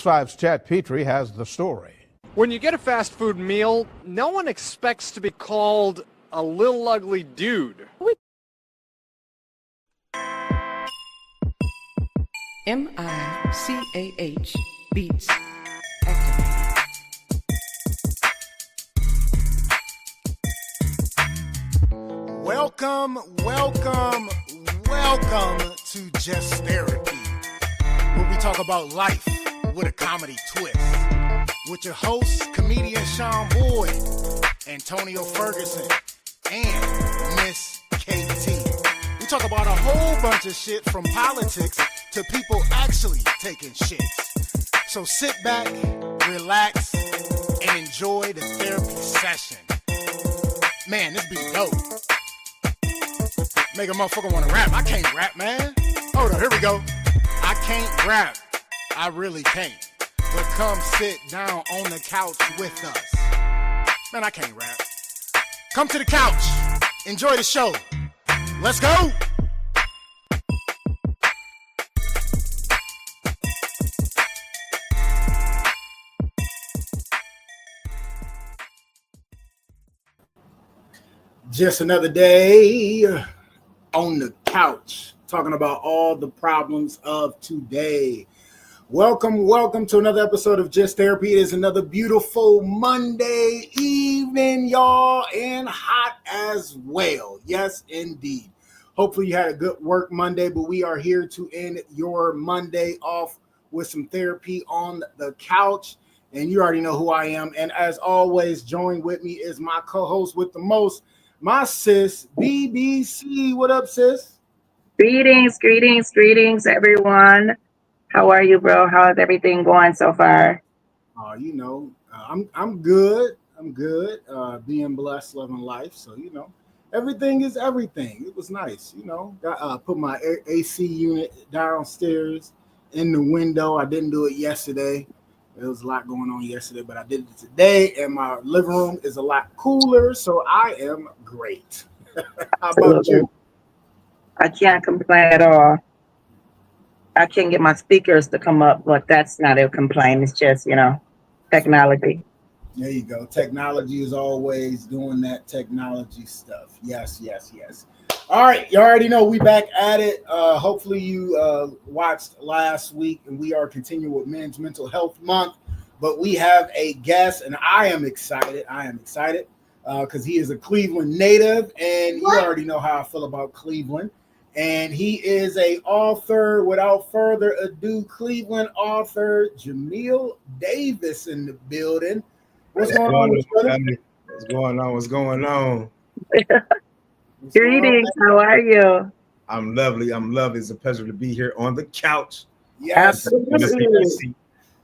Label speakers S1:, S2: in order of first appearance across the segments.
S1: 5's Chad Petrie has the story.
S2: When you get a fast food meal, no one expects to be called a little ugly dude.
S3: MICAH Beats activated.
S4: Welcome to Just Therapy, where we talk about life with a comedy twist. With your hosts, comedian Sean Boyd, Antonio Ferguson, and Miss KT. We talk about a whole bunch of shit from politics to people actually taking shits. So sit back, relax, and enjoy the therapy session. Man, this be dope. Make a motherfucker want to rap. I can't rap, man. Hold on, here we go. I can't rap. I really can't. But come sit down on the couch with us. Man, I can't rap. Come to the couch. Enjoy the show. Let's go. Just another day on the couch, talking about all the problems of today. Welcome to another episode of Just Therapy. It is another beautiful Monday evening, y'all, and hot as well. Yes, indeed. Hopefully you had a good work Monday, but we are here to end your Monday off with some therapy on the couch. And you already know who I am. And as always, join with me is my co-host with the most, my sis, BBC. What up, sis?
S5: Greetings, everyone. How are you, bro? How is everything going so far?
S4: I'm good. Being blessed, loving life. So, everything is everything. It was nice, Got put my AC unit downstairs in the window. I didn't do it yesterday. There was a lot going on yesterday, but I did it today, and my living room is a lot cooler, so I am great. How about you?
S5: I can't complain at all. I can't get my speakers to come up, but that's not a complaint. It's just, technology.
S4: There you go. Technology is always doing that technology stuff. Yes. All right. You already know we back at it. Hopefully you watched last week, and we are continuing with Men's Mental Health Month, but we have a guest, and I am excited because he is a Cleveland native, and you already know how I feel about Cleveland. And he is a author. Without further ado, Cleveland author Jameel Davis in the building. What's going on?
S6: What's going on?
S5: Greetings. How are you?
S6: I'm lovely. It's a pleasure to be here on the couch.
S4: Yes.
S5: Absolutely.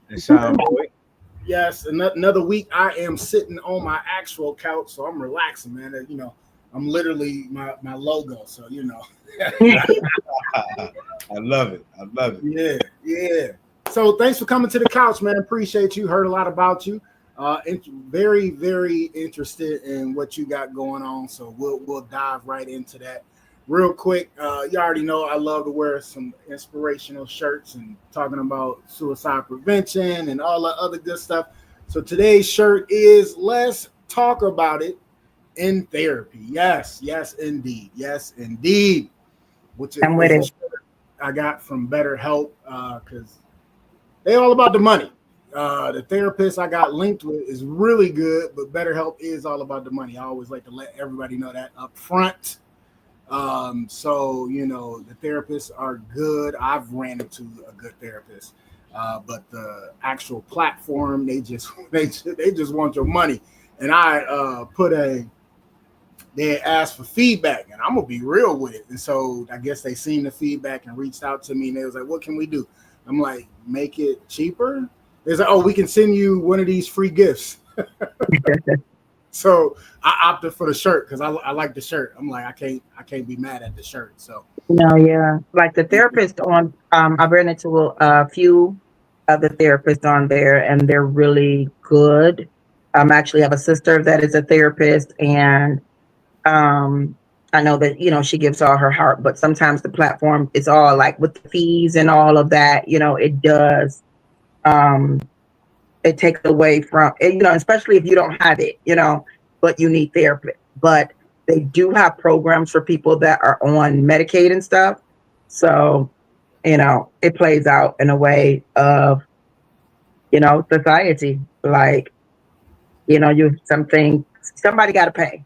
S6: And Sean Boyd.
S4: Yes. Another week I am sitting on my actual couch, so I'm relaxing, man. I'm literally my logo, so
S6: I love it.
S4: Yeah. So thanks for coming to the couch, man. Appreciate you. Heard a lot about you. Very, very interested in what you got going on. So we'll dive right into that real quick. You already know I love to wear some inspirational shirts and talking about suicide prevention and all that other good stuff. So today's shirt is "Let's Talk About It in Therapy." Yes, indeed. Which is
S5: I'm with it.
S4: I got from BetterHelp because they all about the money. The therapist I got linked with is really good, but BetterHelp is all about the money. I always like to let everybody know that up front. So the therapists are good. I've ran into a good therapist, but the actual platform, they just want your money. And I they asked for feedback, and I'm gonna be real with it. And so I guess they seen the feedback and reached out to me, and they was like, "What can we do?" I'm like, "Make it cheaper." They're like, "Oh, we can send you one of these free gifts." So I opted for the shirt because I like the shirt. I'm like, I can't be mad at the shirt. So
S5: Yeah. Like the therapist on, I've run into a few of the therapists on there, and they're really good. Actually have a sister that is a therapist, and I know that, she gives all her heart, but sometimes the platform is all like with the fees and all of that, it does um, it takes away from, especially if you don't have it, but you need therapy. But they do have programs for people that are on Medicaid and stuff. So, it plays out in a way of, society. Like, somebody got to pay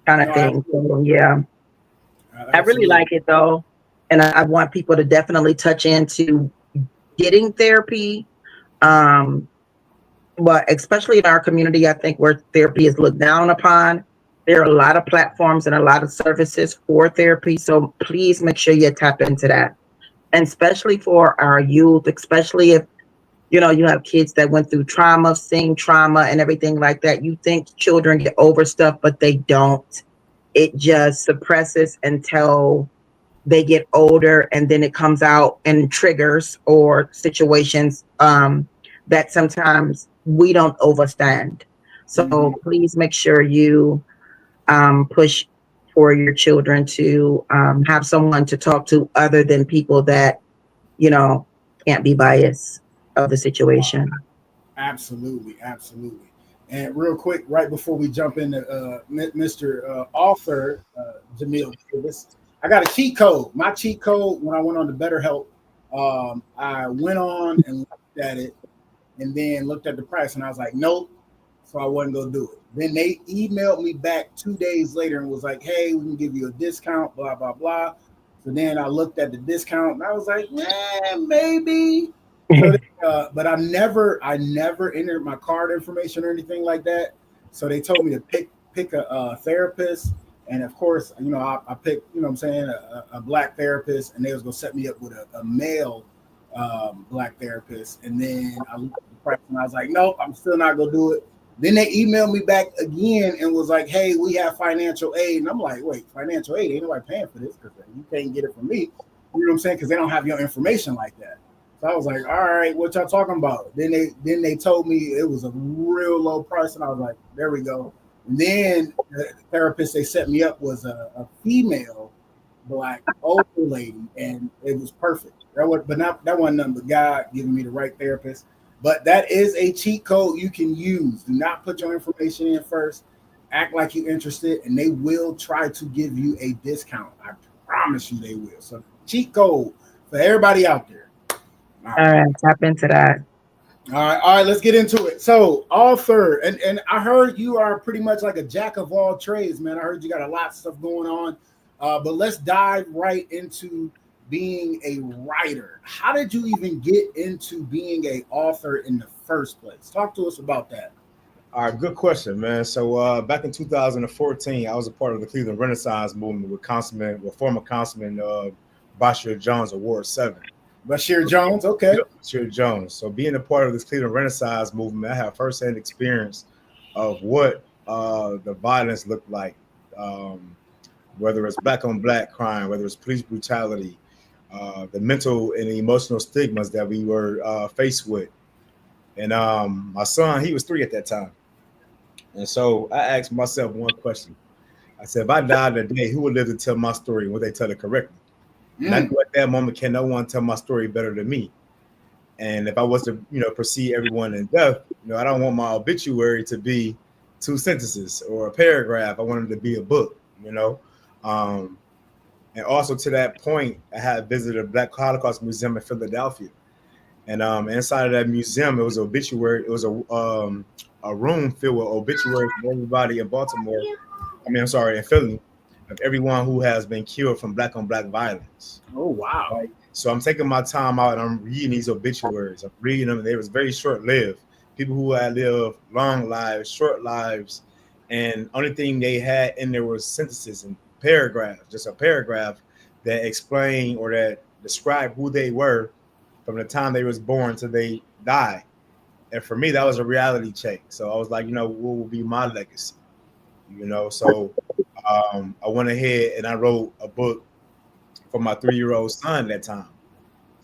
S5: kind of
S4: No,
S5: thing.
S4: absolutely.
S5: So, yeah, I really
S4: Absolutely.
S5: like it though. And I want people to definitely touch into getting therapy. Um, but especially in our community, I think where therapy is looked down upon, there are a lot of platforms and a lot of services for therapy. So please make sure you tap into that. And especially for our youth, especially if you have kids that went through trauma, seeing trauma and everything like that. You think children get over stuff, but they don't. It just suppresses until they get older, and then it comes out and triggers or situations that sometimes we don't overstand. So please make sure you push for your children to have someone to talk to other than people that you know can't be biased of the situation.
S4: Absolutely, absolutely. And real quick, right before we jump into Mr. Author Jameel Davis, I got a cheat code. My cheat code when I went on to BetterHelp, I went on and looked at it, and then looked at the price, and I was like, nope. So I wasn't gonna do it. Then they emailed me back 2 days later and was like, hey, we can give you a discount, blah blah blah. So then I looked at the discount and I was like, maybe. So, but I never entered my card information or anything like that. So they told me to pick a therapist, and of course, I picked, what I'm saying, a black therapist, and they was gonna set me up with a male black therapist. And then I looked at the price, and I was like, nope, I'm still not gonna do it. Then they emailed me back again and was like, hey, we have financial aid, and I'm like, wait, financial aid? Ain't nobody paying for this because you can't get it from me. You know what I'm saying? Because they don't have your information like that. So I was like, all right, what y'all talking about? Then they told me it was a real low price, and I was like, there we go. And then the therapist they set me up was a female black older lady, and it was perfect. That wasn't nothing but God giving me the right therapist. But that is a cheat code you can use. Do not put your information in first. Act like you're interested, and they will try to give you a discount. I promise you they will. So cheat code for everybody out there.
S5: All right, tap into that.
S4: All right, let's get into it. So, author, and I heard you are pretty much like a jack of all trades, man. I heard you got a lot of stuff going on, but let's dive right into being a writer. How did you even get into being an author in the first place? Talk to us about that.
S6: All right, good question, man. So back in 2014, I was a part of the Cleveland Renaissance movement with former Councilman Bashir Jones of Ward 7.
S4: Bashir Jones, okay.
S6: Bashir Jones. So being a part of this Cleveland Renaissance movement, I have firsthand experience of what the violence looked like, whether it's black on black crime, whether it's police brutality, the mental and emotional stigmas that we were faced with. And my son, he was 3 at that time. And so I asked myself one question. I said, if I died today, who would live to tell my story and would they tell it correctly? And I knew at that moment, can no one tell my story better than me? And if I was to, precede everyone in death, I don't want my obituary to be 2 sentences or a paragraph. I wanted it to be a book, And also to that point, I had visited a Black Holocaust Museum in Philadelphia. And inside of that museum, it was an obituary. It was a room filled with obituaries from everybody in Baltimore. In Philly, of everyone who has been killed from black on black violence.
S4: Oh, wow.
S6: Right? So I'm taking my time out and I'm reading these obituaries. I'm reading them, and they was very short-lived. People who had lived long lives, short lives, and only thing they had in there was sentences and paragraphs, just a paragraph that explained or that described who they were from the time they was born till they died. And for me, that was a reality check. So I was like, what will be my legacy? So I went ahead and I wrote a book for my 3-year-old son that time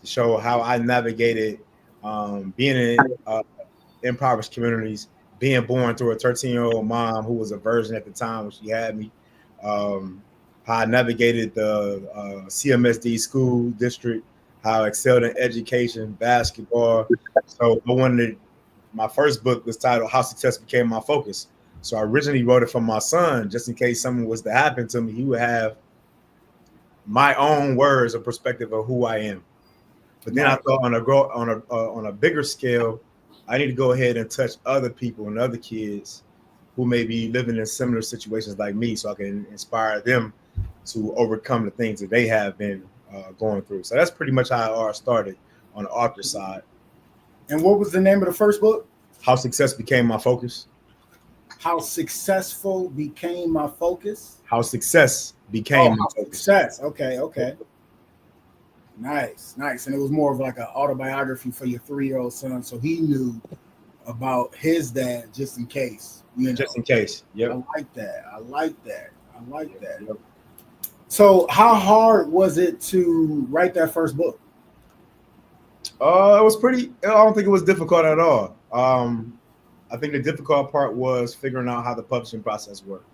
S6: to show how I navigated being in impoverished communities, being born to a 13-year-old mom who was a virgin at the time when she had me, how I navigated the CMSD school district, how I excelled in education, basketball. So my first book was titled How Success Became My Focus. So I originally wrote it for my son, just in case something was to happen to me, he would have my own words or perspective of who I am. But then I thought on a bigger scale, I need to go ahead and touch other people and other kids who may be living in similar situations like me, so I can inspire them to overcome the things that they have been going through. So that's pretty much how I started on the author side.
S4: And what was the name of the first book?
S6: How Success Became My Focus.
S4: How Successful Became My Focus.
S6: How Success Became My Focus.
S4: Success. Okay. Nice. And it was more of like an autobiography for your 3-year-old son, so he knew about his dad just in case.
S6: Just in case. Yep.
S4: I like that. Yep. So how hard was it to write that first book?
S6: It was pretty. I don't think it was difficult at all. I think the difficult part was figuring out how the publishing process worked.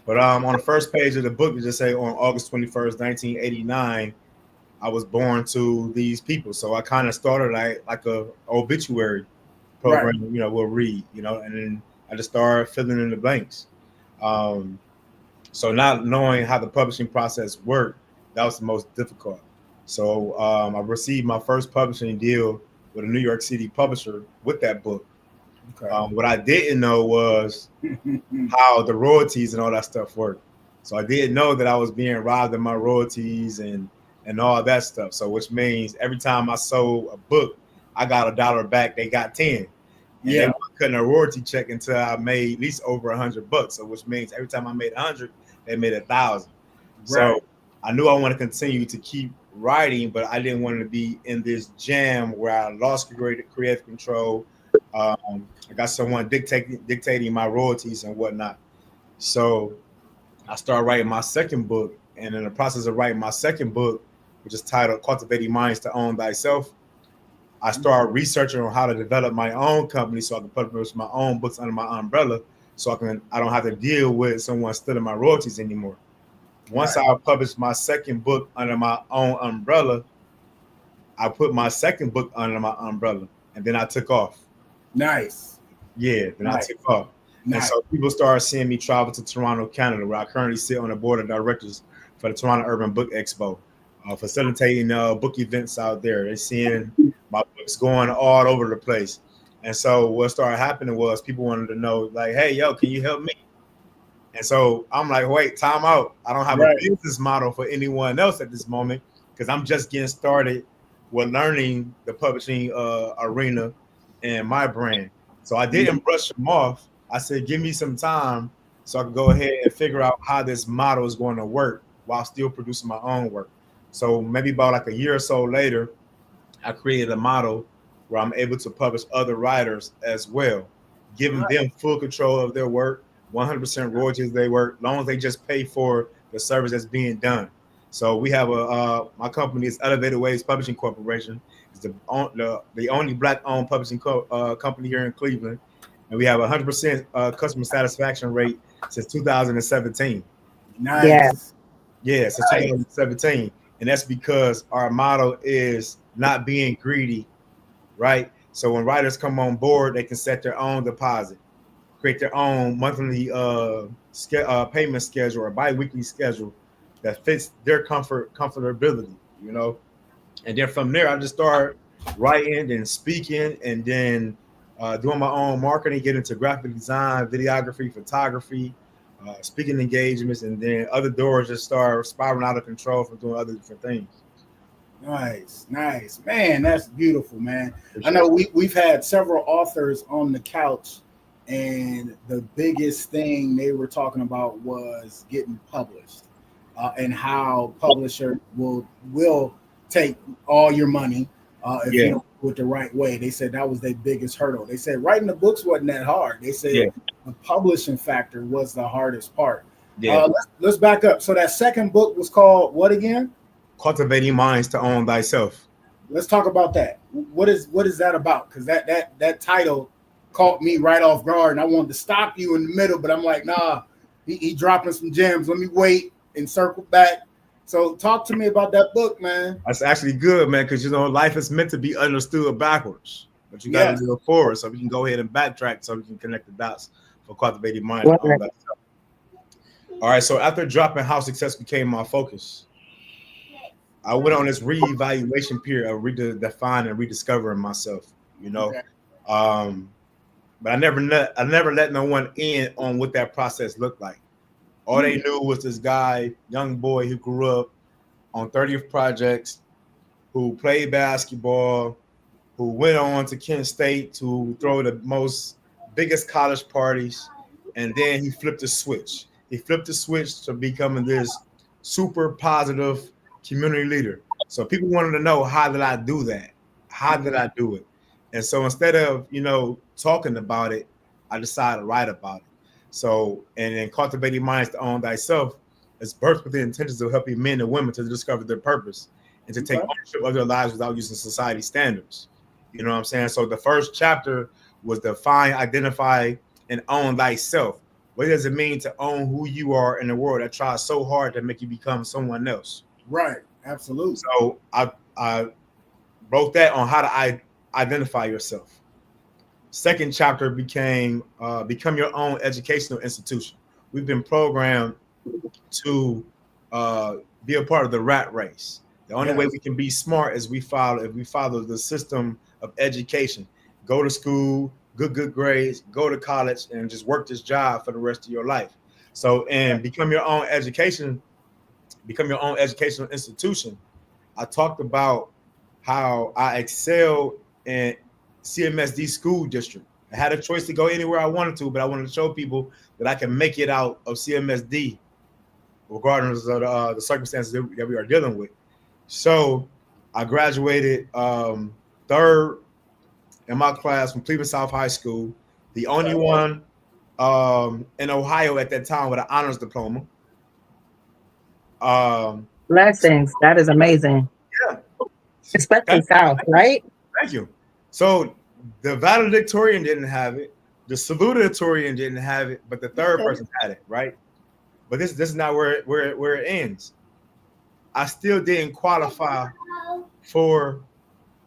S6: But on the first page of the book, it just say on August 21st, 1989, I was born to these people. So I kind of started like a obituary program, right. We'll read, and then I just started filling in the blanks. So not knowing how the publishing process worked, that was the most difficult. So I received my first publishing deal with a New York City publisher with that book. Okay. What I didn't know was how the royalties and all that stuff worked. So I didn't know that I was being robbed of my royalties and all that stuff. So which means every time I sold a book, I got $1 back. They got 10. And they weren't cutting a royalty check until I made at least over $100. So which means every time I made 100, they made 1,000. Right. So I knew I wanted to continue to keep writing, but I didn't want to be in this jam where I lost creative control. I got someone dictating my royalties and whatnot. So I started writing my second book, and in the process of writing my second book, which is titled Cultivating Minds to Own Thyself, I started researching on how to develop my own company so I can publish my own books under my umbrella, so I don't have to deal with someone stealing my royalties anymore. Once I published my second book under my own umbrella, I put my second book under my umbrella, and then I took off.
S4: Nice.
S6: Yeah, then I took off. Nice. And so people started seeing me travel to Toronto, Canada, where I currently sit on the board of directors for the Toronto Urban Book Expo, facilitating book events out there. They're seeing my books going all over the place. And so what started happening was people wanted to know, like, hey, yo, can you help me? And so I'm like, wait, time out. I don't have a business model for anyone else at this moment because I'm just getting started with learning the publishing arena and my brand. So I didn't brush them off. I said, give me some time so I can go ahead and figure out how this model is going to work while still producing my own work. So maybe about like a year or so later, I created a model where I'm able to publish other writers as well, giving them full control of their work, 100% royalties they work, as long as they just pay for the service that's being done. So we have my company is Elevated Waves Publishing Corporation. It's the only Black-owned publishing company here in Cleveland, and we have 100% customer satisfaction rate since 2017.
S4: Nice.
S6: Yeah, since 2017, and that's because our model is not being greedy, right? So when writers come on board, they can set their own deposit, create their own monthly payment schedule or bi-weekly schedule that fits their comfortability, And then from there, I just start writing and speaking, and then doing my own marketing, get into graphic design, videography, photography, speaking engagements, and then other doors just start spiraling out of control from doing other different things.
S4: Nice, man. That's beautiful, man. I know we've had several authors on the couch, and the biggest thing they were talking about was getting published, and how publisher will take all your money if you don't do it the right way. They said that was their biggest hurdle. They said writing the books wasn't that hard. They said the publishing factor was the hardest part. Let's back up. So that second book was called what again?
S6: Cultivating Minds to Own Thyself.
S4: Let's talk about that. What is that about? Because that title caught me right off guard, and I wanted to stop you in the middle, but I'm like, nah, he dropping some gems. Let me wait and circle back So talk to me about that book, man.
S6: That's actually good, man, because life is meant to be understood backwards, but you got to
S4: Yes.
S6: live forward. So we can go ahead and backtrack, so we can connect the dots for cultivating minds.
S5: Right.
S6: All right. So after dropping how success became my focus, I went on this reevaluation period of redefining and rediscovering myself.
S4: Okay.
S6: But I never let no one in on what that process looked like. All they knew was this guy, young boy who grew up on 30th projects, who played basketball, who went on to Kent State to throw the biggest college parties, and then he flipped the switch. He flipped the switch to becoming this super positive community leader. So people wanted to know, how did I do that? How did I do it? And so instead of talking about it, I decided to write about it. So, and then cultivating minds to own thyself is birthed with the intentions of helping men and women to discover their purpose and to take ownership of their lives without using society standards. You know what I'm saying? So the first chapter was define, identify, and own thyself. What does it mean to own who you are in a world that tries so hard to make you become someone else?
S4: Right. Absolutely.
S6: So I wrote that on how to identify yourself. Second chapter became become your own educational institution. We've been programmed to be a part of the rat race. The only way we can be smart is if we follow the system of education. Go to school, good grades, go to college, and just work this job for the rest of your life. So, and become your own educational institution. I talked about how I excelled in CMSD school district. I had a choice to go anywhere I wanted to, but I wanted to show people that I can make it out of CMSD, regardless of the circumstances that we are dealing with. So I graduated third in my class from Cleveland South High School, the only one in Ohio at that time with an honors diploma.
S5: Blessings. That is amazing.
S6: Yeah.
S5: Especially South, right?
S6: Thank you. So the valedictorian didn't have it, the salutatorian didn't have it, but the third person had it, right? But this is not where it ends. I still didn't qualify for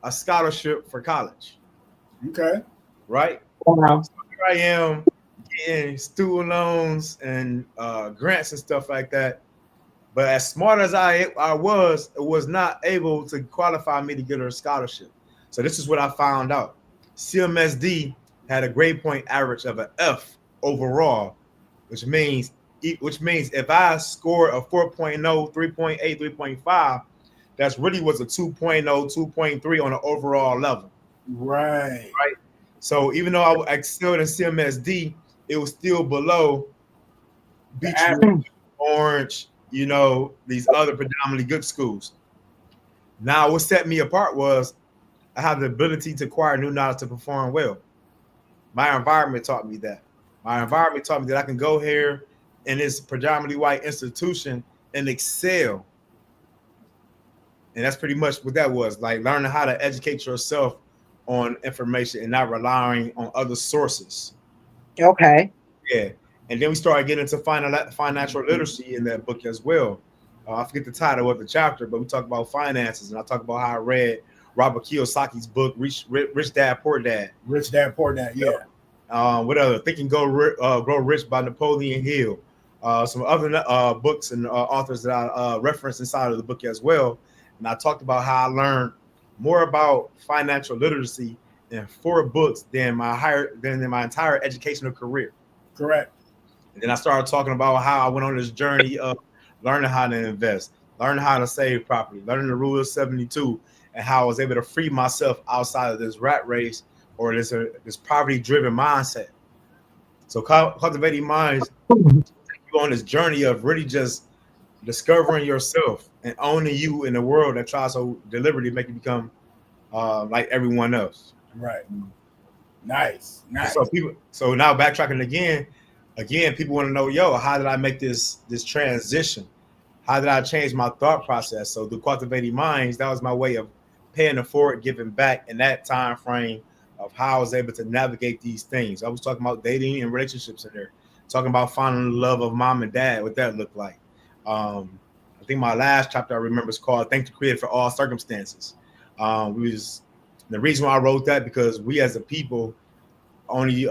S6: a scholarship for college.
S4: Okay.
S6: Right?
S5: Wow.
S6: So here I am getting student loans and grants and stuff like that. But as smart as I was, it was not able to qualify me to get a scholarship. So this is what I found out. CMSD had a grade point average of an F overall, which means if I score a 4.0, 3.8, 3.5, that's really was a 2.0, 2.3 on an overall level.
S4: Right.
S6: Right. So even though I excelled in CMSD, it was still below Beechwood, Orange, these other predominantly good schools. Now, what set me apart was I have the ability to acquire new knowledge to perform well. My environment taught me that. My environment taught me that I can go here in this predominantly white institution and excel. And that's pretty much what that was, like learning how to educate yourself on information and not relying on other sources.
S5: Okay.
S6: Yeah. And then we started getting into financial literacy in that book as well. I forget the title of the chapter, but we talk about finances, and I talk about how I read Robert Kiyosaki's book, Rich Dad, Poor Dad.
S4: Rich Dad, Poor Dad, yeah.
S6: What other? Think and Grow Rich by Napoleon Hill. Some other books and authors that I referenced inside of the book as well. And I talked about how I learned more about financial literacy in 4 books than in my entire educational career.
S4: Correct.
S6: And then I started talking about how I went on this journey of learning how to invest, learning how to save properly, learning the rule of 72, and how I was able to free myself outside of this rat race or this poverty-driven mindset. So cultivating minds take you on this journey of really just discovering yourself and owning you in a world that tries so deliberately make you become like everyone else.
S4: Right. Nice.
S6: So now backtracking again, people want to know, how did I make this transition? How did I change my thought process? So the cultivating minds, that was my way of paying it forward, giving back in that time frame of how I was able to navigate these things. I was talking about dating and relationships in there, talking about finding the love of mom and dad, what that looked like. I think think my last chapter I remember is called "Thank the Creator for All Circumstances." The reason why I wrote that because we as a people only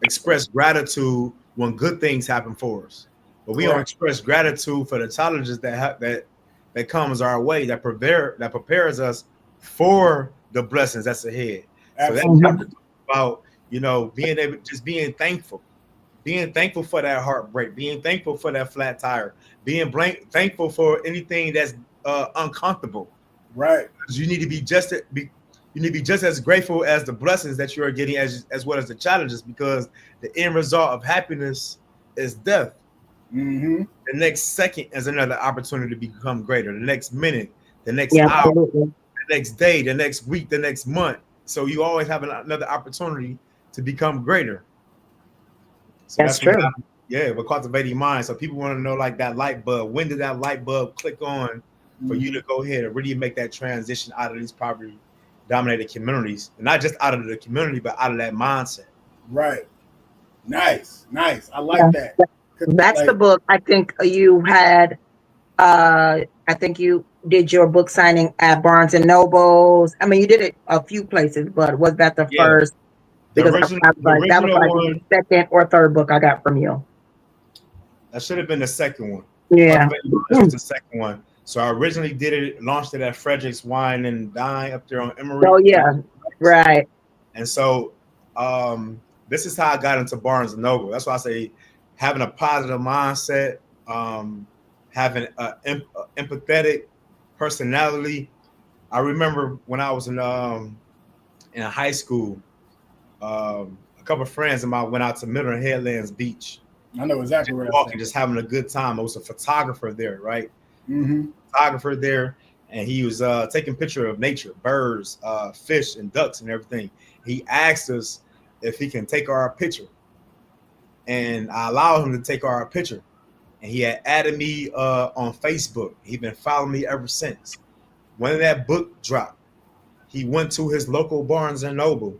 S6: express gratitude when good things happen for us, but we don't express gratitude for the challenges that comes our way that prepares us for the blessings that's ahead.
S4: Absolutely.
S6: So that chapter about being thankful for that heartbreak, being thankful for that flat tire, thankful for anything that's uncomfortable.
S4: Right.
S6: You need to be just as grateful as the blessings that you are getting as well as the challenges, because the end result of happiness is death.
S4: Mm-hmm.
S6: The next second is another opportunity to become greater. The next minute, the next
S5: Yeah,
S6: hour,
S5: absolutely.
S6: the next day, the next week, the next month. So you always have another opportunity to become greater. So
S5: That's true.
S6: we're cultivating mind. So people want to know like that light bulb. When did that light bulb click on for you to go ahead and really make that transition out of these poverty dominated communities, and not just out of the community, but out of that mindset?
S4: Right. Nice. I like that.
S5: That's
S4: Like,
S5: the book. I think you had. I think you did your book signing at Barnes and Nobles. I mean, you did it a few places, but was that the
S6: Yeah.
S5: first?
S6: The
S5: Because
S6: original
S5: that was like
S6: one,
S5: the second or third book I got from you.
S6: that should have been the second one.
S5: Yeah.
S6: This was the second one. So I originally launched it at Frederick's Wine and Dine up there on Emory.
S5: Oh yeah, right.
S6: And so this is how I got into Barnes and Noble. That's why I say having a positive mindset, having an empathetic personality. I remember when I was in high school, a couple of friends of mine went out to Middle Headlands Beach.
S4: I know exactly where
S6: walking, just having a good time. There was a photographer there, right?
S4: Mm-hmm.
S6: Photographer there, and he was taking picture of nature, birds, fish, and ducks, and everything. He asked us if he can take our picture, and I allowed him to take our picture. And he had added me on Facebook. He's been following me ever since. When that book dropped, he went to his local Barnes and Noble.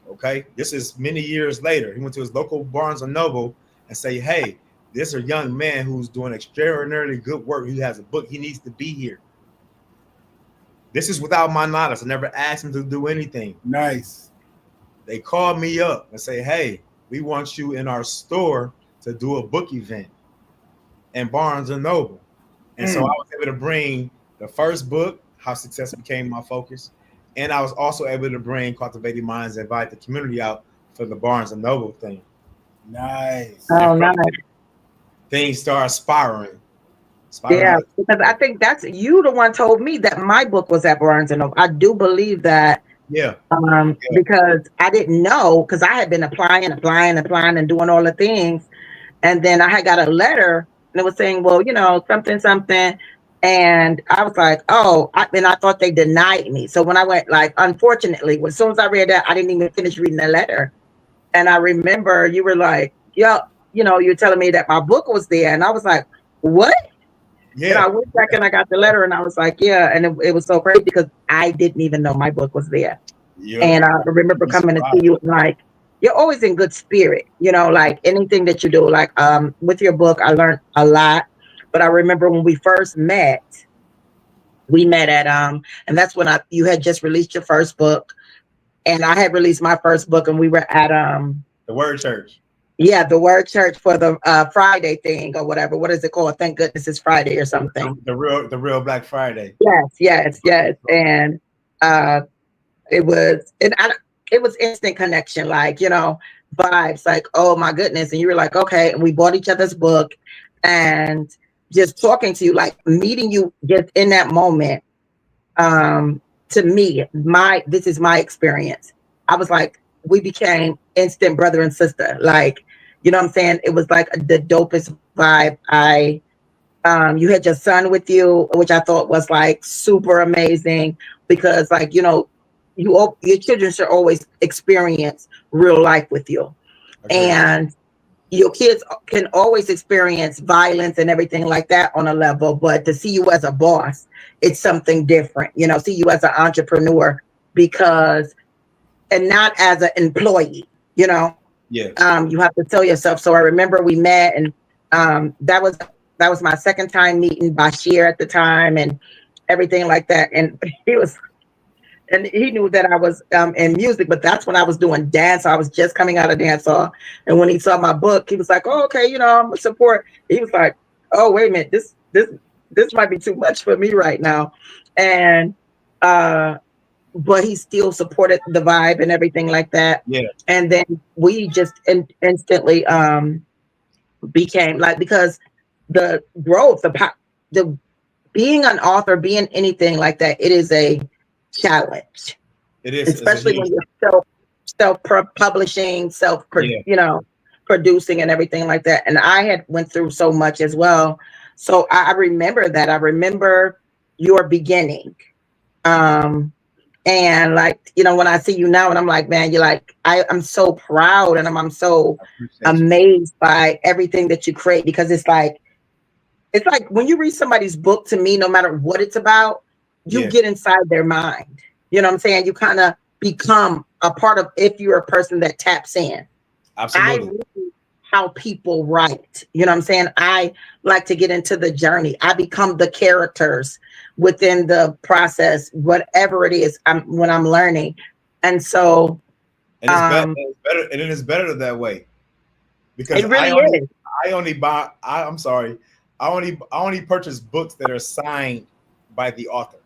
S6: Okay, this is many years later. He went to his local Barnes and Noble and say, "Hey, there's a young man who's doing extraordinarily good work. He has a book. He needs to be here." This is without my knowledge. I never asked him to do anything.
S4: Nice.
S6: They called me up and say, "Hey, we want you in our store to do a book event in Barnes and Noble." And so I was able to bring the first book, How Success Became My Focus. And I was also able to bring Cultivating Minds and invite the community out for the Barnes and Noble thing.
S4: Nice.
S5: Oh, nice.
S6: Things start spiraling.
S5: Yeah, because I think that's you the one told me that my book was at Barnes and Noble. I do believe that.
S6: Yeah.
S5: Because I didn't know, because I had been applying and doing all the things. And then I had got a letter and it was saying, well, something. And I was like, oh, and I thought they denied me. So when I went, like, unfortunately, as soon as I read that, I didn't even finish reading the letter. And I remember you were like, yeah, you're telling me that my book was there. And I was like, what? Yeah. And I went back and I got the letter and I was like, yeah. And it was so crazy because I didn't even know my book was there. Yeah. And I remember coming to see you, like, you're always in good spirit, like anything that you do, like with your book, I learned a lot. But I remember when we first met, we met at and that's when you had just released your first book, and I had released my first book, and we were at
S6: the Word Church.
S5: Yeah, the Word Church for the Friday thing or whatever. What is it called? Thank goodness it's Friday or something.
S6: The real Black Friday.
S5: Yes. And it was instant connection, like, vibes, like, oh my goodness. And you were like, okay. And we bought each other's book, and just talking to you, like meeting you just in that moment. To me, this is my experience. I was like, we became instant brother and sister. Like, you know what I'm saying? It was like the dopest vibe. You had your son with you, which I thought was like super amazing because, like, your children should always experience real life with you. Okay. And your kids can always experience violence and everything like that on a level, but to see you as a boss, it's something different. See you as an entrepreneur and not as an employee. Yeah. You have to tell yourself. So I remember we met, and that was that was my second time meeting Bashir at the time and everything like that. And he knew that I was in music, but that's when I was doing dance. I was just coming out of dance hall. And when he saw my book, he was like, "Oh, okay, I'm a support." He was like, "Oh, wait a minute, this might be too much for me right now." And but he still supported the vibe and everything like that.
S6: Yeah.
S5: And then we just instantly became like, because the growth, the being an author, being anything like that, it is a challenge.
S6: It is,
S5: especially when you're self publishing, producing and everything like that. And I had went through so much as well. So I remember that. I remember your beginning. And like, when I see you now and I'm like, man, you're like, I'm so proud and I'm so amazed by everything that you create, because it's like when you read somebody's book, to me, no matter what it's about, you get inside their mind. You know what I'm saying? You kind of become a part of, if you're a person that taps in.
S6: Absolutely.
S5: I read how people write. You know what I'm saying? I like to get into the journey. I become the characters within the process, whatever it is when I'm learning. And so
S6: and it's better, and it is better that way, because
S5: it really is.
S6: I only purchase books that are signed by the author.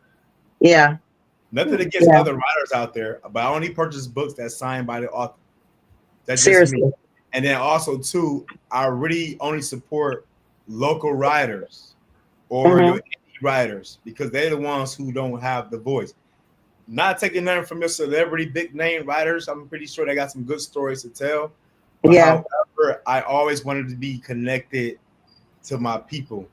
S5: Yeah.
S6: Nothing against other writers out there, but I only purchase books that's signed by the author. That's
S5: seriously.
S6: Just me. And then also too, I really only support local writers or your indie writers, because they're the ones who don't have the voice. Not taking nothing from your celebrity big name writers. I'm pretty sure they got some good stories to tell. But however, I always wanted to be connected to my people.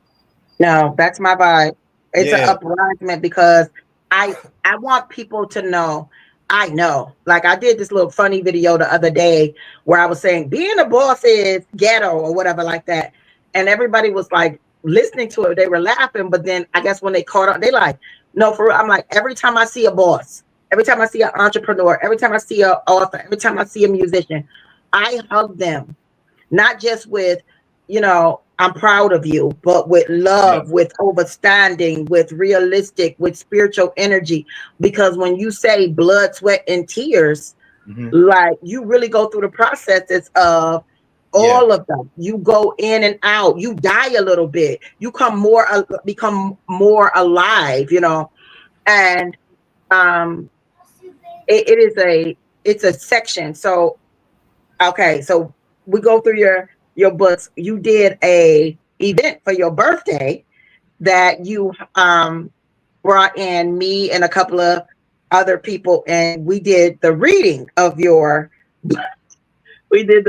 S5: No, that's my vibe. It's an uprising, because I want people to know. I know. Like, I did this little funny video the other day where I was saying being a boss is ghetto or whatever like that. And everybody was like listening to it. They were laughing. But then I guess when they caught up, they like, no, for real. I'm like, every time I see a boss, every time I see an entrepreneur, every time I see an author, every time I see a musician, I hug them. Not just with, I'm proud of you, but with love, with overstanding, with realistic, with spiritual energy. Because when you say blood, sweat, and tears, like, you really go through the processes of all of them. You go in and out. You die a little bit. You become more alive, and it's a section. So, okay, so we go through your books. You did a event for your birthday that you brought in me and a couple of other people, and we did the reading of your we did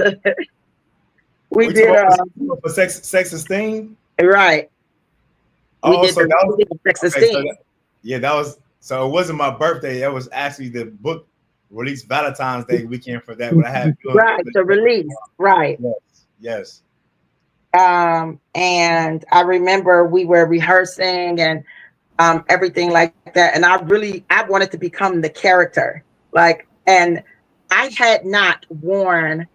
S6: for sex esteem,
S5: right?
S6: Oh, we did
S5: sex esteem.
S6: So it wasn't my birthday. It was actually the book released Valentine's Day weekend for that. But I had
S5: the release, right?
S6: Yes.
S5: And I remember we were rehearsing and everything like that. And I wanted to become the character. Like, and I had not worn,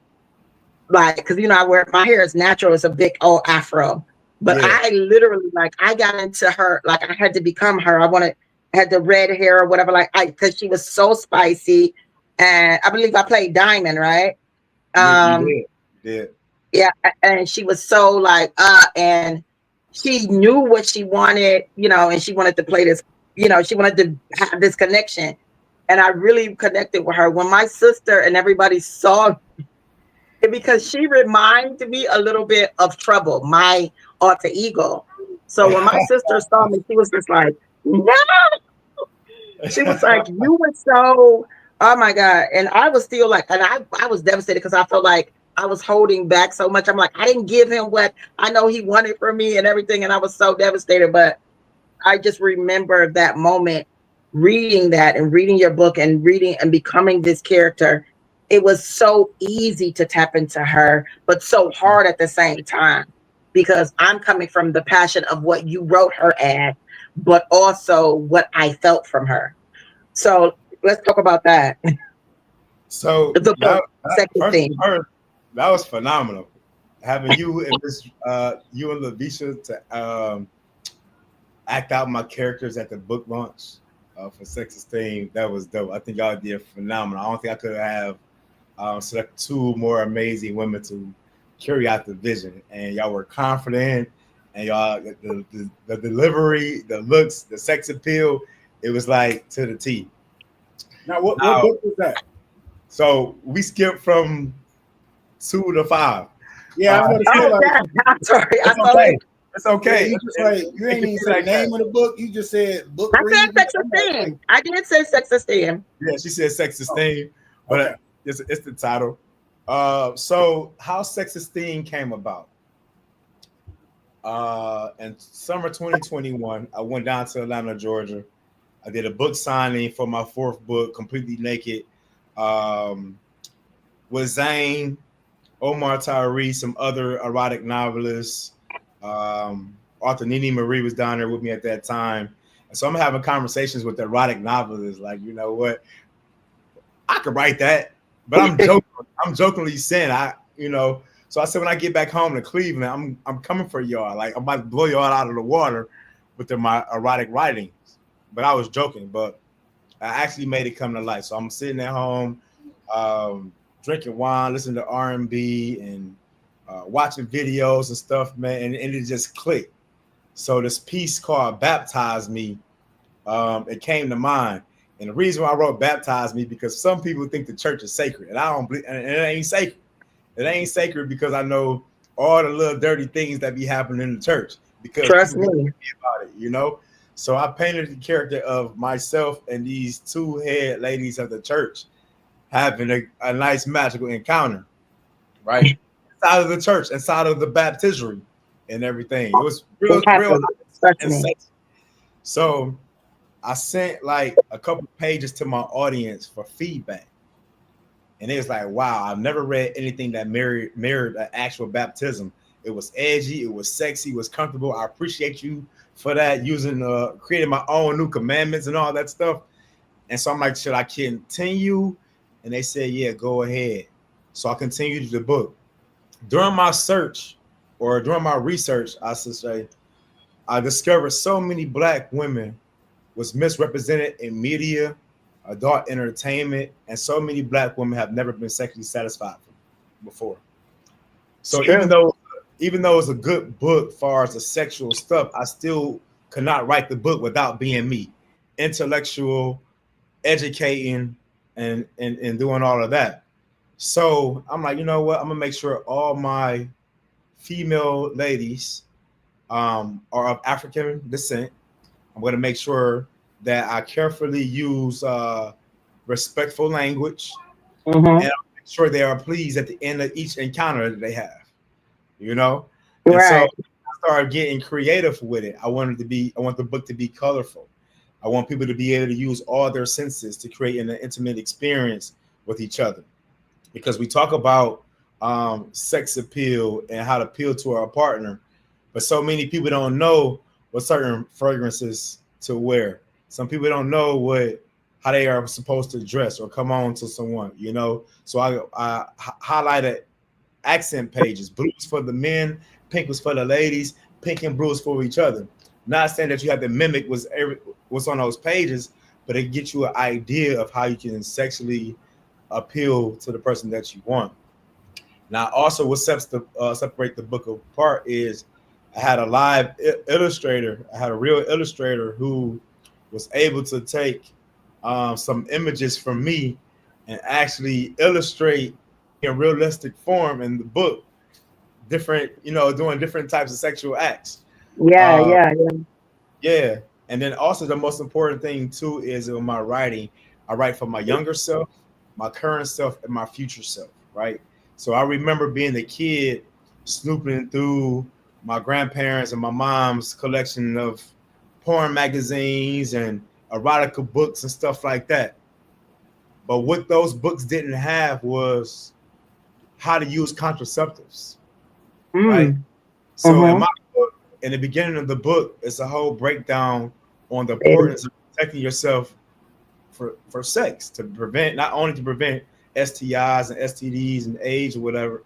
S5: like, because I wear, my hair is natural, it's a big old afro. But I literally, like, I got into her, like, I had to become her. I had the red hair or whatever, like, because she was so spicy. And I believe I played Diamond, right?
S6: You did.
S5: Yeah, and she was so like, and she knew what she wanted, and she wanted to play this, she wanted to have this connection. And I really connected with her. When my sister and everybody saw it, because she reminded me a little bit of Trouble, my alter ego. So when my sister saw me, she was just like, no. She was like, you were so, oh my God. And I was still like, and I was devastated because I felt like I was holding back so much. I'm like, I didn't give him what I know he wanted from me and everything. And I was so devastated. But I just remember that moment, reading that and reading your book and reading and becoming this character. It was so easy to tap into her, but so hard at the same time, because I'm coming from the passion of what you wrote her as, but also what I felt from her. So let's talk about that.
S6: So that was phenomenal. having you and Miss you and Lavisha to act out my characters at the book launch for Sex Esteem. That was dope. I think y'all did phenomenal. I don't think I could have select two more amazing women to carry out the vision, and y'all were confident, and y'all the delivery, the looks, the sex appeal, it was like to the T.
S4: Now, what
S6: Now,
S4: book was that?
S6: so we skipped from 2 to 5.
S4: Yeah, I was going to say,
S5: Oh,
S4: like,
S5: yeah. I'm sorry. I
S6: It's
S5: thought
S6: okay. It's okay.
S4: you just like you ain't even say the name of the book. You just said book
S5: I said
S4: read.
S5: sex esteem. I did say sex esteem.
S6: Yeah, she said sex
S4: Oh,
S6: esteem, but
S4: okay.
S6: it's the title. So how sex esteem came about? In summer 2021, I went down to Atlanta, Georgia. I did a book signing for my 4th book, Completely Naked, with Zane, Omar Tyree, some other erotic novelists. Arthur Nini Marie was down there with me at that time. And so I'm having conversations with the erotic novelists, like, you know what? I could write that, but I'm joking. I'm jokingly saying So I said when I get back home to Cleveland, I'm coming for y'all. Like I'm about to blow y'all out of the water with my erotic writings. But I was joking, but I actually made it come to life. So I'm sitting at home, drinking wine, listening to R&B, and watching videos and stuff, man. And it just clicked. So this piece called "Baptize Me," it came to mind. And the reason why I wrote "Baptize Me" because some people think the church is sacred, and I don't believe, and it ain't sacred. It ain't sacred because I know all the little dirty things that be happening in the church. Because
S5: Trust
S6: people
S5: me.
S6: get about it, you know. So I painted the character of myself and these 2 head ladies of the church having a nice magical encounter, right? Inside of the church, inside of the baptistry and everything. It was real,
S5: It
S6: real
S5: happened. Trust
S6: and
S5: me.
S6: sexy. So I sent like a couple pages to my audience for feedback. And it was like, wow, I've never read anything that mirrored an actual baptism. It was edgy, it was sexy, it was comfortable. I appreciate you for that, creating my own new commandments and all that stuff. And so I'm like, should I continue? And they said, yeah, go ahead. So I continued the book. During my search or during my research, I should say, I discovered so many Black women was misrepresented in media, adult entertainment, and so many Black women have never been sexually satisfied before. So even though it's a good book as far as the sexual stuff, I still could not write the book without being me, intellectual, educating, and doing all of that. So I'm like, you know what? I'm gonna make sure all my female ladies are of African descent. I'm going to make sure that I carefully use respectful language, and
S5: Mm-hmm.
S6: I'll make sure they are pleased at the end of each encounter that they have, you know? And so
S5: Right.
S6: I started getting creative with it. I want the book to be colorful. I want people to be able to use all their senses to create an intimate experience with each other. Because we talk about sex appeal and how to appeal to our partner, but so many people don't know what certain fragrances to wear. Some people don't know how they are supposed to dress or come on to someone, you know. So I highlighted accent pages. Blue is for the men, pink was for the ladies, pink and blue is for each other. Not saying that you have to mimic what's on those pages, but it gets you an idea of how you can sexually appeal to the person that you want. Now, also what separate the book apart is I had a live illustrator. I had a real illustrator who was able to take some images from me and actually illustrate in realistic form in the book, doing different types of sexual acts.
S5: Yeah,
S6: Uh,
S5: yeah, yeah.
S6: yeah. And then also the most important thing too is in my writing, I write for my younger self, my current self, and my future self, right? So I remember being a kid snooping through my grandparents and my mom's collection of porn magazines and erotica books and stuff like that. But what those books didn't have was how to use contraceptives, right?
S5: Mm.
S6: So in
S5: Mm-hmm.
S6: my book, in the beginning of the book, it's a whole breakdown on the
S5: And
S6: importance of protecting yourself for sex to prevent not only to prevent STIs and STDs and AIDS or whatever,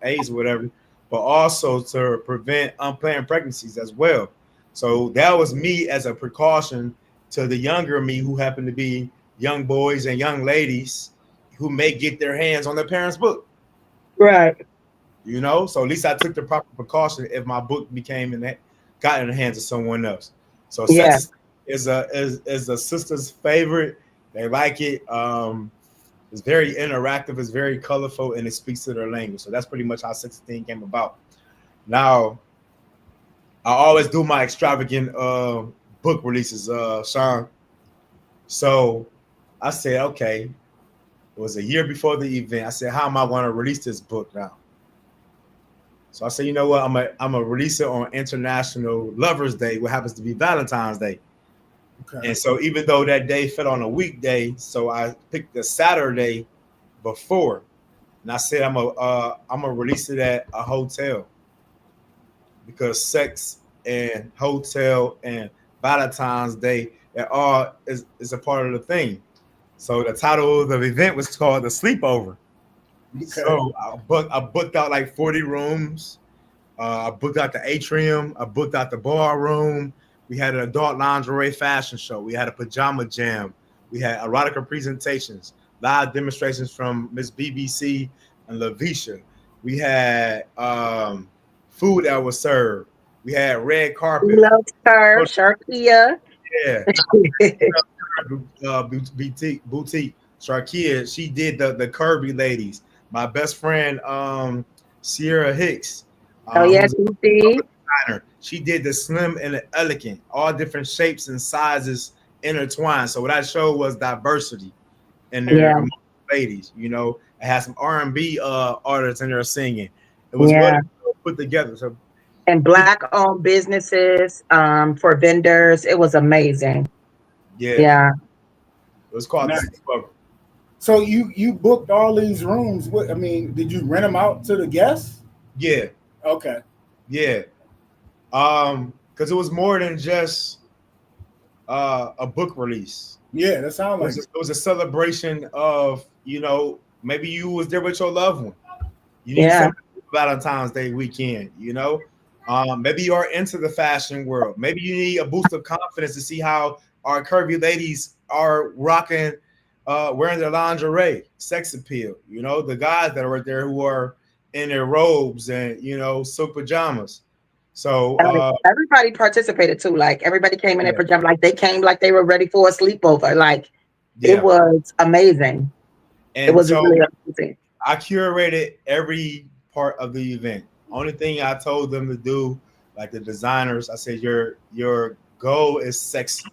S6: but but also to prevent unplanned pregnancies as well. So that was me as a precaution to the younger me who happened to be young boys and young ladies who may get their hands on their parents' book.
S5: Right.
S6: You know, so at least I took the proper precaution if my book got in the hands of someone else. So
S5: Yeah.
S6: sex is a sister's favorite. They like it. It's very interactive, it's very colorful, and it speaks to their language. So that's pretty much how 16 came about. Now, I always do my extravagant book releases, Sean. So I said, okay, it was a year before the event. I said, how am I going to release this book now? So I said, you know what? I'm gonna release it on International Lovers Day, what happens to be Valentine's Day.
S4: Okay.
S6: And so even though that day fell on a weekday, so I picked the Saturday before, and I said I'm gonna release it at a hotel because sex and hotel and Valentine's Day that all is a part of the thing. So the title of the event was called The Sleepover.
S4: Okay.
S6: So I booked out like 40 rooms. I booked out the atrium. I booked out the ballroom. We had an adult lingerie fashion show. We had a pajama jam. We had erotica presentations, live demonstrations from Miss BBC and Lavisha. We had food that was served. We had red carpet.
S5: Love her, Sharkia.
S6: Yeah. Boutique. Sharkia, she did the curvy ladies. My best friend, Sierra Hicks.
S5: Oh yes, you see.
S6: She did the slim and the elegant, all different shapes and sizes intertwined. So what I showed was diversity in there, ladies. You know, it had some R&B artists in there singing. It was well put together. So
S5: and Black-owned businesses for vendors. It was amazing. Yeah.
S6: It was called.
S4: Nice. So you booked all these rooms. What I mean, did you rent them out to the guests?
S6: Yeah.
S4: Okay.
S6: Yeah. Because it was more than just a book release.
S4: Yeah, that sounds like
S6: it was a celebration of, you know, maybe you was there with your loved one. You need something for Valentine's Day weekend, you know. Maybe you are into the fashion world. Maybe you need a boost of confidence to see how our curvy ladies are rocking, wearing their lingerie, sex appeal. You know, the guys that are there who are in their robes and, you know, silk pajamas. So
S5: everybody participated too. Like everybody came in their pajamas, like they came like they were ready for a sleepover. Like it was amazing.
S6: And
S5: it was
S6: so
S5: really amazing.
S6: I curated every part of the event. Only thing I told them to do, like the designers, I said your goal is sexy.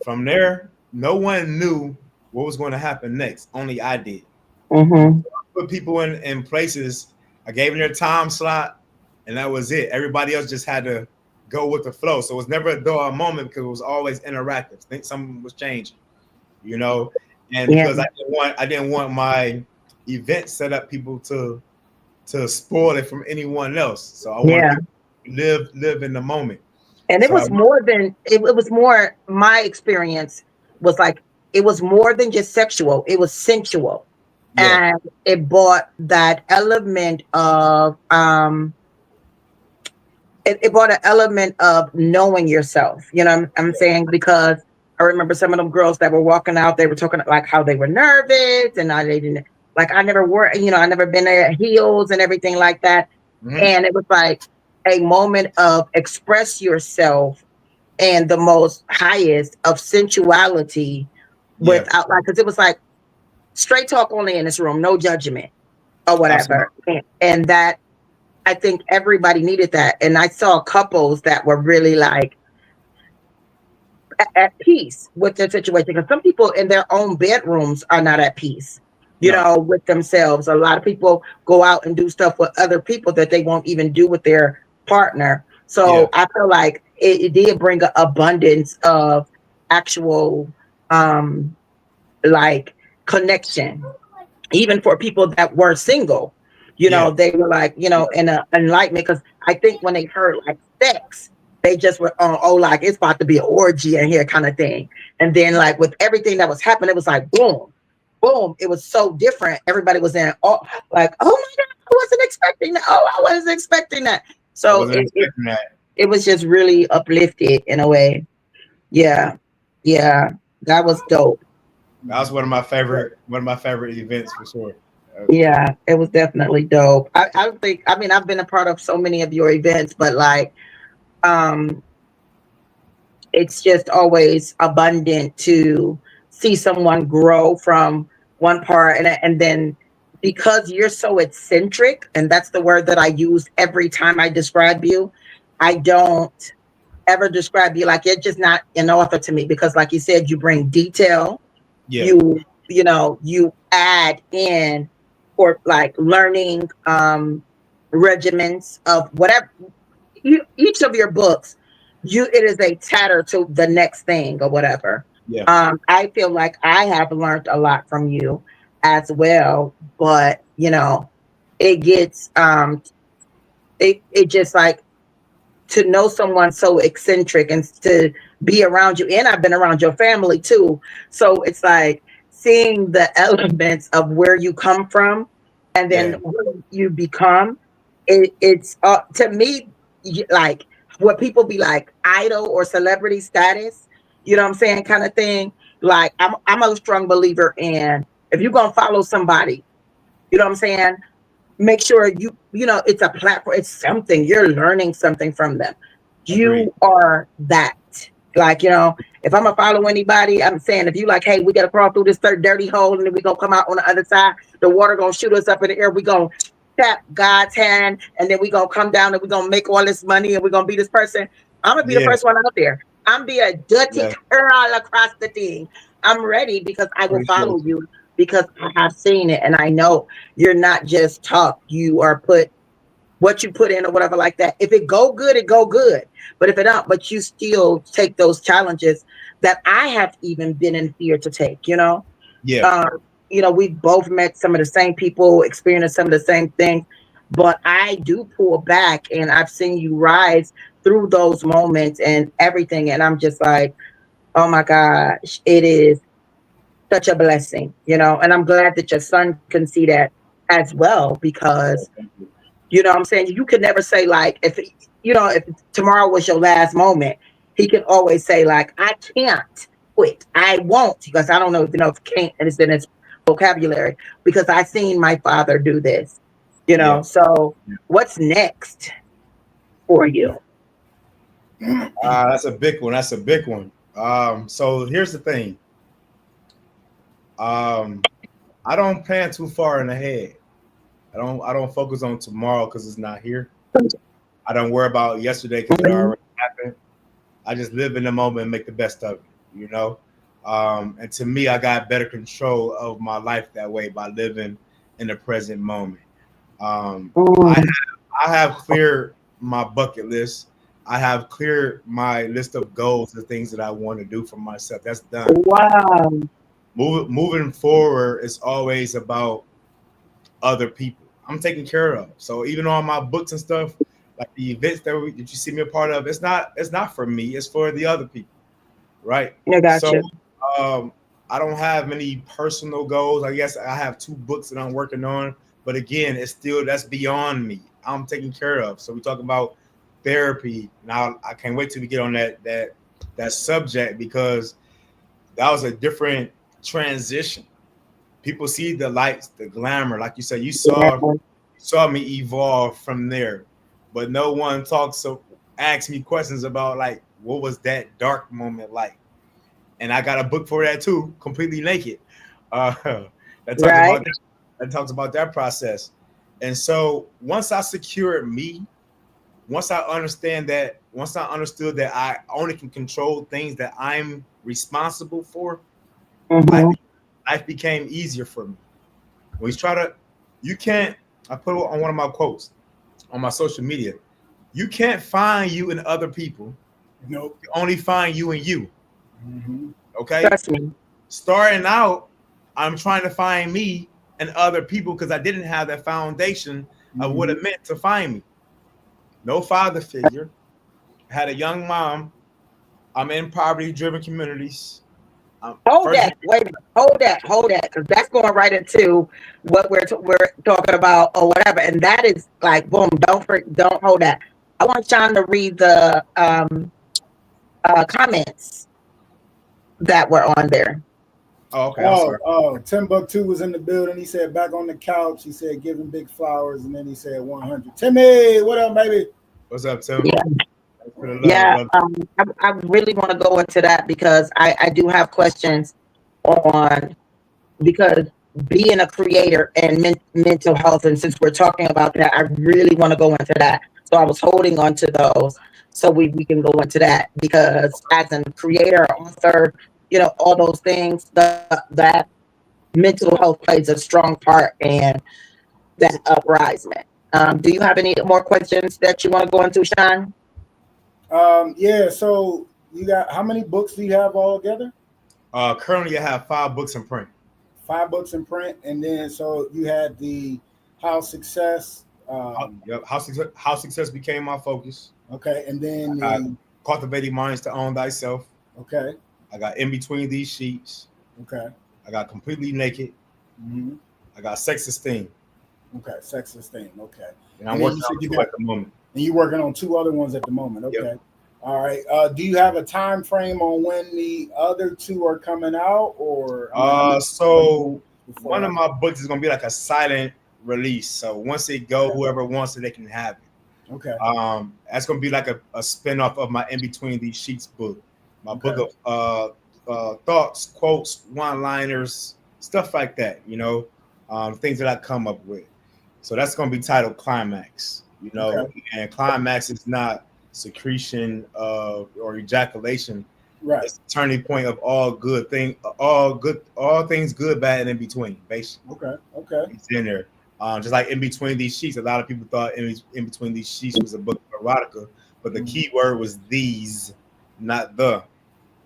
S6: From there, no one knew what was going to happen next. Only I did.
S5: Mm-hmm.
S6: So I put people in places. I gave them their time slot, and that was it. Everybody else just had to go with the flow. So it was never a dull moment because it was always interactive. I think something was changing, you know. And because I didn't want my event set up people to spoil it from anyone else. So I wanted to live in the moment.
S5: And it was more than it was more. My experience was like it was more than just sexual. It was sensual. And it brought that element of it brought an element of knowing yourself. You know what I'm saying? Because I remember some of them girls that were walking out, they were talking like how they were nervous and they didn't like I never wore, you know, I never been at heels and everything like that. Mm-hmm. And it was like a moment of express yourself and the most highest of sensuality without like, because it was like straight talk only in this room, no judgment or whatever. And that I think everybody needed that. And I saw couples that were really like at peace with their situation. Because some people in their own bedrooms are not at peace, you know, with themselves. A lot of people go out and do stuff with other people that they won't even do with their partner. So I feel like it did bring an abundance of actual like connection, even for people that were single, you know, they were like, you know, in a enlightenment. Because I think when they heard like sex, they just were like it's about to be an orgy in here kind of thing. And then like with everything that was happening, it was like boom, boom. It was so different. Everybody was in like, oh my God, wasn't expecting that. Oh, I wasn't expecting that.
S6: I
S5: So
S6: wasn't expecting that.
S5: it was just really uplifted in a way. Yeah. Yeah. That was dope.
S6: That was one of my favorite events for sure.
S5: Yeah, it was definitely dope. I don't think, I mean, I've been a part of so many of your events, but like, um, it's just always abundant to see someone grow from one part, and then because you're so eccentric, and that's the word that I use every time I describe you. I don't ever describe you like you're just not an author to me, because like you said, you bring detail,
S6: Yeah,
S5: you add in, or like learning regimens of whatever. Each of your books, it is a tatter to the next thing or whatever.
S6: yeah,
S5: I feel like I have learned a lot from you as well, but it gets it just like, to know someone so eccentric and to be around you, and I've been around your family too, so it's like seeing the elements of where you come from and then
S6: yeah,
S5: what you become. It's to me, like what people be like idol or celebrity status, you know what I'm saying, kind of thing. Like I'm a strong believer in, if you're gonna follow somebody, you know what I'm saying, make sure it's a platform, it's something you're learning something from them.
S6: agreed.
S5: You are that. Like, if I'm gonna follow anybody, I'm saying, if you like, hey, we gotta crawl through this third dirty hole and then we gonna come out on the other side, the water gonna shoot us up in the air, we gonna tap God's hand, and then we gonna come down and we gonna make all this money and we're gonna be this person. I'm gonna be the
S6: Yeah,
S5: first one out there. I'm be a dirty
S6: yeah,
S5: girl across the thing. I'm ready, because I will
S6: appreciate
S5: follow
S6: you.
S5: you, because I have seen it and I know you're not just talk. You are put what you put in or whatever like that. If it go good, it go good. But if it don't, but you still take those challenges that I have even been in fear to take.
S6: Yeah,
S5: Um, we've both met some of the same people, experienced some of the same things, but I do pull back, and I've seen you rise through those moments and everything, and I'm just like, oh my gosh, it is such a blessing, and I'm glad that your son can see that as well, because what I'm saying, you could never say like, if tomorrow was your last moment, he can always say like, I can't quit, I won't, because I don't know if can't and it's in his vocabulary, because I seen my father do this,
S6: yeah.
S5: so what's next for you?
S6: That's a big one. That's a big one. So here's the thing. I don't plan too far in ahead. I don't focus on tomorrow because it's not here. I don't worry about yesterday because it
S5: Mhm.
S6: already happened. I just live in the moment and make the best of it. And to me, I got better control of my life that way by living in the present moment. Um, I
S5: Mm.
S6: I have cleared my bucket list. I have cleared my list of goals and things that I want to do for myself. That's done.
S5: Wow.
S6: Moving forward is always about other people. I'm taken care of. So even on my books and stuff, like the events that you see me a part of, it's not for me. It's for the other people, right?
S5: I got
S6: So
S5: you.
S6: um, I don't have many personal goals. I guess I have 2 books that I'm working on, but again, that's beyond me. I'm taken care of. So we talk about therapy. Now I can't wait till we get on that subject, because that was a different transition. People see the lights, the glamour, like you said. You
S5: Yeah.
S6: saw me evolve from there, but no one asks me questions about like what was that dark moment like. And I got a book for that too, completely naked. Uh, that talks
S5: Right.
S6: about that process. And so once I secured me, once I understood that I only can control things that I'm responsible for, life,
S5: Hmm.
S6: life became easier for me. When you try to, you can't. I put it on one of my quotes on my social media. You can't find you in other people.
S4: Nope.
S6: You only find you in you.
S4: Hmm.
S6: Okay.
S5: Trust me.
S6: Starting out, I'm trying to find me and other people because I didn't have that foundation of what
S4: Hmm.
S6: it meant to find me. No father figure. Had a young mom. I'm in poverty-driven communities.
S5: Hold
S6: First,
S5: that. Wait a minute. Hold that. Because that's going right into what we're talking about or whatever. And that is like, boom, don't hold that. I want Sean to read the comments that were on there.
S6: oh, okay, I'm sorry.
S4: Timbuktu was in the building. He said back on the couch. He said giving big flowers, and then he said 100. Timmy, what up, baby?
S6: What's up, Tim?
S5: Yeah.
S6: Thanks for the love,
S5: Yeah,
S6: brother.
S5: I really want to go into that because I do have questions on because being a creator and mental health, and since we're talking about that, I really want to go into that. So I was holding on to those so we can go into that because as a creator, author, all those things, that mental health plays a strong part in that uprising. Do you have any more questions that you want to go into, Sean?
S4: Yeah. So you got how many books do you have all together?
S6: Currently, I have 5 books in print.
S4: 5 books in print, and then so you had the How Success.
S6: Yep. How success became my focus.
S4: Okay, and then
S6: Cultivating minds to own thyself.
S4: Okay.
S6: I got In Between These Sheets.
S4: Okay.
S6: I got Completely Naked.
S4: Mm-hmm.
S6: I got Sex Esteem.
S4: Okay, Sex Esteem. Okay.
S6: And I'm working on 2 at the moment.
S4: And you're working on 2 other ones at the moment. Okay.
S6: Yep.
S4: All right. Do you have a time frame on when the other 2 are coming out, or?
S6: So one of my books is gonna be like a silent release. So once it go, whoever wants it, they can have it.
S4: Okay.
S6: That's gonna be like a spinoff of my In Between These Sheets book. My book of thoughts, quotes, one-liners, stuff like that. Things that I come up with. So that's gonna be titled Climax. And climax is not secretion or ejaculation.
S4: Right.
S6: It's the turning point of all things good, bad, and in between, basically.
S4: Okay.
S6: It's in there. Just like In Between These Sheets, a lot of people thought In Between These Sheets was a book of erotica, but the key word was these, not the.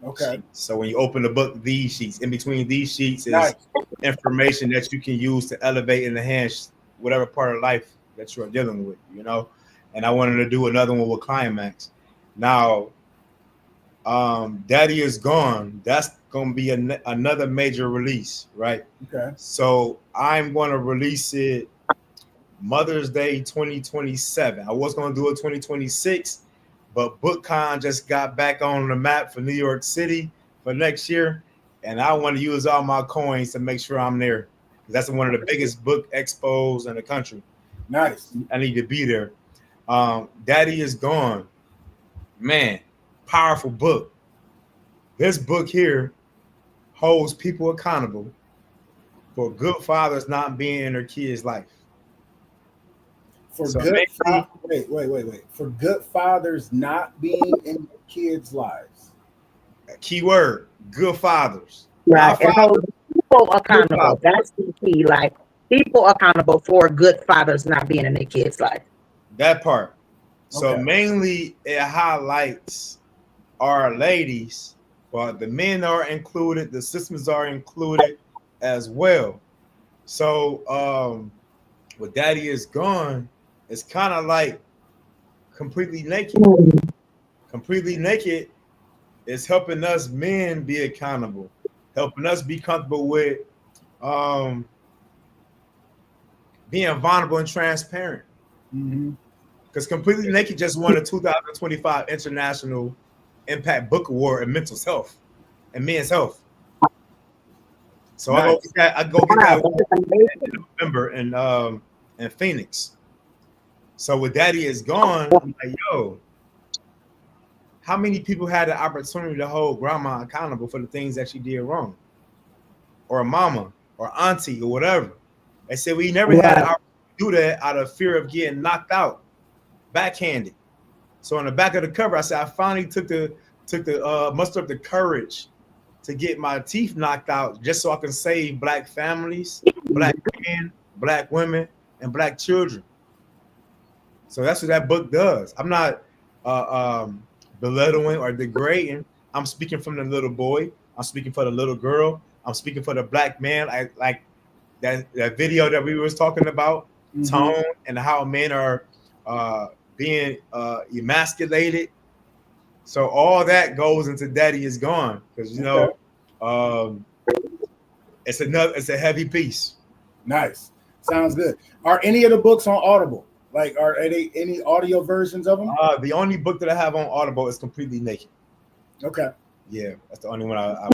S4: Okay.
S6: So when you open the book, These Sheets, In Between These Sheets is information that you can use to elevate and enhance whatever part of life that you're dealing with, And I wanted to do another one with Climax. Now, Daddy Is Gone. That's going to be another major release, right?
S4: Okay.
S6: So I'm going to release it Mother's Day 2027. I was going to do it 2026, but BookCon just got back on the map for New York City for next year, and I want to use all my coins to make sure I'm there. That's one of the biggest book expos in the country.
S4: Nice.
S6: I need to be there. Daddy Is Gone. Man, powerful book. This book here holds people accountable for good fathers not being in their kids' life.
S4: Wait. For good fathers not being in their kids' lives.
S6: Key word, good fathers.
S5: Right. And hold people accountable. That's the key. Like people accountable for good fathers not being in their kids' life.
S6: That part. So mainly it highlights our ladies, but the men are included, the sisters are included as well. So with Daddy Is Gone, it's kind of like Completely Naked. Completely Naked is helping us men be accountable, helping us be comfortable with being vulnerable and transparent. Because Completely Naked just won the 2025 International Impact Book Award in mental health and men's health. So I go get that in November in Phoenix. So with Daddy Is Gone, I'm like, yo, how many people had the opportunity to hold grandma accountable for the things that she did wrong? Or mama or auntie or whatever. They said we never had the opportunity to do that out of fear of getting knocked out, backhanded. So on the back of the cover, I said I finally took the muster up the courage to get my teeth knocked out just so I can save Black families, Black men, Black women, and Black children. So that's what that book does. I'm not belittling or degrading. I'm speaking from the little boy. I'm speaking for the little girl. I'm speaking for the Black man. Like that video that we was talking about, tone and how men are being emasculated. So all that goes into Daddy Is Gone because Um, it's a heavy piece.
S4: Nice. Sounds good. Are any of the books on Audible? Like, are they any audio versions of them?
S6: The only book that I have on Audible is Completely Naked.
S4: Okay.
S6: Yeah, that's the only one I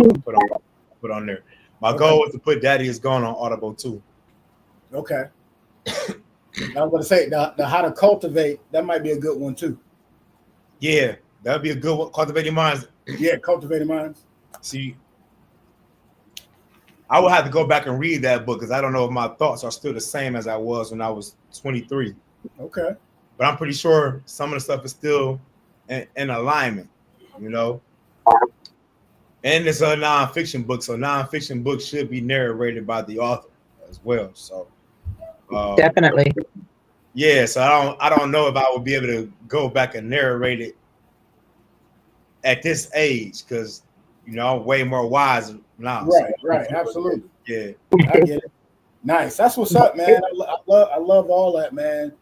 S6: put on there. My
S4: Okay.
S6: goal was to put Daddy Is Gone on Audible too.
S4: Okay. I was going to say the How to Cultivate, that might be a good one too.
S6: Yeah, that'd be a good one. Cultivating Minds.
S4: Yeah, Cultivating Minds.
S6: See, I would have to go back and read that book because I don't know if my thoughts are still the same as I was when I was 23.
S4: Okay.
S6: But I'm pretty sure some of the stuff is still in alignment, you know. And it's a nonfiction book, so nonfiction books should be narrated by the author as well. So
S5: Definitely.
S6: yeah, so I don't know if I would be able to go back and narrate it at this age because you know I'm way more wise now.
S4: Right, absolutely.
S6: Yeah,
S4: I get it. Nice. That's what's up, man. I love all that, man.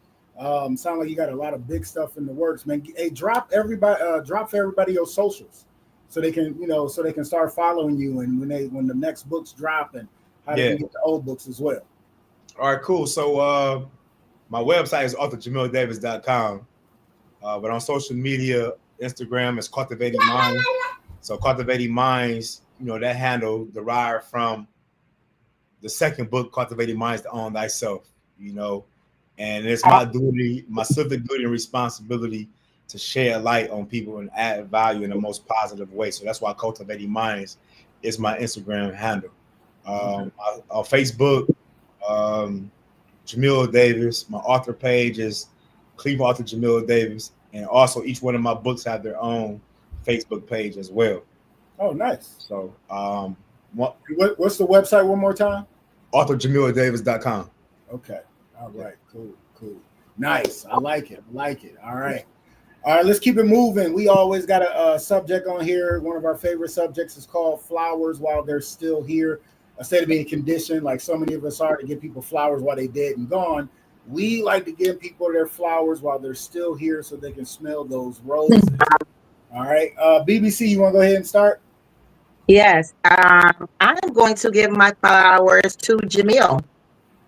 S4: Sound like you got a lot of big stuff in the works, man. Hey, drop for everybody your socials so they can start following you and when the next books drop and how they can get the old books as well.
S6: All right, cool. So my website is authorjameeldavis.com. But on social media, Instagram is Cultivating Minds. So Cultivating Minds, you know, that handle derived from the second book, Cultivating Minds to Own Thyself, you know. And it's my duty, my civic duty and responsibility to shed light on people and add value in the most positive way. So that's why Cultivating Minds is my Instagram handle. On Facebook, Jameel Davis. My author page is Cleveland Author Jameel Davis. And also each one of my books have their own Facebook page as well.
S4: Oh, nice.
S6: So
S4: what's the website one more time?
S6: AuthorJameelDavis.com.
S4: Okay. All right. Cool. Nice. I like it. All right. Let's keep it moving. We always got a subject on here. One of our favorite subjects is called flowers while they're still here. Instead of being conditioned, like so many of us are, to give people flowers while they're dead and gone, we like to give people their flowers while they're still here so they can smell those roses. All right. BBC, you want to go ahead and start?
S5: Yes. I'm going to give my flowers to Jameel.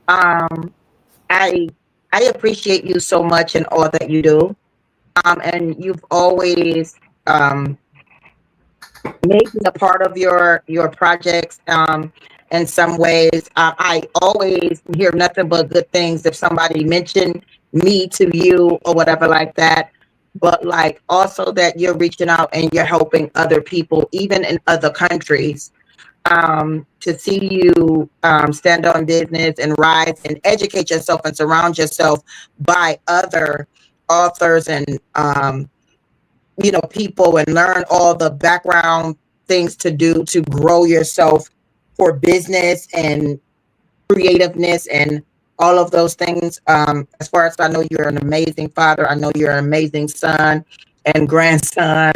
S5: I appreciate you so much and all that you do. And you've always made me a part of your projects. In some ways, I always hear nothing but good things if somebody mentioned me to you or whatever like that. But like also that you're reaching out and you're helping other people, even in other countries, to see you stand on business and rise and educate yourself and surround yourself by other authors and people and learn all the background things to do to grow yourself for business and creativeness and all of those things. As far as I know, you're an amazing father. I know you're an amazing son and grandson.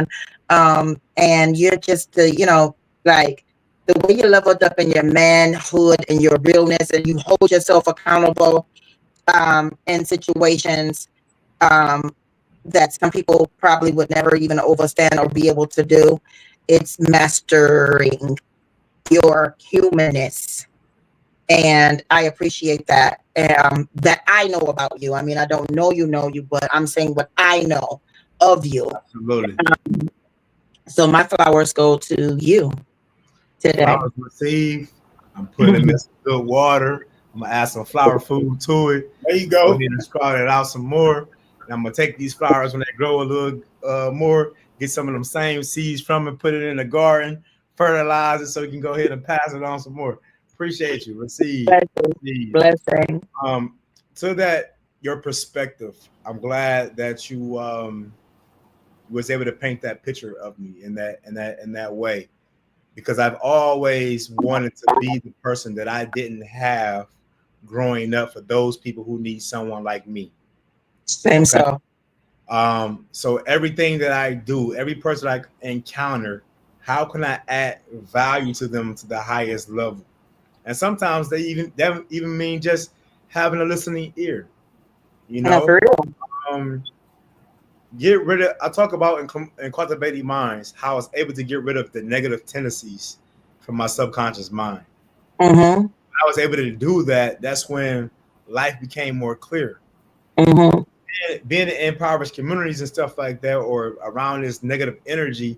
S5: And you're just like the way you leveled up in your manhood and your realness, and you hold yourself accountable in situations that some people probably would never even overstand or be able to do. It's mastering your humanness. And I appreciate that. That I know about you. I mean, I don't know you, but I'm saying what I know of you.
S6: Absolutely.
S5: So my flowers go to you today.
S6: Flowers received. I'm putting them in some good water. I'm gonna add some flower food to it.
S4: There you go.
S6: We need to sprout it out some more. And I'm gonna take these flowers when they grow a little more, get some of them same seeds from it, put it in the garden, fertilize it so we can go ahead and pass it on some more. Appreciate you. Receive.
S5: Blessing.
S6: To that, your perspective. I'm glad that you was able to paint that picture of me in that way, because I've always wanted to be the person that I didn't have growing up for those people who need someone like me.
S5: Same. Okay.
S6: So everything that I do, every person I encounter, how can I add value to them to the highest level? And sometimes that even mean just having a listening ear, you know.
S5: For real.
S6: Get rid of. I talk about in Cultivating Minds how I was able to get rid of the negative tendencies from my subconscious mind.
S5: Mm-hmm.
S6: I was able to do that. That's when life became more clear.
S5: Mm-hmm.
S6: Being in impoverished communities and stuff like that, or around this negative energy,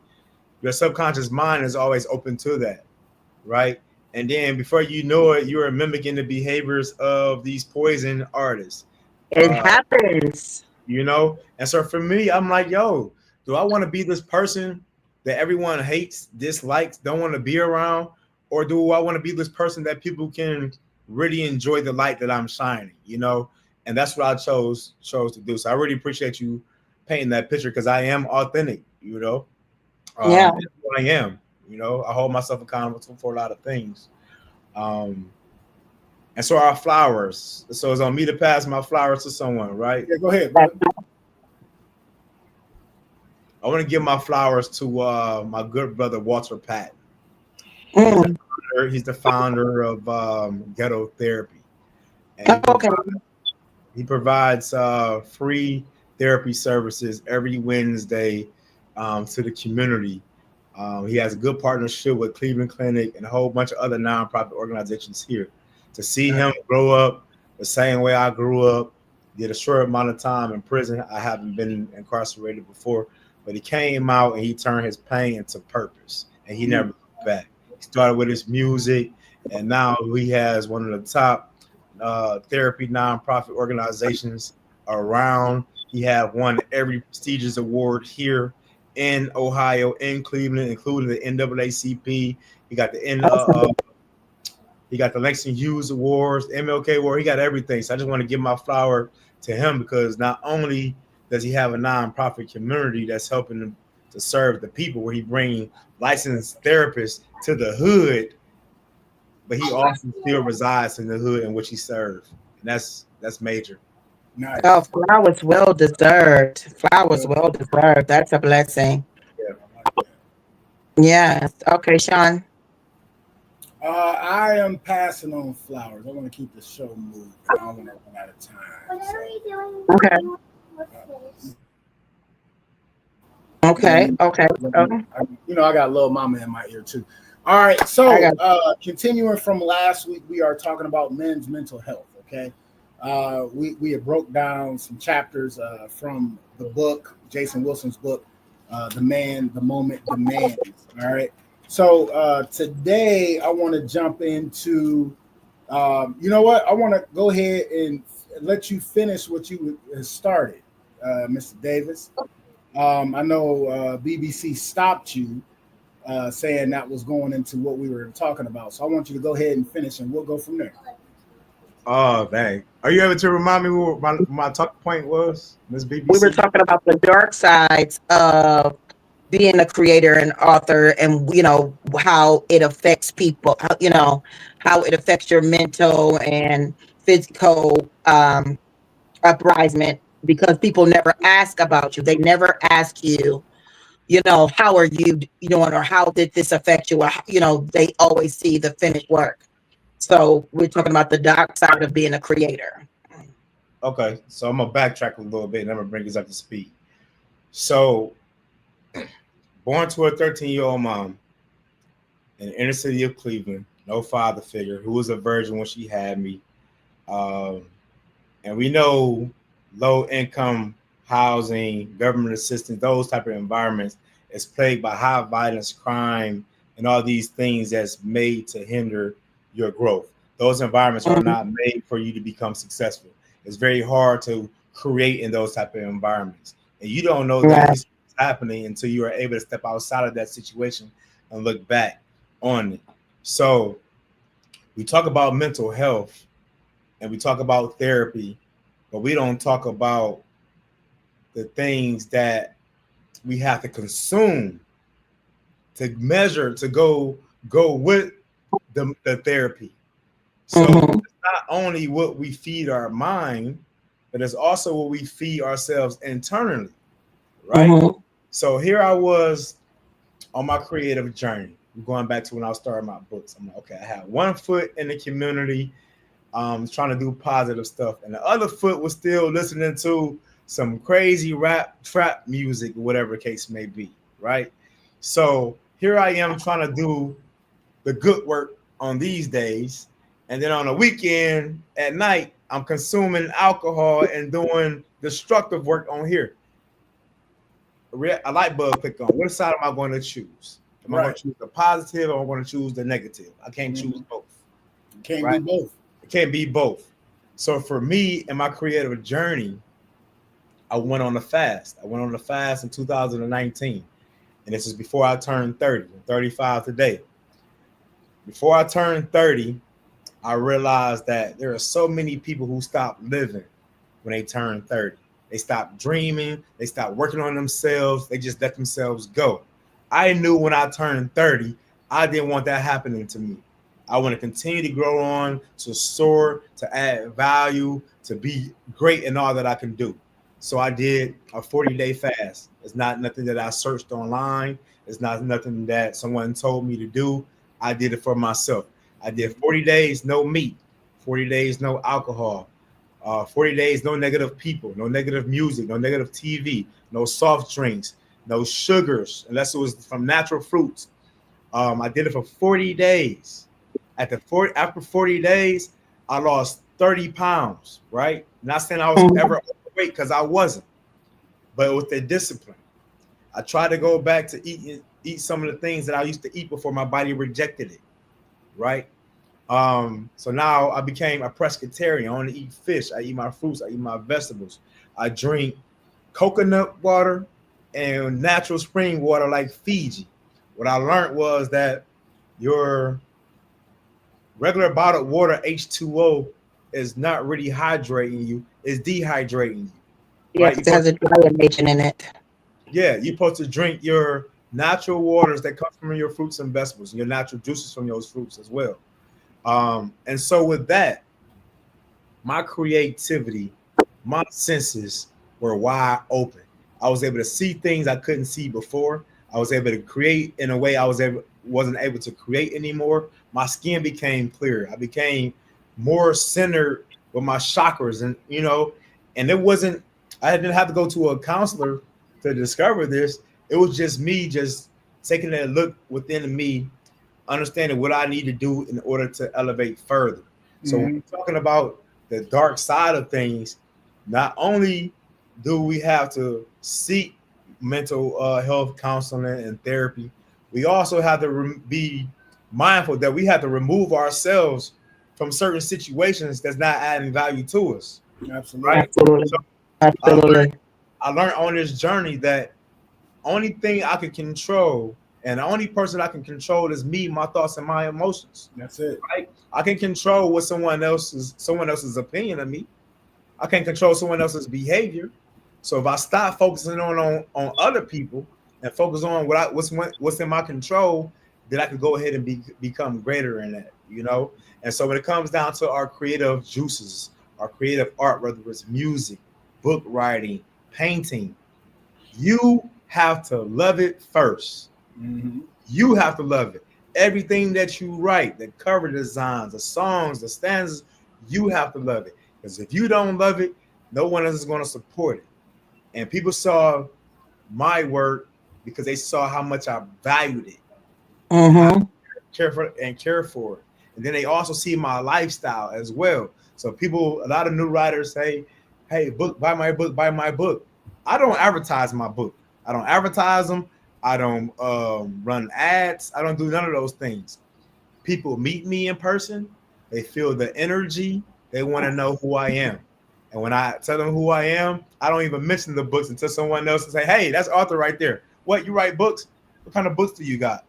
S6: your subconscious mind is always open to that, right? And then before you know it, you are mimicking the behaviors of these poison artists.
S5: It
S6: Uh,
S5: happens.
S6: And so for me, I'm like, yo, do I want to be this person that everyone hates, dislikes, don't want to be around, or do I want to be this person that people can really enjoy the light that I'm shining? And that's what I chose to do. So I really appreciate you painting that picture, because I am authentic.
S5: Yeah.
S6: That's who I am. I hold myself accountable for a lot of things. And so our flowers. So it's on me to pass my flowers to someone, right?
S4: Yeah, go ahead, bro.
S6: I want to give my flowers to my good brother Walter Patton.
S5: Mm.
S6: He's the founder of Ghetto Therapy, and
S5: Okay.
S6: he provides free therapy services every Wednesday to the community. He has a good partnership with Cleveland Clinic and a whole bunch of other nonprofit organizations here. To see him grow up the same way I grew up, did a short amount of time in prison. I haven't been incarcerated before, but he came out and he turned his pain into purpose, and he never looked back. He started with his music, and now he has one of the top therapy nonprofit organizations around. He had won every prestigious award here in Ohio, in Cleveland, including the NAACP. He got the Langston Hughes Awards, MLK Award. He got everything. So I just want to give my flower to him, because not only does he have a nonprofit community that's helping him to serve the people, where he bringing licensed therapists to the hood, but he also still resides in the hood in which he served. And that's major.
S4: Nice.
S5: Oh, flowers well deserved. Flowers well deserved. That's a blessing.
S6: Yeah.
S5: Yes. Okay, Sean.
S4: I am passing on flowers. I want to keep the show moving. I don't want to run out of time.
S5: Okay. Okay.
S4: I got little mama in my ear too. All right. So continuing from last week, we are talking about men's mental health. Okay. We have broke down some chapters from the book, Jason Wilson's book, The Man, the Moment Demands. All right. So today I want to jump into, you know what? I want to go ahead and let you finish what you started, Mr. Davis. I know BBC stopped you saying that was going into what we were talking about. So I want you to go ahead and finish, and we'll go from there.
S6: Oh, dang. Are you able to remind me what my talk point was, Miss BBC?
S5: We were talking about the dark sides of being a creator and author, and how it affects people, how it affects your mental and physical uprising, because people never ask about you. They never ask you, how are you doing, or how did this affect you, or they always see the finished work. So we're talking about the dark side of being a creator.
S6: Okay, so I'm gonna backtrack a little bit and I'm gonna bring this up to speed. So, born to a 13-year-old mom in the inner city of Cleveland, no father figure, who was a virgin when she had me. And we know low income housing, government assistance, those type of environments is plagued by high violence, crime, and all these things that's made to hinder your growth. Those environments are not made for you to become successful. It's very hard to create in those type of environments. And you don't know that this is happening until you are able to step outside of that situation and look back on it. So we talk about mental health and we talk about therapy, but we don't talk about the things that we have to consume to measure, to go with the therapy. So it's not only what we feed our mind, but it's also what we feed ourselves internally, right? So here I was on my creative journey. Going back to when I was starting my books. I'm like, okay, I had one foot in the community, trying to do positive stuff, and the other foot was still listening to some crazy rap, trap music, whatever the case may be, right? So here I am trying to do the good work on these days. And then on the weekend at night, I'm consuming alcohol and doing destructive work on here. A light bulb click on. What side am I going to choose? Am I going to choose the positive or am I going to choose the negative? I can't choose both.
S4: Can't be both.
S6: It can't be both. So for me in my creative journey, I went on a fast. I went on a fast in 2019. And this is before I turned 30. I'm 35 today. Before I turned 30, I realized that there are so many people who stop living when they turn 30. They stop dreaming. They stop working on themselves. They just let themselves go. I knew when I turned 30, I didn't want that happening to me. I want to continue to grow on, to soar, to add value, to be great in all that I can do. So I did a 40-day fast. It's not nothing that I searched online. It's not nothing that someone told me to do. I did it for myself. I did 40 days, no meat, 40 days, no alcohol, 40 days, no negative people, no negative music, no negative TV, no soft drinks, no sugars, unless it was from natural fruits. I did it for 40 days. After 40 days, I lost 30 pounds, right? Not saying I was ever overweight because I wasn't, but with the discipline. I tried to go back to eat some of the things that I used to eat before my body rejected it, right? So now I became a pescatarian. I only eat fish. I eat my fruits. I eat my vegetables. I drink coconut water and natural spring water like Fiji. What I learned was that your regular bottled water, H2O, is not really hydrating you. It's dehydrating you.
S5: Yes,
S6: right?
S5: it has a dry agent in it.
S6: Yeah, you're supposed to drink your natural waters that come from your fruits and vegetables, and your natural juices from those fruits as well. And so with that, my creativity, my senses were wide open. I was able to see things I couldn't see before. I was able to create in a way wasn't able to create anymore. My skin became clear. I became more centered with my chakras, and and I didn't have to go to a counselor to discover this. It was just me just taking a look within me, understanding what I need to do in order to elevate further. So when we're talking about the dark side of things, not only do we have to seek mental health counseling and therapy, we also have to be mindful that we have to remove ourselves from certain situations that's not adding value to us.
S4: Absolutely.
S6: Right?
S5: Absolutely.
S6: So
S5: Absolutely.
S6: I learned on this journey that only thing I can control and the only person I can control is me, my thoughts, and my emotions.
S4: That's it.
S6: Right? I can control what someone else's opinion of me. I can't control someone else's behavior. So if I stop focusing on other people and focus on what's in my control, then I can go ahead and become greater in that, And so when it comes down to our creative juices, our creative art, whether it's music, book writing, painting, you have to love it first.
S4: Mm-hmm.
S6: You have to love it. Everything that you write, the cover designs, the songs, the stanzas, you have to love it. Because if you don't love it, no one else is going to support it. And people saw my work because they saw how much I valued it,
S5: Mm-hmm.
S6: care for it. And then they also see my lifestyle as well. So a lot of new writers say, hey, buy my book. I don't advertise my book. I don't advertise them. I don't run ads. I don't do none of those things. People meet me in person. They feel the energy. They want to know who I am. And when I tell them who I am, I don't even mention the books until someone else will say, hey, that's Arthur right there. What, you write books? What kind of books do you got?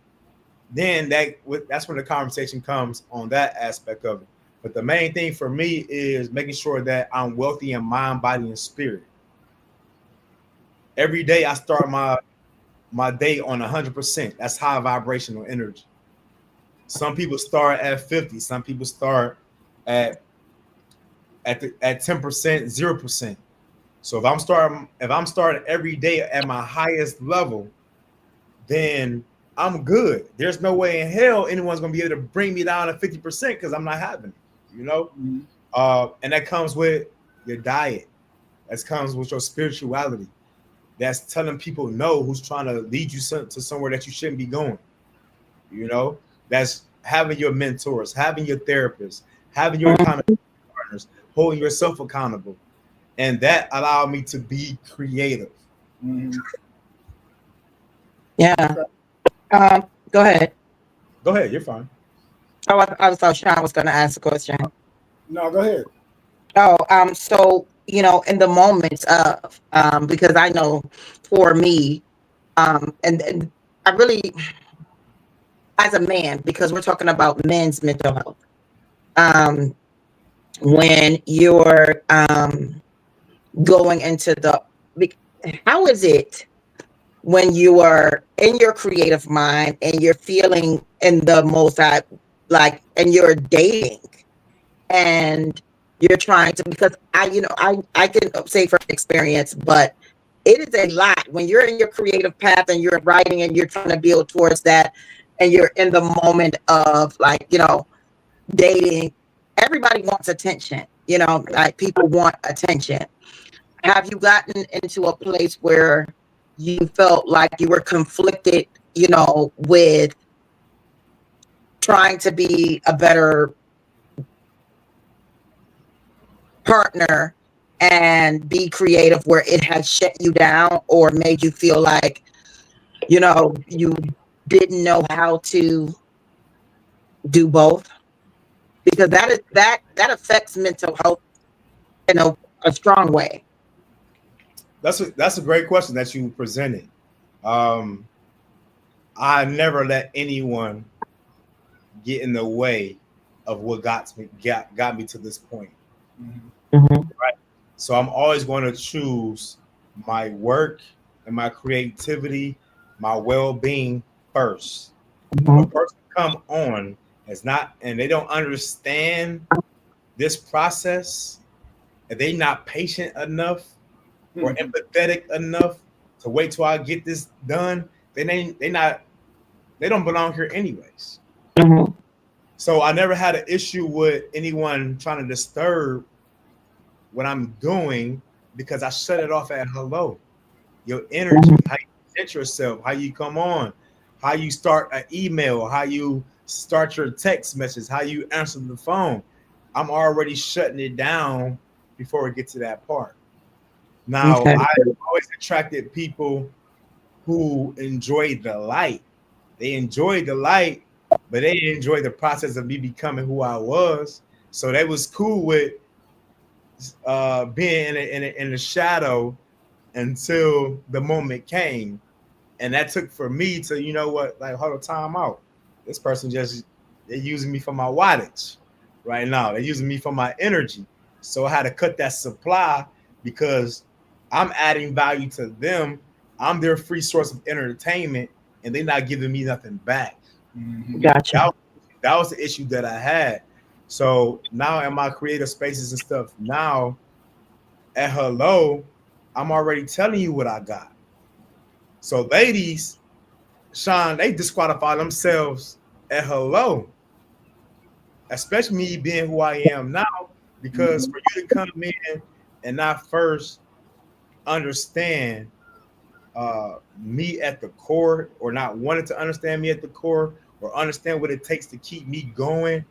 S6: Then that's when the conversation comes on that aspect of it. But the main thing for me is making sure that I'm wealthy in mind, body, and spirit. Every day I start my day on 100%. That's high vibrational energy. Some people start at 50. Some people start at 10%, 0%. So if I'm starting every day at my highest level, then I'm good. There's no way in hell anyone's gonna be able to bring me down to 50% because I'm not having it,
S4: Mm-hmm.
S6: And that comes with your diet. That comes with your spirituality. That's telling people no who's trying to lead you to somewhere that you shouldn't be going. That's having your mentors, having your therapists, having your accountability partners, holding yourself accountable. And that allowed me to be creative.
S4: Mhm.
S5: Yeah. Go ahead.
S6: Go ahead, you're fine.
S5: Oh, I thought Sean was going to ask a question.
S4: No, go ahead.
S5: Oh, so in the moments of, because I know for me, and I really, as a man, because we're talking about men's mental health, um, when you're going into how is it when you are in your creative mind and you're feeling in the most like, and you're dating and you're trying to, because I can say from experience, but it is a lot when you're in your creative path and you're writing and you're trying to build towards that and you're in the moment of, like, dating. Everybody wants attention, like people want attention. Have you gotten into a place where you felt like you were conflicted, with trying to be a better partner and be creative, where it has shut you down or made you feel like, you didn't know how to do both? Because that affects mental health in a strong way.
S6: That's a great question that you presented. Um, I never let anyone get in the way of what got me to this point.
S5: Mhm.
S6: Right. So I'm always going to choose my work and my creativity, my well-being first. If a
S5: Mhm.
S6: person come on is not and they don't understand this process, and they not patient enough or
S4: Mhm.
S6: empathetic enough to wait till I get this done, then they don't belong here anyways.
S5: Mhm.
S6: So I never had an issue with anyone trying to disturb what I'm doing because I shut it off at hello. Your energy, how you present yourself, how you come on, how you start an email, how you start your text message, how you answer the phone. I'm already shutting it down before we get to that part. Now,
S5: Okay.
S6: I always attracted people who enjoy the light. They enjoyed the light, but they didn't enjoy the process of me becoming who I was. So they was cool with being in the shadow until the moment came. And that took for me to, like, hold a time out. This person they're using me for my wattage right now. They're using me for my energy. So I had to cut that supply because I'm adding value to them. I'm their free source of entertainment, and they're not giving me nothing back.
S4: Mhm.
S5: Gotcha.
S6: That was the issue that I had. So now in my creative spaces and stuff, now at hello, I'm already telling you what I got. So ladies, Sean, they disqualify themselves at hello, especially me being who I am now, because
S4: Mhm.
S6: for you to come in and not first understand me at the core, or not wanting to understand me at the core, or understand what it takes to keep me going,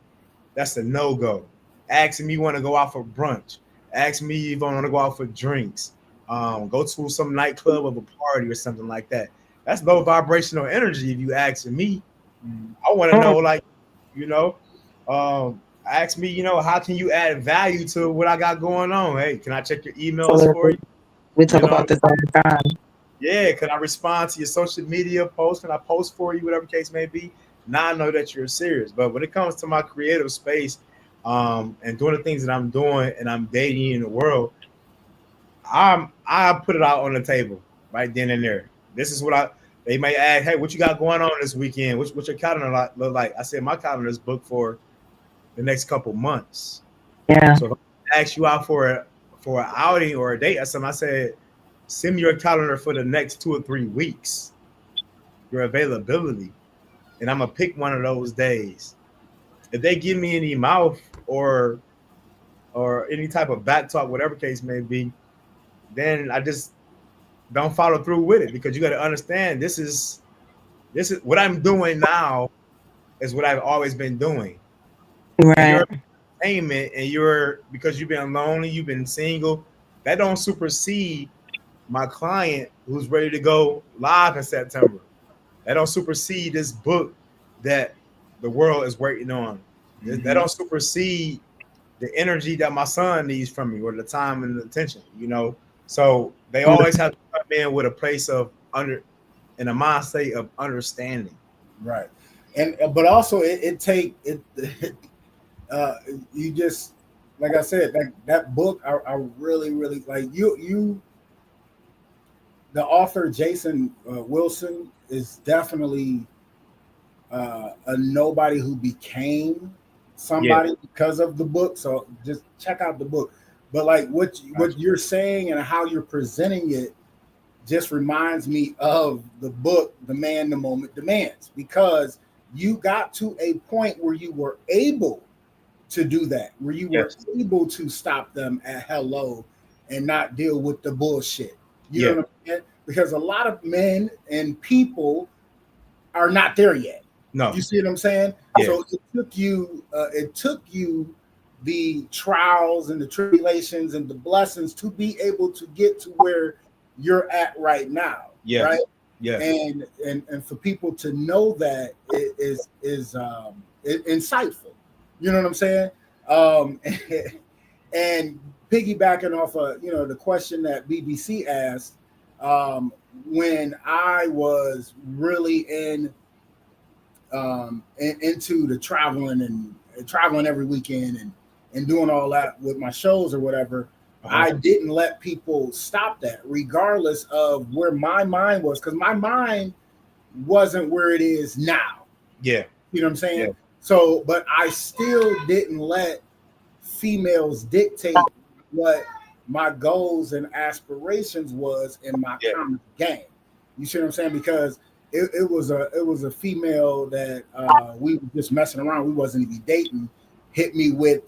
S6: that's a no-go. Asking me want to go out for brunch, ask me if I want to go out for drinks, go to some nightclub of a party or something like that. That's low vibrational energy if you asking me.
S4: Mhm.
S6: I want to
S5: Mm.
S6: know, like, you know, ask me, how can you add value to what I got going on? Hey, can I check your emails for
S5: Absolutely.
S6: you?
S5: We
S6: You
S5: talk
S6: know,
S5: about this all the time.
S6: yeah, can I respond to your social media post? Can I post for you, whatever case may be? Now I know that you're serious. But when it comes to my creative space, and doing the things that I'm doing and I'm dating in the world, I put it out on the table right then and there. This is what they may ask, hey, what you got going on this weekend? What's your calendar look like? I said my calendar is booked for the next couple months.
S5: Yeah.
S6: So if I ask you out for an outing or a date or something, I said, send me your calendar for the next 2 or 3 weeks, your availability, and I'm gonna pick one of those days. If they give me any mouth or any type of back talk, whatever case may be, then I just don't follow through with it, because you got to understand this is what I'm doing now is what I've always been doing. And
S5: Right.
S6: your entertainment and you're because you've been lonely, you've been single, that don't supersede my client who's ready to go live in September. That don't supersede this book that the world is waiting on. That don't supersede the energy that my son needs from me or the time and the attention, So they always have to come in with a place of in a mind state of understanding.
S4: Right. And but also it take it you just like I said, that book I really, really like you the author Jason Wilson is definitely a nobody who became somebody because of the book. So just check out the book. But like what you're saying and how you're presenting it just reminds me of the book, The Man, the Moment Demands, because you got to a point where you were able to do that, where you were able to stop them at hello and not deal with the bullshit. You know what I'm saying? Because a lot of men and people are not there yet.
S6: No.
S4: You see what I'm saying? Yeah. So it took you the trials and the tribulations and the blessings to be able to get to where you're at right now.
S6: Yes.
S4: Right.
S6: Yeah.
S4: And for people to know that is insightful. You know what I'm saying? And piggybacking off of the question that BBC asked, when I was really into the traveling and traveling every weekend and doing all that with my shows or whatever, I didn't let people stop that, regardless of where my mind was, because my mind wasn't where it is now.
S6: Yeah.
S4: You know what I'm saying?
S6: Yeah.
S4: So, but I still didn't let females dictate what my goals and aspirations was in my comedy game. You see what I'm saying? Because it was a female that we were just messing around. We wasn't even dating. Hit me with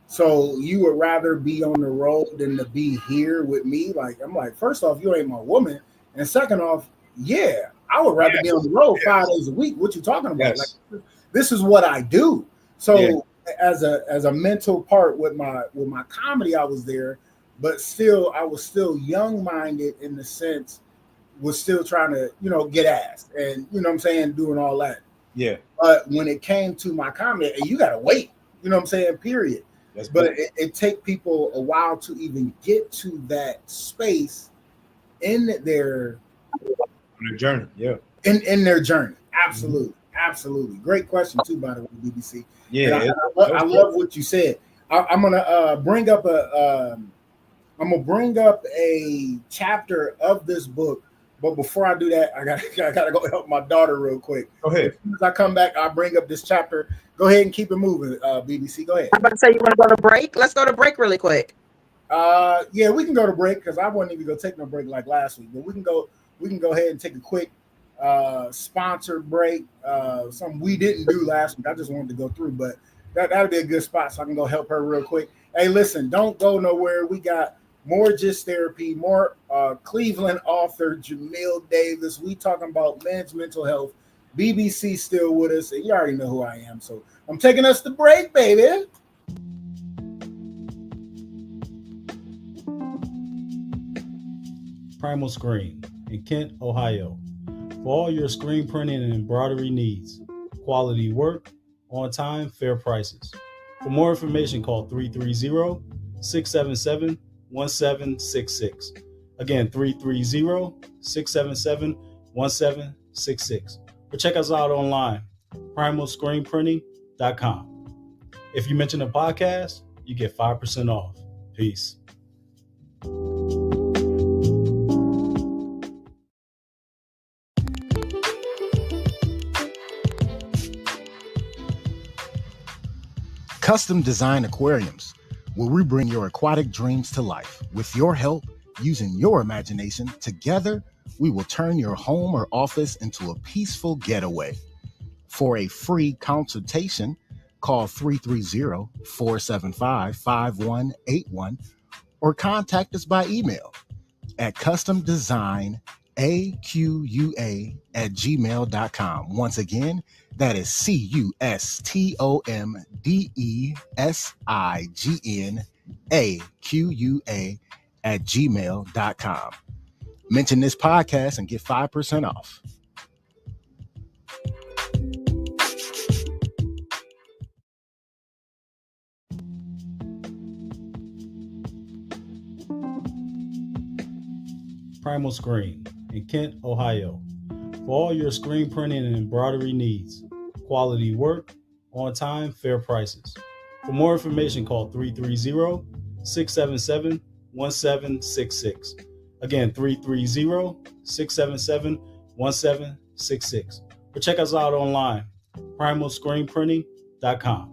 S4: so you would rather be on the road than to be here with me? Like, I'm like, first off, you ain't my woman, and second off, I would rather be on the road 5 days a week. What you talking about?
S6: Yes.
S4: Like, this is what I do. So as a mental part with my comedy, I was there, but still I was still young-minded in the sense, was still trying to, get ass and what I'm saying, doing all that.
S6: Yeah.
S4: But when it came to my comedy, you gotta wait, what I'm saying, period. But it take people a while to even get to that space in their
S6: journey. Yeah.
S4: In their journey. Absolutely. Absolutely. Great question too, by the way, BBC.
S6: Yeah.
S4: I love what you said. I'm gonna bring up a chapter of this book, but before I do that, I gotta go help my daughter real quick.
S6: Go ahead.
S4: As soon as I come back, I'll bring up this chapter. Go ahead and keep it moving, BBC. Go ahead.
S5: I'm about to say, you want to go to break? Let's go to break really quick.
S4: Yeah, we can go to break because I wasn't even gonna take no break like last week, but we can go ahead and take a quick sponsored break. Something we didn't do last week. I just wanted to go through, but that'll be a good spot so I can go help her real quick. Hey, listen, don't go nowhere. We got more Just Therapy, more Cleveland author Jameel Davis. We talking about men's mental health. BBC still with us, and you already know who I am. So I'm taking us to break, baby.
S7: Primal Screen in Kent, Ohio. For all your screen printing and embroidery needs. Quality work, on time, fair prices. For more information, call 330-677-1766. Again, 330-677-1766. Or check us out online, primalscreenprinting.com. If you mention a podcast, you get 5% off. Peace.
S8: Custom Design Aquariums, where we bring your aquatic dreams to life. With your help, using your imagination, together, we will turn your home or office into a peaceful getaway. For a free consultation, call 330-475-5181 or contact us by email at customdesign CustomDesignAqua@gmail.com. Once again, that is CustomDesignAqua@gmail.com. Mention this podcast and get 5% off.
S7: Primal Screen in Kent, Ohio. For all your screen printing and embroidery needs, quality work, on time, fair prices. For more information, call 330-677-1766. Again, 330-677-1766. Or check us out online, primalscreenprinting.com.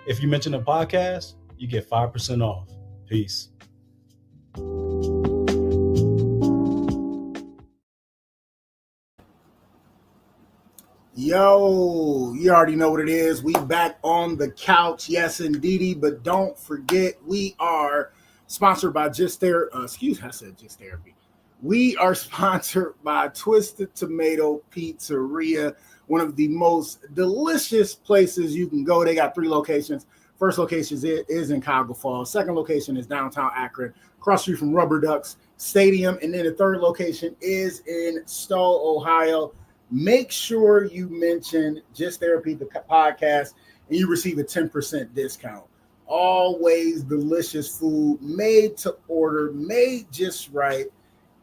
S7: If you mention the podcast, you get 5% off. Peace.
S4: Yo, you already know what it is. We back on the couch, yes indeedy. But don't forget, we are sponsored by Just Therapy. I said Just Therapy. We are sponsored by Twisted Tomato Pizzeria, one of the most delicious places you can go. They got 3 locations. First location is in Cuyahoga Falls. Second location is downtown Akron, across the street from Rubber Ducks Stadium. And then the third location is in Stowe, Ohio. Make sure you mention Just Therapy, the podcast, and you receive a 10% discount. Always delicious food, made to order, made just right.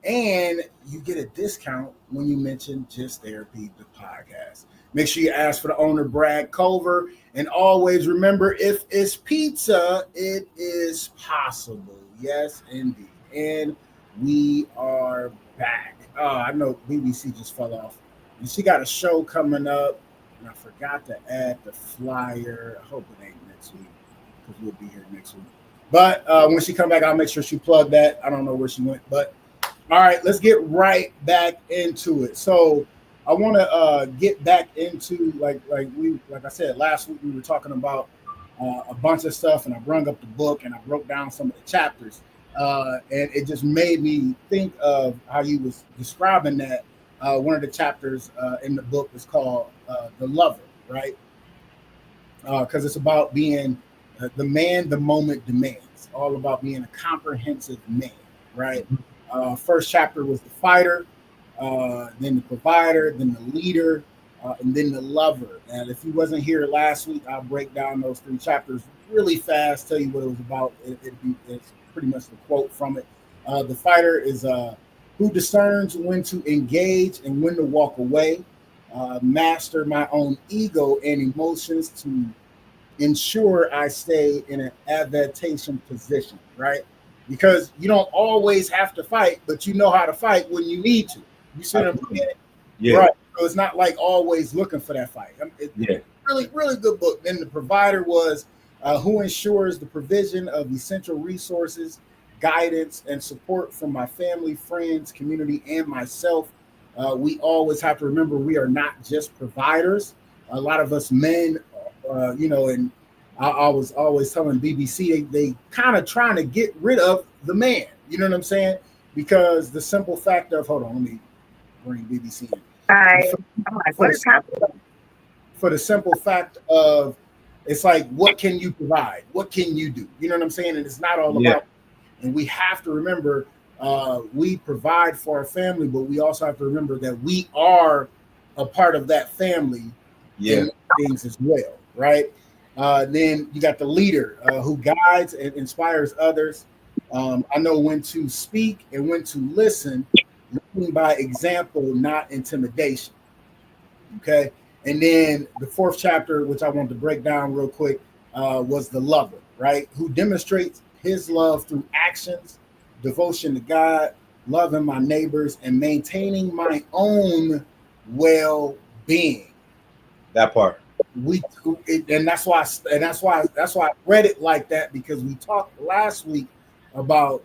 S4: And you get a discount when you mention Just Therapy, the podcast. Make sure you ask for the owner, Brad Culver. And always remember, if it's pizza, it is possible. Yes, indeed. And we are back. I know BBC just fell off. And she got a show coming up, and I forgot to add the flyer. I hope it ain't next week, because we'll be here next week. But when she come back, I'll make sure she plugged that. I don't know where she went, but all right, let's get right back into it. So I want to get back into like I said last week, we were talking about a bunch of stuff, and I brung up the book and I broke down some of the chapters, and it just made me think of how you was describing that. One of the chapters in the book is called The Lover, right? Because it's about being the man the moment demands, all about being a comprehensive man, right? First chapter was the fighter, then the provider, then the leader, and then the lover. And if you wasn't here last week, I'll break down those 3 chapters really fast, tell you what it was about. It's pretty much the quote from it. The fighter is who discerns when to engage and when to walk away, master my own ego and emotions to ensure I stay in an advantageous position, right? Because you don't always have to fight, but you know how to fight when you need to. You see what I'm saying?
S6: Yeah.
S4: Right. So it's not like always looking for that fight. Really, really good book. Then the provider was who ensures the provision of essential resources, guidance, and support from my family, friends, community, and myself. We always have to remember we are not just providers. A lot of us men, and I was always telling BBC, they kind of trying to get rid of the man. You know what I'm saying? Because the simple fact of, hold on, let me bring BBC in.
S5: I'm like, what is happening?
S4: For the simple fact of, it's like, what can you provide? What can you do? You know what I'm saying? And it's not all about. And we have to remember we provide for our family, but we also have to remember that we are a part of that family in things as well, right? Then you got the leader who guides and inspires others. I know when to speak and when to listen, leading by example, not intimidation. Okay. And then the 4th chapter, which I want to break down real quick, was the lover, right? Who demonstrates his love through actions, devotion to God, loving my neighbors, and maintaining my own well-being.
S6: That part.
S4: That's why I read it like that, because we talked last week about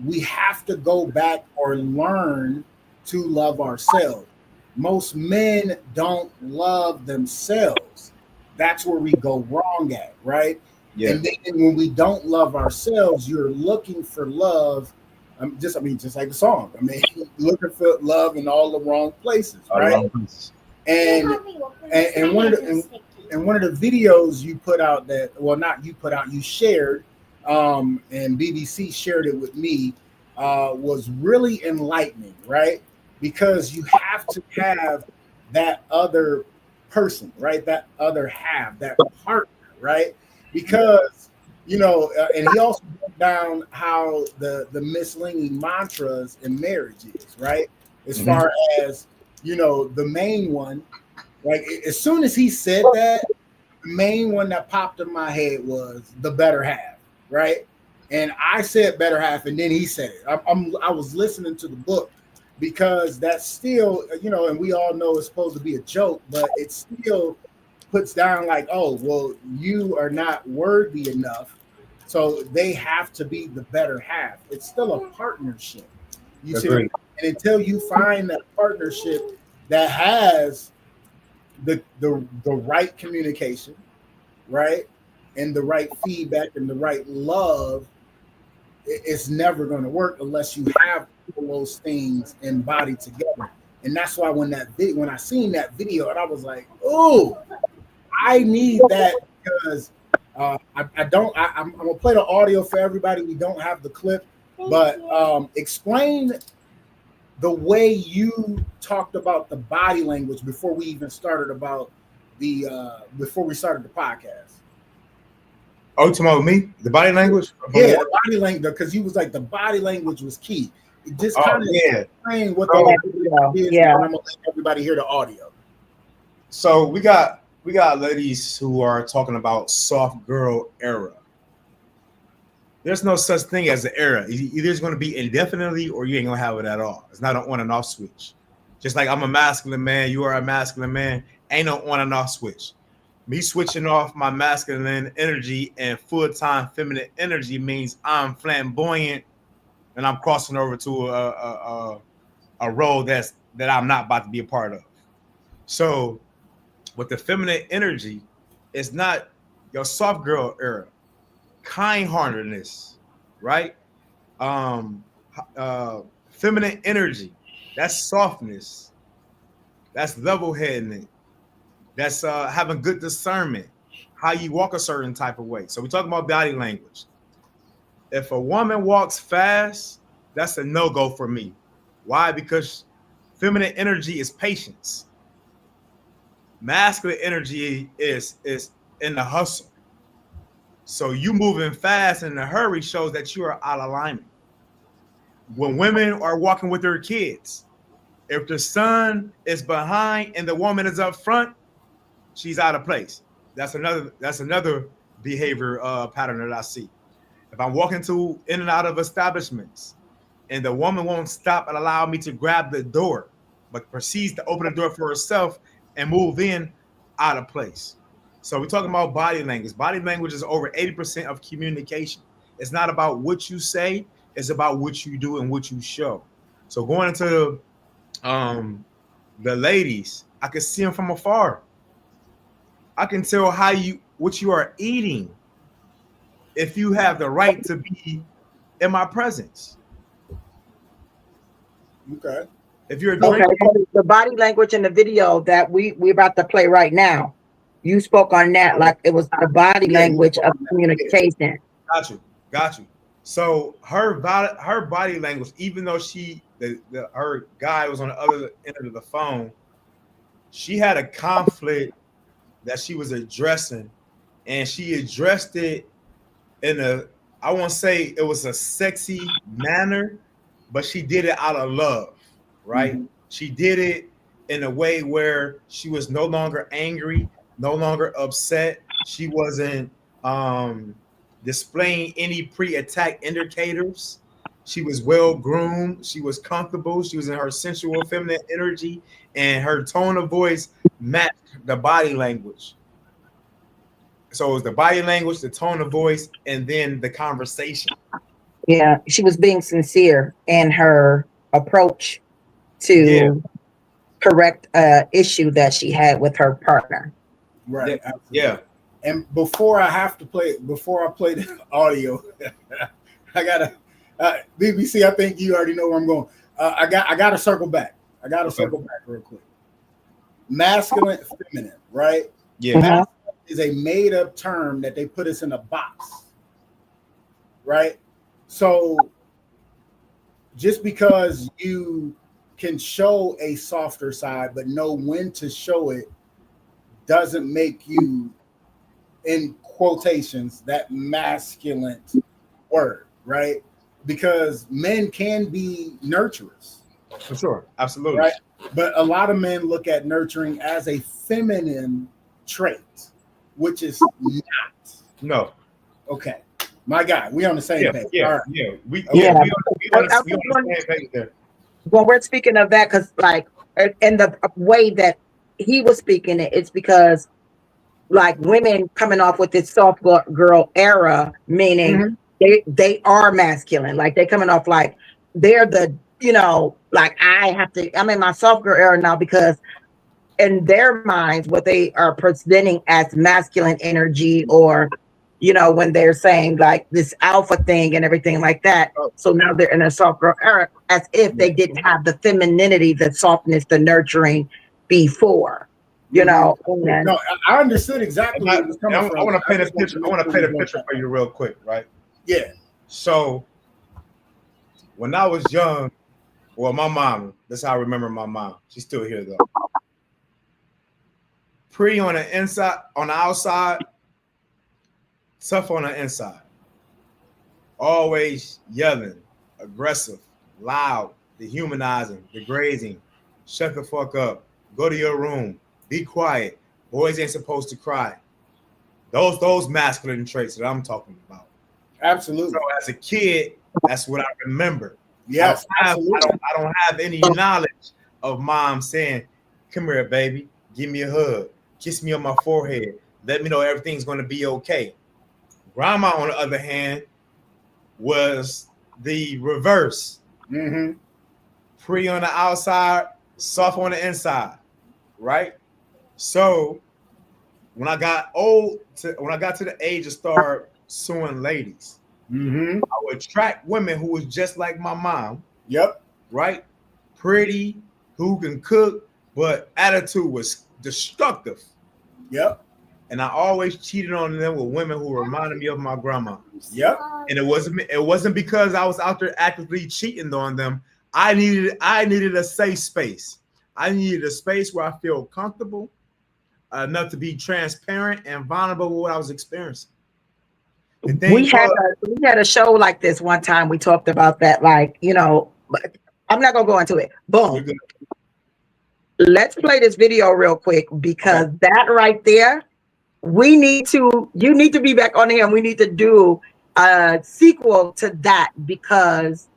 S4: we have to go back or learn to love ourselves. Most men don't love themselves. That's where we go wrong at, right? Yeah. And then when we don't love ourselves, you're looking for love Just like the song. I mean, looking for love in all the wrong places,
S6: All
S4: right?
S6: wrong places.
S4: And one of the videos you put out that, well, not you put out, you shared, and BBC shared it with me, was really enlightening, right? Because you have to have that other person, right? That other half, that partner, right? Because and he also broke down how the misleading mantras in marriage is, right? As far as the main one, like as soon as he said that, the main one that popped in my head was the better half, right? And I said better half, and then he said it. I was listening to the book because that's still, and we all know it's supposed to be a joke, but it still puts down like, oh, well, you are not worthy enough, so they have to be the better half. It's still a partnership. You see, and until you find that partnership that has the right communication, right, and the right feedback and the right love, it's never going to work unless you have all those things embodied together. And that's why when I seen that video, and I was like, oh, I need that, because I'm gonna play the audio for everybody. We don't have the clip, but explain the way you talked about the body language before we even started before we started the podcast.
S6: Oh, you talking about me? The body language?
S4: Yeah, the body language, because he was like the body language was key. It just kind of explain what the is, and I'm gonna let everybody hear the audio.
S6: So we got ladies who are talking about soft girl era. There's no such thing as an era. Either it's going to be indefinitely or you ain't going to have it at all. It's not an on and off switch. Just like I'm a masculine man, you are a masculine man. Ain't no on and off switch. Me switching off my masculine energy and full-time feminine energy means I'm flamboyant and I'm crossing over to a role that I'm not about to be a part of. So with the feminine energy, it's not your soft girl era. Kind-heartedness, right? Feminine energy, that's softness, that's level-headedness, that's having good discernment, how you walk a certain type of way. So we talk about body language. If a woman walks fast, that's a no-go for me. Why? Because feminine energy is patience. Masculine energy is in the hustle. So you moving fast in a hurry shows that you are out of alignment. When women are walking with their kids, if the son is behind and the woman is up front, she's out of place. That's another behavior pattern that I see. If I'm walking in and out of establishments and the woman won't stop and allow me to grab the door, but proceeds to open the door for herself and move in, out of place. So we're talking about body language. Body language is over 80% of communication. It's not about what you say, it's about what you do and what you show. So going into the ladies, I can see them from afar. I can tell what you are eating if you have the right to be in my presence.
S4: Okay.
S6: If you're drinking,
S5: the body language in the video that we're about to play right now, you spoke on that like it was the body language of communication.
S6: Got you. So her body language, even though her guy was on the other end of the phone, she had a conflict that she was addressing, and she addressed it I won't say it was a sexy manner, but she did it out of love, right? Mm-hmm. She did it in a way where she was no longer angry, no longer upset. She wasn't displaying any pre-attack indicators. She was well groomed. She was comfortable. She was in her sensual feminine energy, and her tone of voice matched the body language. So it was the body language, the tone of voice, and then the conversation.
S5: Yeah, she was being sincere in her approach to correct an issue that she had with her partner.
S4: Right.
S6: Yeah.
S4: And before I play the audio, I BBC, I think you already know where I'm going. I got to circle back. I got to circle back real quick. Masculine, feminine, right?
S6: Yeah.
S4: Masculine is a made up term that they put us in a box, right? So just because you can show a softer side but know when to show it doesn't make you, in quotations, that masculine word, right? Because men can be nurturers.
S6: For sure. Absolutely.
S4: Right? But a lot of men look at nurturing as a feminine trait, which is not.
S6: No.
S4: Okay. My guy, we on the same page.
S6: Yeah,
S4: All right.
S6: yeah. We
S5: Yeah.
S6: on the same page there.
S5: Well, we're speaking of that because, like, in the way that he was speaking it, it's because, like, women coming off with this soft girl era, meaning they are masculine. Like, they coming off like they're the, like, I'm in my soft girl era now because in their minds, what they are presenting as masculine energy, or when they're saying like this alpha thing and everything like that. So now they're in a soft girl era, as if they didn't have the femininity, the softness, the nurturing before.
S4: No, I understood exactly where you're coming from.
S6: I want to paint a picture. I want to paint a picture for you real quick, right?
S4: Yeah.
S6: So when I was young, well, my mom, that's how I remember my mom. She's still here though. Pretty on the inside, on the outside, tough on the inside. Always yelling, aggressive, loud, dehumanizing, degrading. Shut the fuck up. Go to your room. Be quiet. Boys ain't supposed to cry. Those masculine traits that I'm talking about.
S4: Absolutely.
S6: So as a kid, that's what I remember.
S4: Yes,
S6: I don't have any knowledge of mom saying, "Come here, baby. Give me a hug. Kiss me on my forehead. Let me know everything's going to be okay." Grandma, on the other hand, was the reverse. Pretty on the outside, soft on the inside, right? So when I got to the age of start suing ladies, I would attract women who was just like my mom.
S4: Yep.
S6: Right? Pretty, who can cook, but attitude was destructive.
S4: Yep.
S6: And I always cheated on them with women who reminded me of my grandma.
S4: Yep.
S6: And it wasn't because I was out there actively cheating on them. I needed a safe space. I needed a space where I feel comfortable enough to be transparent and vulnerable with what I was experiencing.
S5: We had a show like this one time. We talked about that, like, but I'm not gonna go into it. Boom. Let's play this video real quick because that right there, you need to be back on here and we need to do a sequel to that because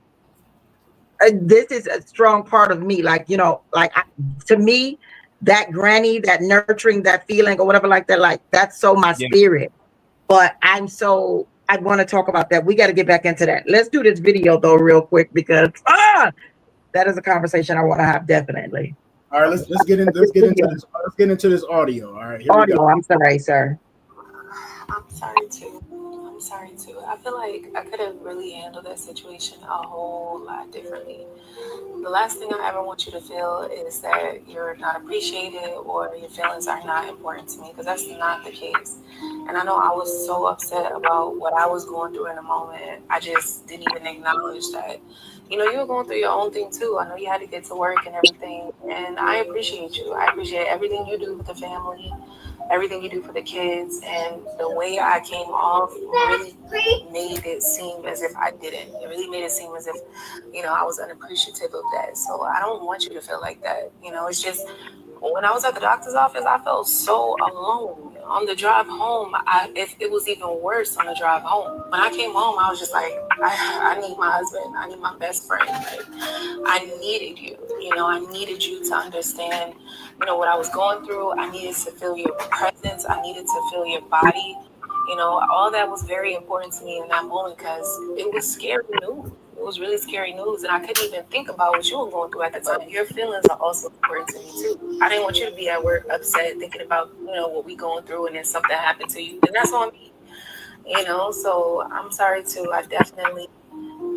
S5: this is a strong part of me. Like, to me, that granny, that nurturing, that feeling or whatever like that, like that's so my spirit. But I want to talk about that. We got to get back into that. Let's do this video though real quick because that is a conversation I want to have definitely.
S4: All right, let's get into this audio. All right, here we go.
S5: I'm sorry, sir.
S9: I'm sorry too. I feel like I could have really handled that situation a whole lot differently. The last thing I ever want you to feel is that you're not appreciated or your feelings are not important to me, because that's not the case. And I know I was so upset about what I was going through in the moment. I just didn't even acknowledge that, you were going through your own thing too. I know you had to get to work and everything. And I appreciate you. I appreciate everything you do with the family, everything you do for the kids, and the way I came off really made it seem as if I didn't. It really made it seem as if, I was unappreciative of that. So I don't want you to feel like that. It's just when I was at the doctor's office, I felt so alone. On the drive home, it was even worse on the drive home. When I came home, I was just like, I need my husband. I need my best friend. Like, I needed you. I needed you to understand, what I was going through. I needed to feel your presence. I needed to feel your body. All that was very important to me in that moment because it was scary news. It was really scary news, and I couldn't even think about what you were going through at the time. Your feelings are also important to me too. I didn't want you to be at work upset, thinking about what we going through, and then something happened to you, and that's on me. So I'm sorry too. I definitely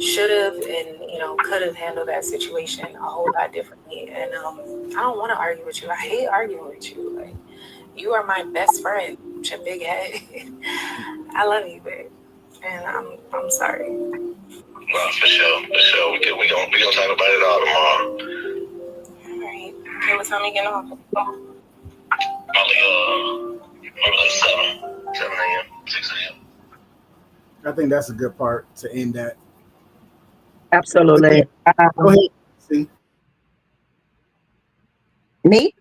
S9: should have and could have handled that situation a whole lot differently. And I don't want to argue with you. I hate arguing with you. Like, you are my best friend with your big head. I love you, babe, and I'm sorry.
S10: No, for sure. We gonna talk about it all tomorrow.
S9: All right. Okay, what time are you getting off?
S10: Probably maybe like 7 a.m., 6 a.m.
S4: I think that's a good part to end that.
S5: Absolutely.
S4: Go ahead. See.
S5: Me?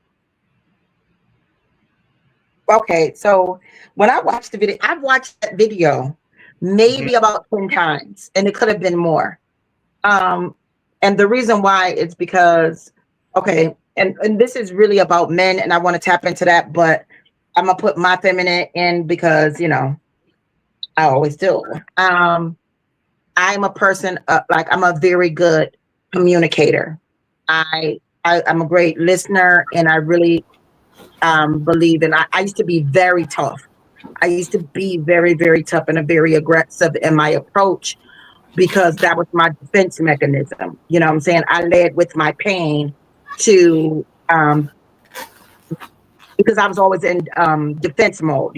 S5: Okay, so when I watched the video, I've watched that video maybe about 10 times, and it could have been more. And the reason why is because, okay, and this is really about men, and I want to tap into that, but I'm gonna put my feminine in because I always do. I'm a person I'm a very good communicator. I'm a great listener, and I really believe in. I used to be very tough. I used to be very, very tough and very aggressive in my approach because that was my defense mechanism. You know what I'm saying? I led with my pain to because I was always in defense mode,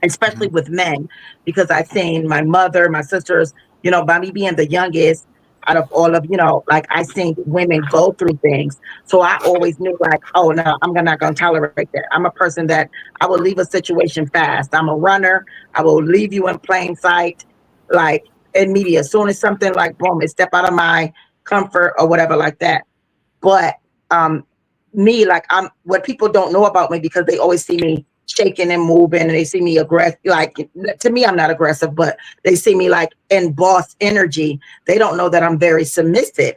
S5: especially with men, because I've seen my mother, my sisters, by me being the youngest out of all of, like I seen women go through things. So I always knew like, oh no, I'm not going to tolerate that. I'm a person that I will leave a situation fast. I'm a runner. I will leave you in plain sight, like immediate. As soon as something like boom, it step out of my comfort or whatever like that. But me, like I'm what people don't know about me because they always see me shaking and moving and they see me aggressive. Like to me, I'm not aggressive, but they see me like in boss energy. They don't know that I'm very submissive.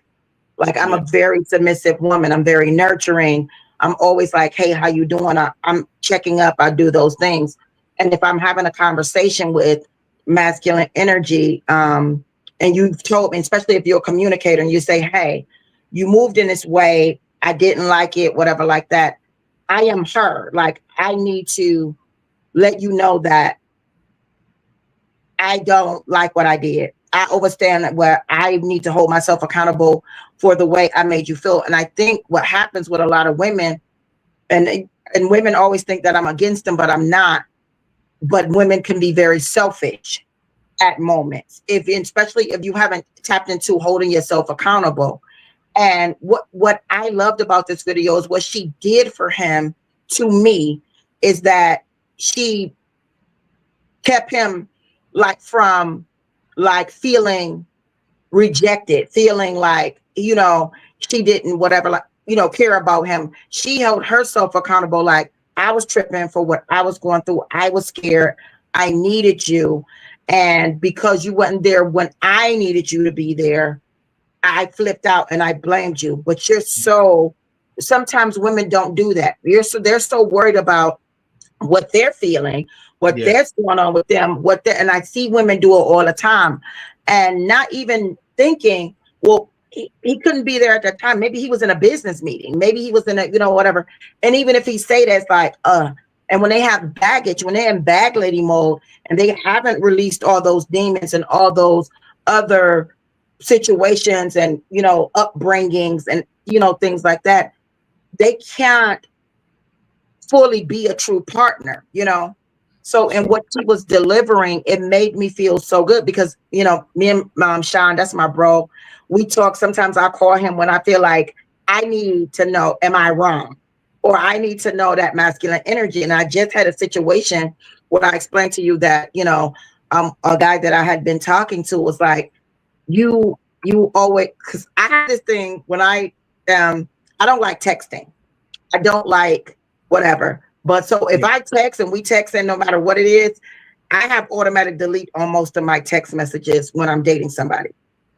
S5: Like I'm a very submissive woman. I'm very nurturing. I'm always like, hey, how you doing? I'm checking up. I do those things. And if I'm having a conversation with masculine energy, and you've told me, especially if you're a communicator and you say, hey, you moved in this way, I didn't like it, whatever like that. I am her. Like I need to let you know that I don't like what I did. I understand where I need to hold myself accountable for the way I made you feel. And I think what happens with a lot of women, and women always think that I'm against them, but I'm not. But women can be very selfish at moments, especially if you haven't tapped into holding yourself accountable. And what I loved about this video is what she did for him to me is that she kept him like from like feeling rejected, feeling like, she didn't whatever, like, care about him. She held herself accountable. Like I was tripping for what I was going through. I was scared. I needed you. And because you wasn't there when I needed you to be there, I flipped out and I blamed you. But sometimes women don't do that. They're so worried about what they're feeling, what there's going on with them, and I see women do it all the time and not even thinking, well, he couldn't be there at that time. Maybe he was in a business meeting. Maybe he was in a, whatever. And even if he say that, it's like, and when they have baggage, when they're in bag lady mode and they haven't released all those demons and all those other situations and upbringings and things like that, they can't fully be a true partner. So and what she was delivering, it made me feel so good because me and Sean, that's my bro, we talk. Sometimes I call him when I feel like I need to know, am I wrong, or I need to know that masculine energy. And I just had a situation where I explained to you that a guy that I had been talking to was like, you always, because I have this thing when I don't like texting. I don't like whatever. But so if I text and we text and no matter what it is, I have automatic delete on most of my text messages when I'm dating somebody.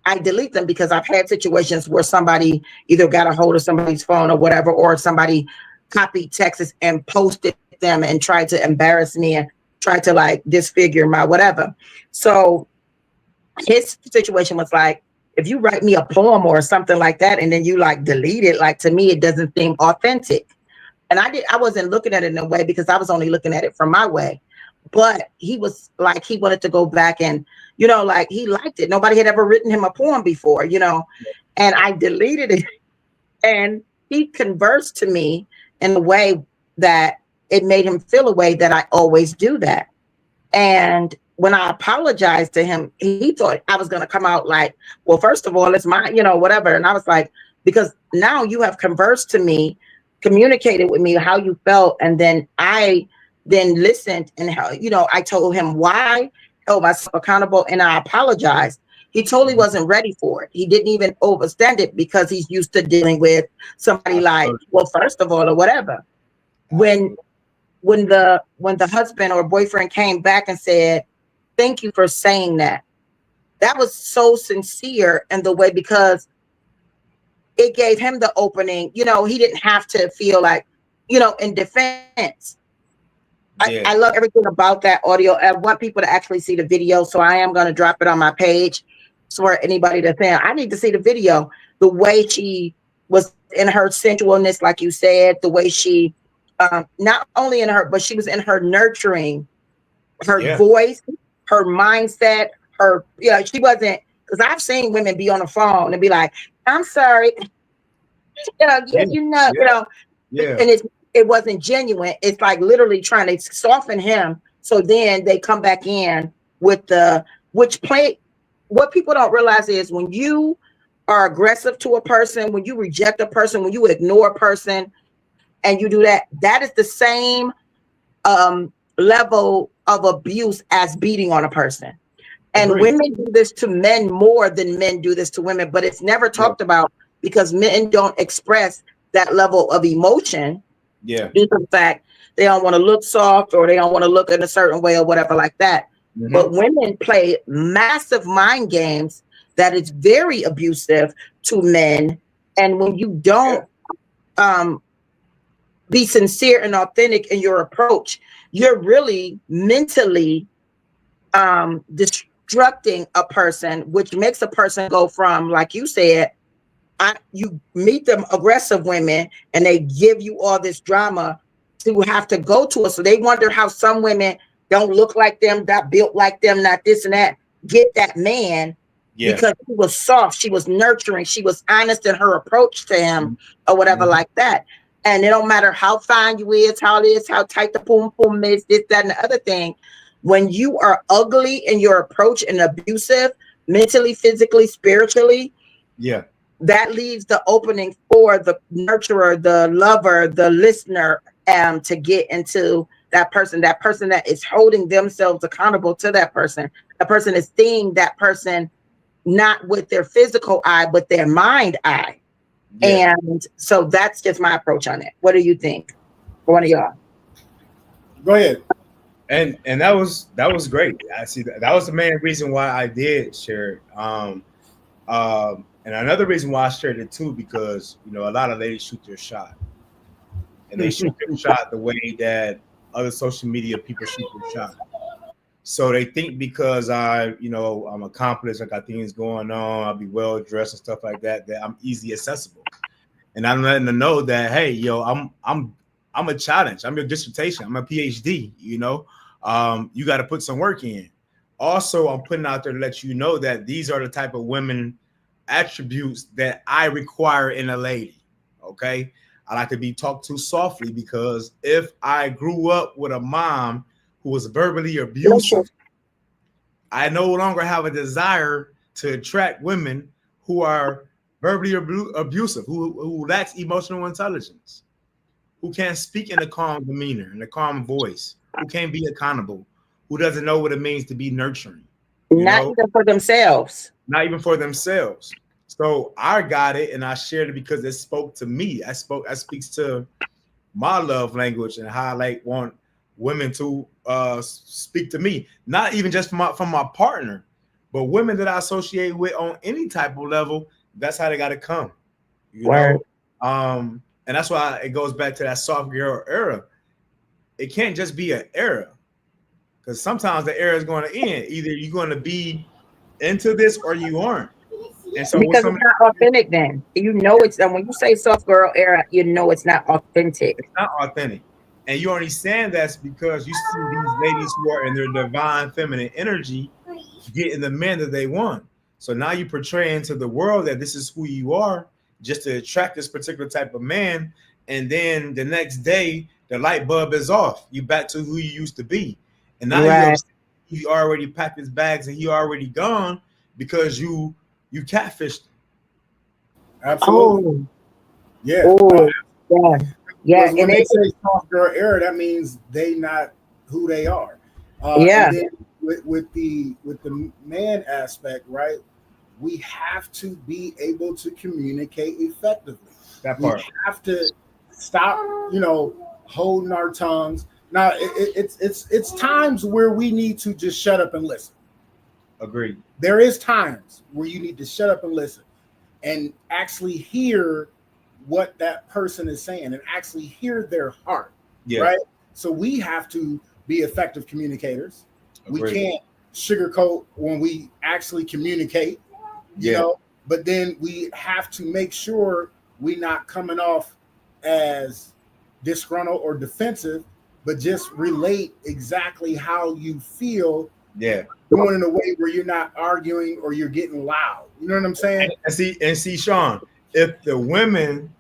S5: I delete them because I've had situations where somebody either got a hold of somebody's phone or whatever, or somebody copied texts and posted them and tried to embarrass me and tried to like disfigure my whatever. So his situation was like, if you write me a poem or something like that and then you like delete it, like to me it doesn't seem authentic. And I wasn't looking at it in a way because I was only looking at it from my way. but he was like, he wanted to go back and, like he liked it. Nobody had ever written him a poem before, and I deleted it. And he conversed to me in a way that it made him feel a way that I always do that. And when I apologized to him, he thought I was going to come out like, well, first of all, it's my, whatever. And I was like, because now you have conversed to me, communicated with me how you felt. And then I then listened and how, I told him why, held myself accountable, and I apologized. He totally wasn't ready for it. He didn't even overstand it because he's used to dealing with somebody like, well, first of all, or whatever. When the husband or boyfriend came back and said, thank you for saying that, that was so sincere in the way, because it gave him the opening. He didn't have to feel like, in defense.
S6: Yeah.
S5: I love everything about that audio. I want people to actually see the video, so I am going to drop it on my page for anybody to think. I need to see the video. The way she was in her sensualness, like you said, the way she, not only in her, but she was in her nurturing, her voice, her mindset, her, she wasn't, because I've seen women be on the phone and be like, I'm sorry. And it wasn't genuine. It's like literally trying to soften him. So then they come back in with what people don't realize is when you are aggressive to a person, when you reject a person, when you ignore a person, and you do that, that is the same level of abuse as beating on a person. And women do this to men more than men do this to women, but it's never talked about because men don't express that level of emotion.
S6: Yeah.
S5: Due to the fact they don't want to look soft or they don't want to look in a certain way or whatever like that. Mm-hmm. But women play massive mind games that is very abusive to men. And when you don't be sincere and authentic in your approach, you're really mentally destructing a person, which makes a person go from, like you said, you meet them aggressive women and they give you all this drama to have to go to us. So they wonder how some women don't look like them, not built like them, not this and that, get that man because she was soft, she was nurturing, she was honest in her approach to him or whatever like that. And it don't matter how fine you is, how it is, how tight the boom boom is, this, that, and the other thing. When you are ugly in your approach and abusive, mentally, physically, spiritually, that leaves the opening for the nurturer, the lover, the listener, to get into that person that is holding themselves accountable to that person. The person is seeing that person not with their physical eye, but their mind eye. Yeah. And so that's just my approach on it. What do you think? One of y'all.
S4: Go ahead.
S6: And that was great. I see that was the main reason why I did share it. And another reason why I shared it too, because a lot of ladies shoot their shot, and they shoot their shot the way that other social media people shoot their shot. So they think because I'm accomplished, I got things going on, I'll be well dressed and stuff like that, that I'm easy accessible. And I'm letting them know that, hey, I'm a challenge. I'm your dissertation. I'm a PhD. You got to put some work in. Also, I'm putting out there to let you know that these are the type of women attributes that I require in a lady. Okay, I like to be talked to softly because if I grew up with a mom who was verbally abusive, I no longer have a desire to attract women who are verbally abusive, who lacks emotional intelligence, who can't speak in a calm demeanor, in a calm voice, who can't be accountable, who doesn't know what it means to be nurturing.
S5: Not even for themselves.
S6: Not even for themselves. So I got it and I shared it because it spoke to me. That speaks to my love language and how I want women to speak to me. Not even just from my partner, but women that I associate with on any type of level. That's how they got to come. And that's why it goes back to that soft girl era. It can't just be an era, because sometimes the era is going to end. Either you're going to be into this or you aren't. And so
S5: because it's not authentic, then it's when you say soft girl era, it's not authentic.
S6: It's not authentic. And you only saying that's because you see these ladies who are in their divine feminine energy getting the men that they want. So now you portray into the world that this is who you are just to attract this particular type of man. And then the next day, the light bulb is off. You back to who you used to be. And now
S5: Right.
S6: he already packed his bags and he already gone because you catfished him.
S4: Absolutely.
S5: Oh,
S4: Yeah.
S5: oh, yeah, yeah,
S4: When
S5: and
S4: they
S5: it,
S4: say soft girl era, that means they not who they are. And
S5: yeah,
S4: then with the man aspect, right? We have to be able to communicate effectively.
S6: That
S4: We
S6: part.
S4: have to stop, holding our tongues. Now, it's times where we need to just shut up and listen.
S6: Agreed.
S4: There is times where you need to shut up and listen and actually hear what that person is saying and actually hear their heart,
S6: Yeah.
S4: right? So we have to be effective communicators. We
S6: Agreed.
S4: can't sugarcoat when we actually communicate,
S6: Yeah.
S4: but then we have to make sure we're not coming off as disgruntled or defensive, but just relate exactly how you feel,
S6: Yeah.
S4: doing in a way where you're not arguing or you're getting loud. You know what I'm saying?
S6: And see, Sean, if the women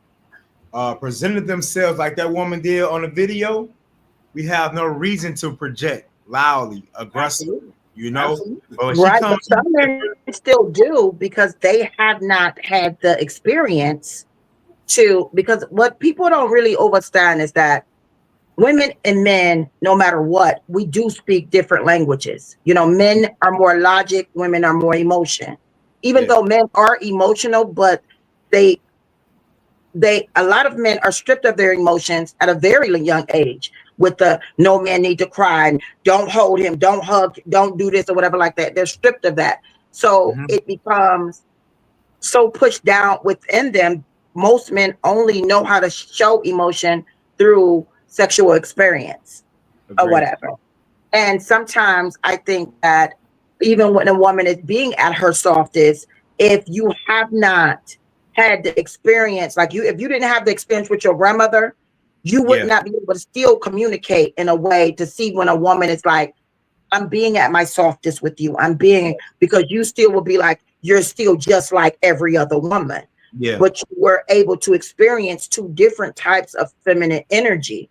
S6: presented themselves like that woman did on the video, we have no reason to project loudly, aggressive,
S4: Absolutely. Absolutely.
S6: But when she
S5: right.
S6: comes,
S5: But some men still do because they have not had the experience to. Because what people don't really understand is that women and men, no matter what, we do speak different languages. Men are more logic, women are more emotion. Even
S6: yeah,
S5: though men are emotional, but they a lot of men are stripped of their emotions at a very young age with the no man need to cry and don't hold him, don't hug, don't do this or whatever like that. They're stripped of that. So
S6: Mhm.
S5: it becomes so pushed down within them. Most men only know how to show emotion through sexual experience or
S6: agreed.
S5: whatever. And sometimes I think that even when a woman is being at her softest, if you have not had the experience, like if you didn't have the experience with your grandmother, you would
S6: Yeah,
S5: not be able to still communicate in a way to see when a woman is like, I'm being at my softest with you. I'm being, because you still will be like, you're still just like every other woman.
S6: yeah,
S5: But you were able to experience two different types of feminine energy.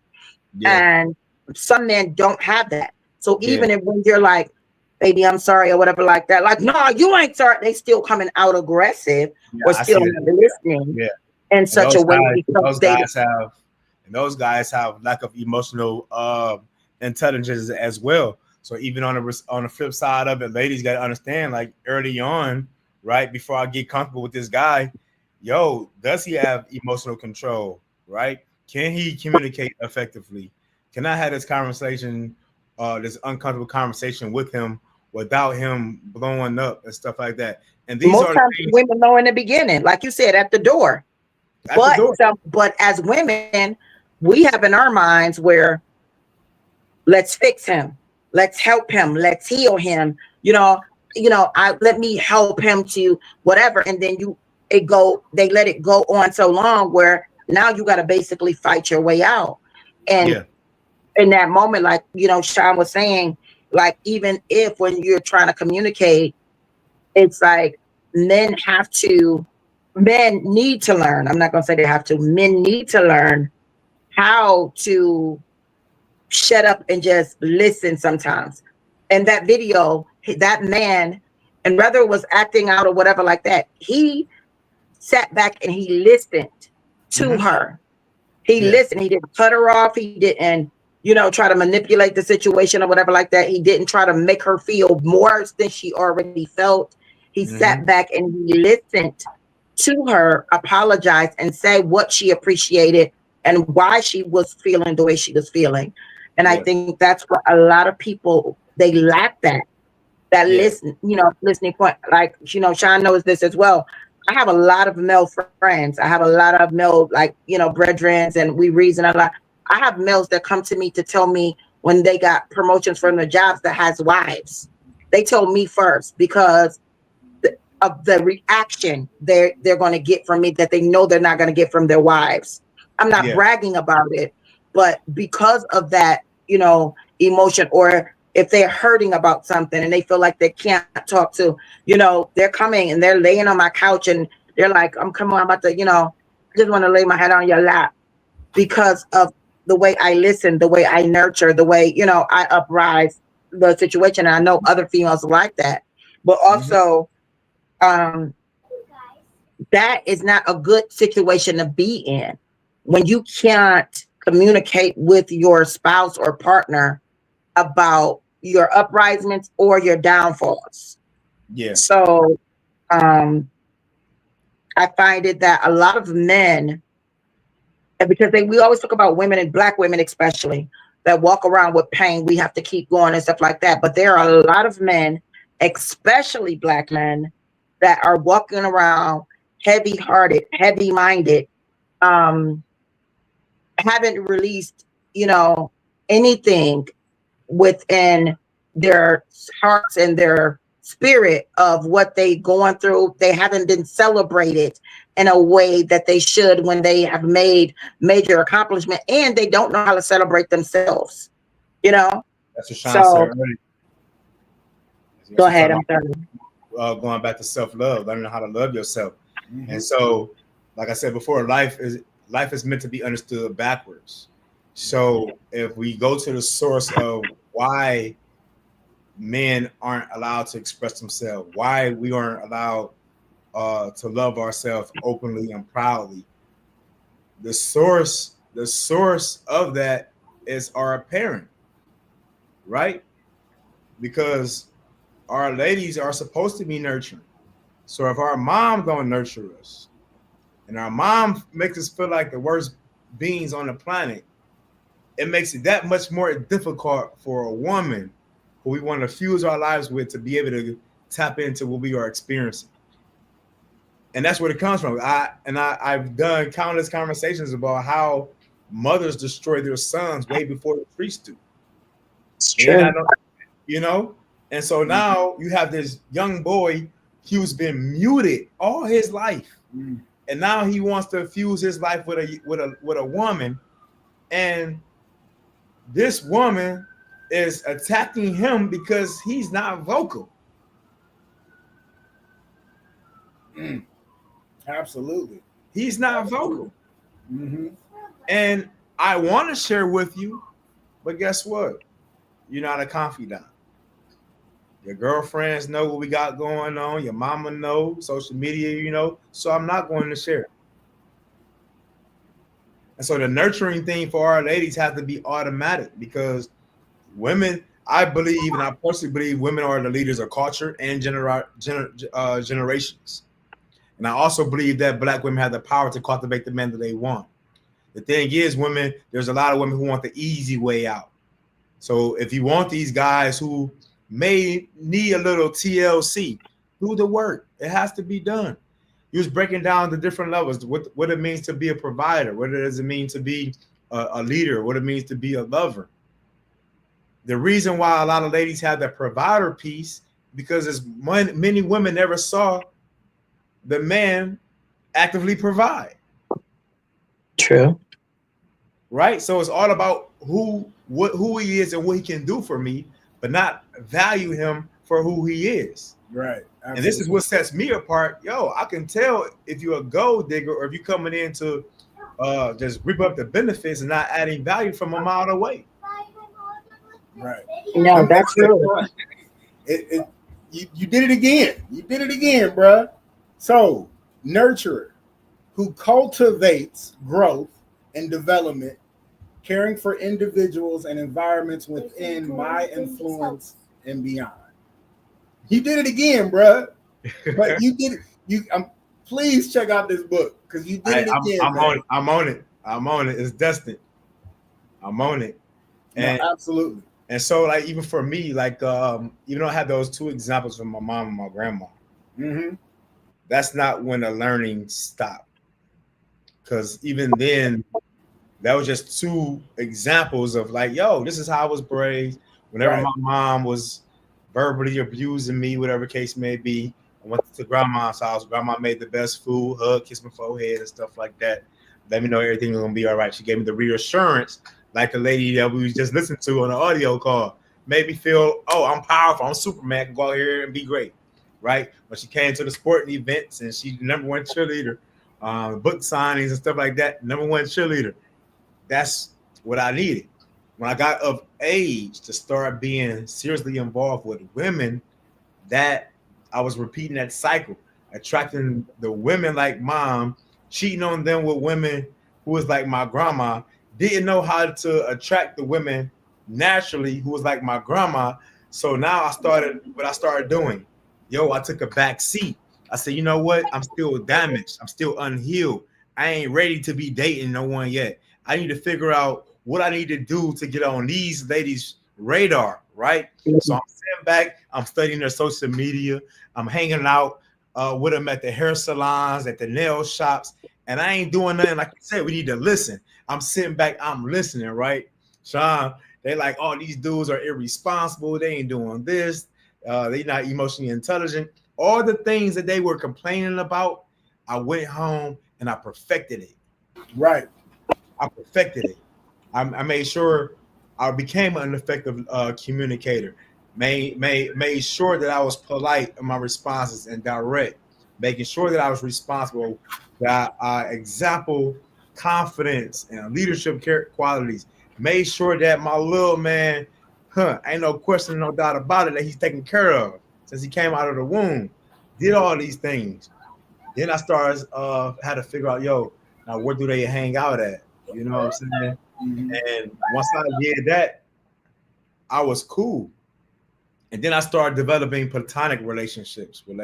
S6: yeah,
S5: And some men don't have that. So
S6: yeah.
S5: even if when you're like, baby, I'm sorry, or whatever like that, like, no, you ain't sorry, they still coming out aggressive
S6: Yeah,
S5: or
S6: I
S5: still
S6: see
S5: not
S6: that.
S5: listening
S6: Yeah,
S5: in
S6: and
S5: such a way because
S6: those
S5: they
S6: guys have, lack of emotional intelligence as well. So even on the flip side of it, ladies got to understand, like early on, right before I get comfortable with this guy, yo, does he have emotional control? Right? Can he communicate effectively? Can I have this conversation, this uncomfortable conversation with him without him blowing up and stuff like that? And these
S5: most
S6: are the
S5: times
S6: things
S5: women know in the beginning, like you said, at the door.
S6: at the door.
S5: But as women, we have in our minds where let's fix him, let's help him, let's heal him. I let me help him to whatever, and then they let it go on so long where now you got to basically fight your way out. And
S6: Yeah,
S5: in that moment, like Sean was saying, like even if when you're trying to communicate, it's like men have to, men need to learn. I'm not going to say they have to. Men need to learn how to shut up and just listen sometimes. And that video, that man, and whether it was acting out or whatever like that, he sat back and he listened to
S6: hmm,
S5: her. He
S6: yeah,
S5: listened. He didn't cut her off. He didn't, try to manipulate the situation or whatever like that. He didn't try to make her feel more than she already felt. He
S6: hmm,
S5: sat back and he listened to her, apologize, and say what she appreciated and why she was feeling the way she was feeling. And I
S6: yeah,
S5: think that's what a lot of people, they lack that
S6: yeah,
S5: listening point. Like, Sean knows this as well. I have a lot of male friends. I have a lot of male, like, brethrens, and we reason a lot. I have males that come to me to tell me when they got promotions from the jobs that has wives. They told me first because of the reaction they're going to get from me that they know they're not going to get from their wives. I'm not
S6: yeah,
S5: bragging about it, but because of that, emotion, or if they're hurting about something and they feel like they can't talk to, they're coming and they're laying on my couch and they're like, I'm about to, I just want to lay my head on your lap, because of the way I listen, the way I nurture, the way, I uprise the situation. And I know other females like that, but also, that is not a good situation to be in when you can't communicate with your spouse or partner about your uprisings or your downfalls.
S6: Yeah.
S5: So I find it that a lot of men, and because we always talk about women, and black women especially, that walk around with pain, we have to keep going and stuff like that. But there are a lot of men, especially black men, that are walking around heavy-hearted, heavy-minded, haven't released, anything within their hearts and their spirit of what they going through. They haven't been celebrated in a way that they should when they have made major accomplishment, and they don't know how to celebrate themselves.
S6: That's what Sean
S5: So
S6: said earlier.
S5: go ahead. I'm sorry.
S6: Going back to self-love, learning how to love yourself. And so, like I said before, life is meant to be understood backwards. So if we go to the source of why men aren't allowed to express themselves, why we aren't allowed to love ourselves openly and proudly, the source of that is our parent, right? Because our ladies are supposed to be nurturing. So if our mom don't nurture us, and our mom makes us feel like the worst beings on the planet, it makes it that much more difficult for a woman who we want to fuse our lives with to be able to tap into what we are experiencing. And that's where it comes from. I've done countless conversations about how mothers destroy their sons way before the priests do.
S5: It's true.
S6: And so now you have this young boy who's been muted all his life, and now he wants to fuse his life with a woman, and this woman is attacking him because he's not vocal.
S4: Absolutely.
S6: He's not vocal. And I want to share with you, but guess what? You're not a confidant. Your girlfriends know what we got going on. Your mama know. Social media, So I'm not going to share. And so the nurturing thing for our ladies has to be automatic, because women, I believe, and I personally believe, women are the leaders of culture and generations. And I also believe that black women have the power to cultivate the men that they want. The thing is, women, there's a lot of women who want the easy way out. So if you want these guys who may need a little TLC, do the work. It has to be done. You was breaking down the different levels, what it means to be a provider, what does it mean to be a leader, what it means to be a lover. The reason why a lot of ladies have that provider piece, because many women never saw the man actively provide.
S5: True.
S6: Right? So it's all about who he is and what he can do for me, but not value him for who he is.
S4: Right.
S6: Absolutely. And this is what sets me apart. I can tell if you're a gold digger or if you're coming in to just reap up the benefits and not adding value from a mile away.
S4: Right.
S5: No, that's true.
S4: You did it again. You did it again, bruh. So, nurturer who cultivates growth and development, caring for individuals and environments within my influence and beyond. You did it again, bruh. But you did it. Please check out this book, because you did it again.
S6: I'm on it. It's destined. I'm on it. And
S4: no, absolutely.
S6: And so, like, even for me, like, even though I had those two examples from my mom and my grandma, that's not when the learning stopped. Because even then, that was just two examples of like, this is how I was raised. Whenever my mom was verbally abusing me, whatever case may be, I went to grandma's house. Grandma made the best food, hug, kiss my forehead and stuff like that. Let me know everything was gonna be all right. She gave me the reassurance, like the lady that we just listened to on the audio call. Made me feel, oh, I'm powerful, I'm Superman, I can go out here and be great, right? When she came to the sporting events and she's the #1 cheerleader, book signings and stuff like that, #1 cheerleader. That's what I needed. When I got of age to start being seriously involved with women, that I was repeating that cycle, attracting the women like mom, cheating on them with women who was like my grandma, didn't know how to attract the women naturally who was like my grandma. So now I started what I started doing. Yo, I took a back seat. I said, you know what? I'm still damaged. I'm still unhealed. I ain't ready to be dating no one yet. I need to figure out what I need to do to get on these ladies' radar, right? So I'm sitting back, I'm studying their social media, I'm hanging out with them at the hair salons, at the nail shops, and I ain't doing nothing. Like you said, we need to listen. I'm sitting back, I'm listening, right? Sean, they like, oh, these dudes are irresponsible, they ain't doing this, they not emotionally intelligent. All the things that they were complaining about, I went home and I perfected it.
S4: Right.
S6: I perfected it. I made sure I became an effective communicator. Made sure that I was polite in my responses and direct, making sure that I was responsible, that I example confidence and leadership qualities. Made sure that my little man, ain't no question, no doubt about it, that he's taken care of since he came out of the womb. Did all these things. Then I started had to figure out, yo, now where do they hang out at? You know what I'm saying? And once I did that, I was cool. And then I started developing platonic relationships with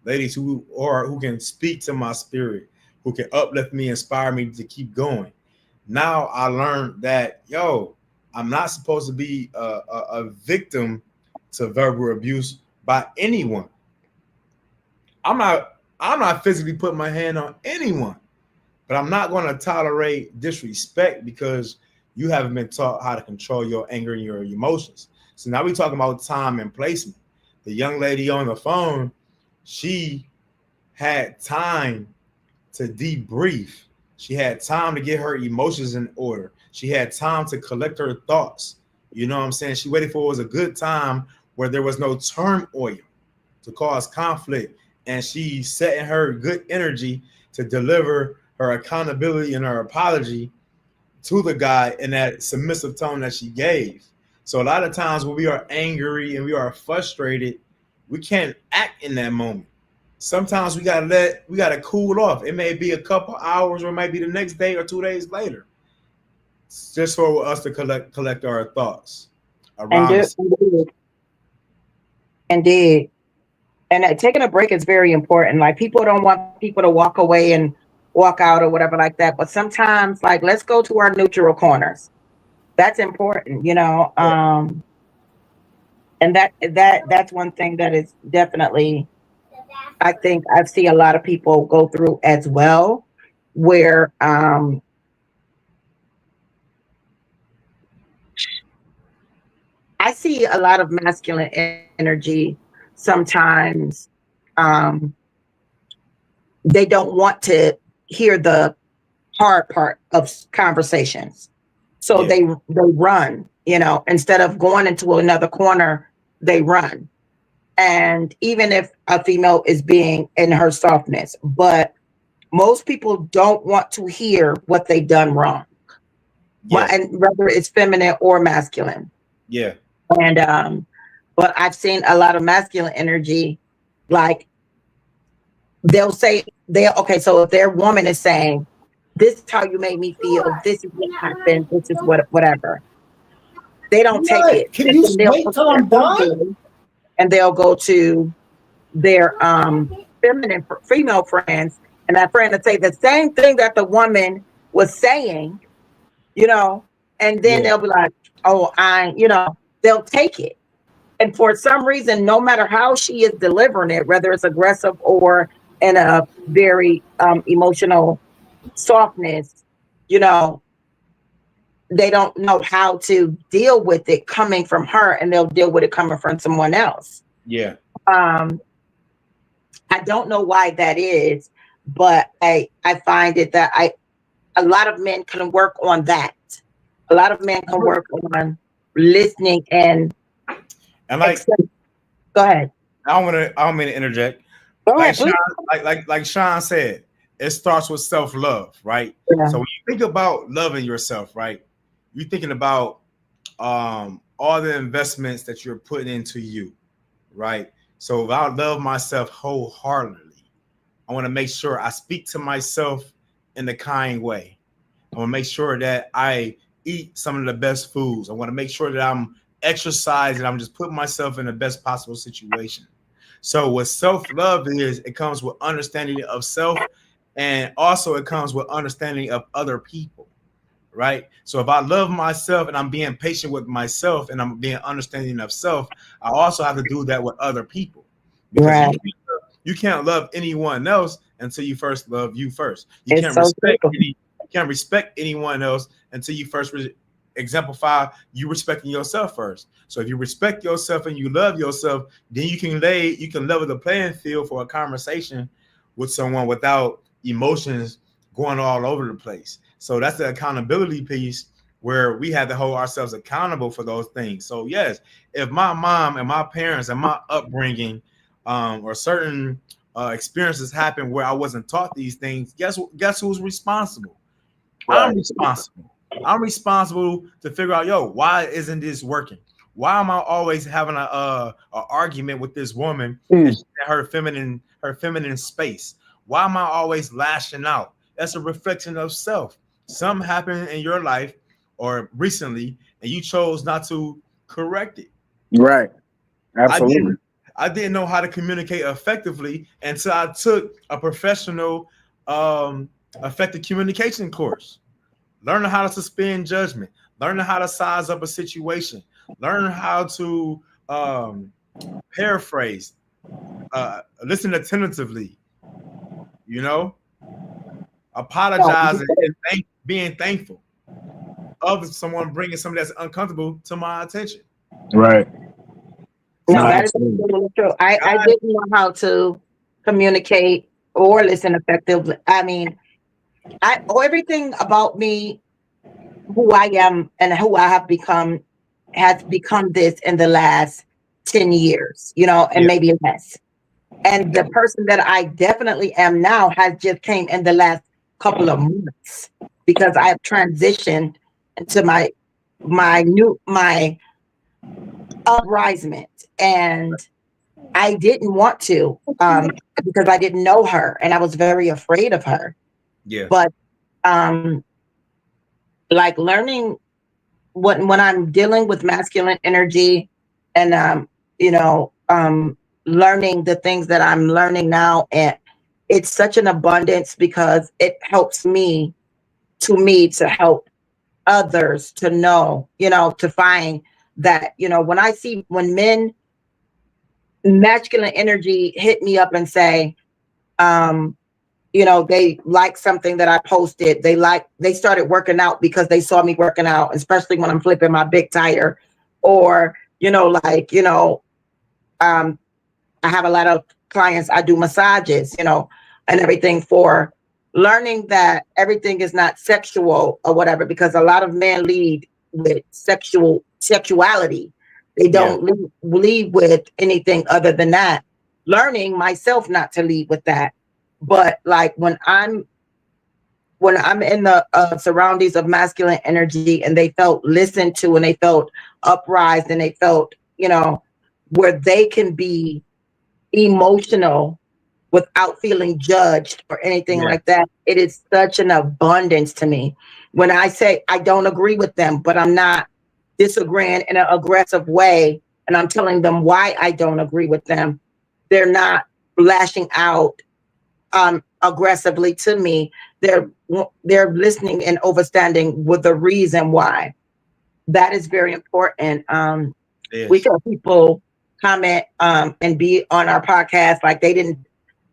S6: ladies who can speak to my spirit, who can uplift me, inspire me to keep going. Now I learned that, yo, I'm not supposed to be a victim to verbal abuse by anyone. I'm not physically putting my hand on anyone, but I'm not going to tolerate disrespect because you haven't been taught how to control your anger and your emotions. So now we're talking about time and placement. The young lady on the phone, she had time to debrief. She had time to get her emotions in order. She had time to collect her thoughts. You know what I'm saying? She waited for it was a good time where there was no turmoil to cause conflict. And she set in her good energy to deliver her accountability and her apology to the guy in that submissive tone that she gave. So a lot of times when we are angry and we are frustrated, we can't act in that moment. Sometimes we gotta cool off. It may be a couple hours, or it might be the next day or 2 days later, just for us to collect our thoughts around.
S5: Indeed. And taking a break is very important. Like, people don't want people to walk away and walk out or whatever like that. But sometimes, like, let's go to our neutral corners. That's important, you know. And that's one thing that is definitely, I think I see a lot of people go through as well, where I see a lot of masculine energy sometimes. They don't want to hear the hard part of conversations. So they run, you know, instead of going into another corner, they run. And even if a female is being in her softness, but most people don't want to hear what they've done wrong. Well, and whether it's feminine or masculine.
S6: Yeah.
S5: And but I've seen a lot of masculine energy, like they'll say okay, so if their woman is saying, this is how you made me feel, this is what happened, this is whatever. They don't take it.
S4: Can you wait till I'm done?
S5: And they'll go to their female friends, and that friend will say the same thing that the woman was saying, you know, and then they'll be like, oh, they'll take it. And for some reason, no matter how she is delivering it, whether it's aggressive or in a very emotional softness, you know, they don't know how to deal with it coming from her, and they'll deal with it coming from someone else.
S6: Yeah.
S5: I don't know why that is, but I find it that a lot of men can work on that. A lot of men can work on listening and
S6: And like,
S5: accept. Go ahead.
S6: I don't mean to interject.
S5: Go
S6: Like
S5: ahead,
S6: Sean,
S5: please.
S6: like Sean said, it starts with self-love, right?
S5: Yeah.
S6: So when you think about loving yourself, right, you're thinking about all the investments that you're putting into you, right? So if I love myself wholeheartedly, I want to make sure I speak to myself in a kind way. I want to make sure that I eat some of the best foods. I want to make sure that I'm exercising. I'm just putting myself in the best possible situation. So what self-love is, it comes with understanding of self, and also it comes with understanding of other people, right? So if I love myself and I'm being patient with myself and I'm being understanding of self, I also have to do that with other people, because
S5: Right.
S6: you can't love anyone else until you first love you first. You
S5: It's
S6: can't
S5: so true.
S6: respect anyone else until you first exemplify you respecting yourself first. So if you respect yourself and you love yourself, then you can level the playing field for a conversation with someone without emotions going all over the place. So that's the accountability piece, where we have to hold ourselves accountable for those things. So yes, if my mom and my parents and my upbringing or certain experiences happen where I wasn't taught these things, guess who's responsible? I'm responsible. I'm responsible to figure out, yo, why isn't this working? Why am I always having a argument with this woman and her feminine space? Why am I always lashing out? That's a reflection of self. Something happened in your life or recently, and you chose not to correct it.
S4: Right.
S6: I
S4: Absolutely.
S6: didn't know how to communicate effectively until I took a professional effective communication course. Learning how to suspend judgment, learning how to size up a situation, learning how to paraphrase, listen attentively, you know, apologizing and being thankful of someone bringing something that's uncomfortable to my attention.
S4: Right.
S5: No,
S4: No,
S5: that is
S4: absolutely.
S5: absolutely true. I
S6: God,
S5: didn't know how to communicate or listen effectively. I mean, everything about me, who I am and who I have become, has become this in the last 10 years, and
S6: yeah,
S5: maybe less. And the person that I definitely am now has just came in the last couple of months, because I have transitioned into my uprisement. And I didn't want to, because I didn't know her and I was very afraid of her.
S6: yeah,
S5: But um, like learning when I'm dealing with masculine energy, and learning the things that I'm learning now, and it's such an abundance, because it helps me to help others to know, to find that, when men masculine energy hit me up and say, um, they like something that I posted. They started working out because they saw me working out, especially when I'm flipping my big tire, or, um, I have a lot of clients. I do massages, and everything, for learning that everything is not sexual or whatever, because a lot of men lead with sexuality. They
S6: yeah,
S5: don't lead with anything other than that. Learning myself not to lead with that. But like when I'm in the surroundings of masculine energy, and they felt listened to, and they felt uprised, and they felt, where they can be emotional without feeling judged or anything
S6: yeah,
S5: like that. It is such an abundance to me. When I say I don't agree with them, but I'm not disagreeing in an aggressive way, and I'm telling them why I don't agree with them, they're not lashing out aggressively to me. They're listening and understanding with the reason why. That is very important. We
S6: yes,
S5: tell people comment and be on our podcast like they didn't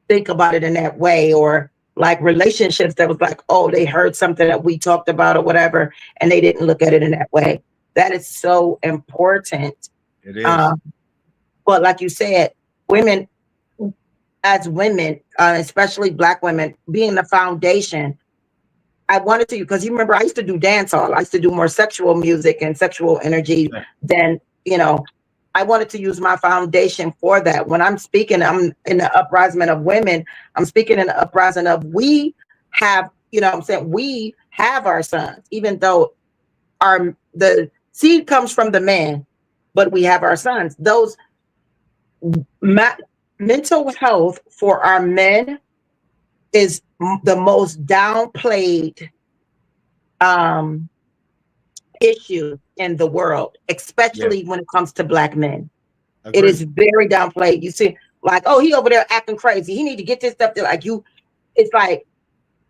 S5: think about it in that way, or like relationships that was like, oh, they heard something that we talked about or whatever, and they didn't look at it in that way. That is so important.
S6: it is.
S5: Um, but like you said, women, as women, especially Black women, being the foundation, I wanted to, because you remember I used to do dance hall. I used to do more sexual music and sexual energy than, I wanted to use my foundation for that. When I'm speaking, I'm in the uprising of women. I'm speaking in the uprising of we have, what I'm saying, we have our sons, even though the seed comes from the man, but we have our sons. Those mental health for our men is the most downplayed issue in the world, especially when it comes to Black men. Agreed. It is very downplayed. You see, like, oh, he over there acting crazy. He need to get this stuff to like you. It's like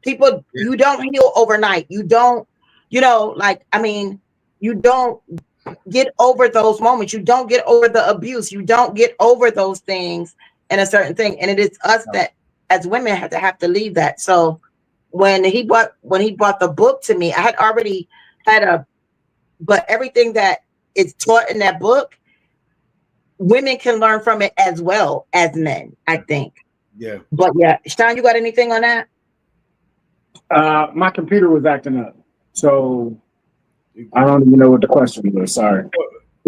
S5: people, you don't heal overnight. You don't, you don't get over those moments. You don't get over the abuse. You don't get over those things in a certain thing. And it is us that as women have to leave that. So when he brought the book to me, I had already had but everything that is taught in that book, women can learn from it as well as men, I think.
S6: Yeah.
S5: But yeah, Sean, you got anything on that?
S4: My computer was acting up, so I don't even know what the question was. Sorry.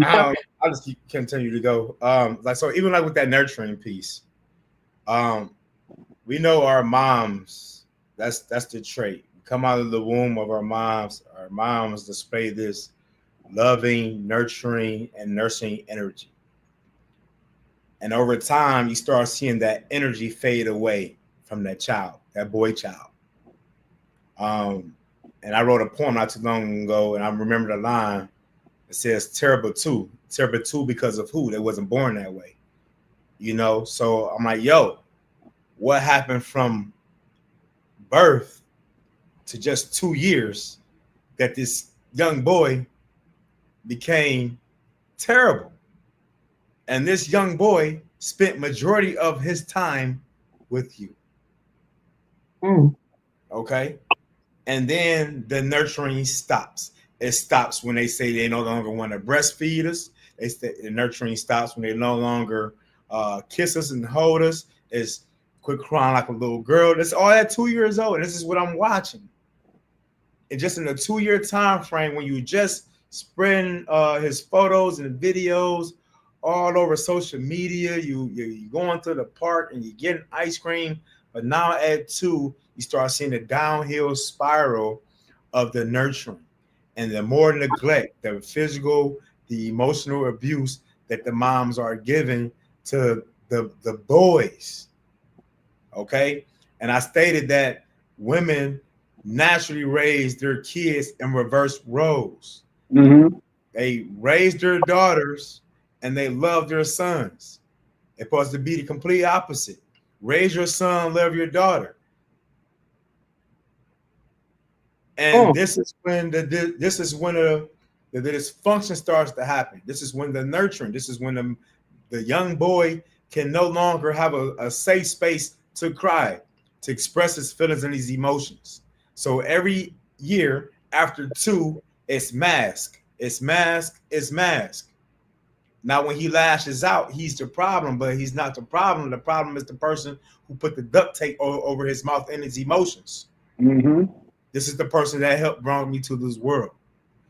S6: I'll just continue to go. So even like with that nurturing piece, we know our moms. That's the trait. We come out of the womb of our moms. Our moms display this loving, nurturing, and nursing energy. And over time, you start seeing that energy fade away from that child, that boy child. And I wrote a poem not too long ago, and I remember the line. It says, terrible too because of who? They wasn't born that way. So I'm like, yo, what happened from birth to just 2 years that this young boy became terrible? And this young boy spent majority of his time with you. Okay. And then the nurturing stops. It stops when they say they no longer want to breastfeed us. The nurturing stops when they no longer kiss us and hold us. It's quit crying like a little girl. That's all at 2 years old. And this is what I'm watching. And just in a 2-year time frame, when you just spreading his photos and videos all over social media, you going to the park and you getting ice cream. But now at 2, you start seeing the downhill spiral of the nurturing and the more neglect, the physical, the emotional abuse that the moms are giving to the boys. Okay. And I stated that women naturally raise their kids in reverse roles.
S4: Mm-hmm.
S6: They raise their daughters and they love their sons. It's supposed to be the complete opposite. Raise your son, love your daughter. And this is when the dysfunction starts to happen. This is when the nurturing, this is when the young boy can no longer have a safe space to cry, to express his feelings and his emotions. So every year after 2, it's mask, it's mask, it's mask. Now, when he lashes out, he's the problem, but he's not the problem. The problem is the person who put the duct tape over his mouth and his emotions.
S4: Mm-hmm.
S6: This is the person that helped bring me to this world.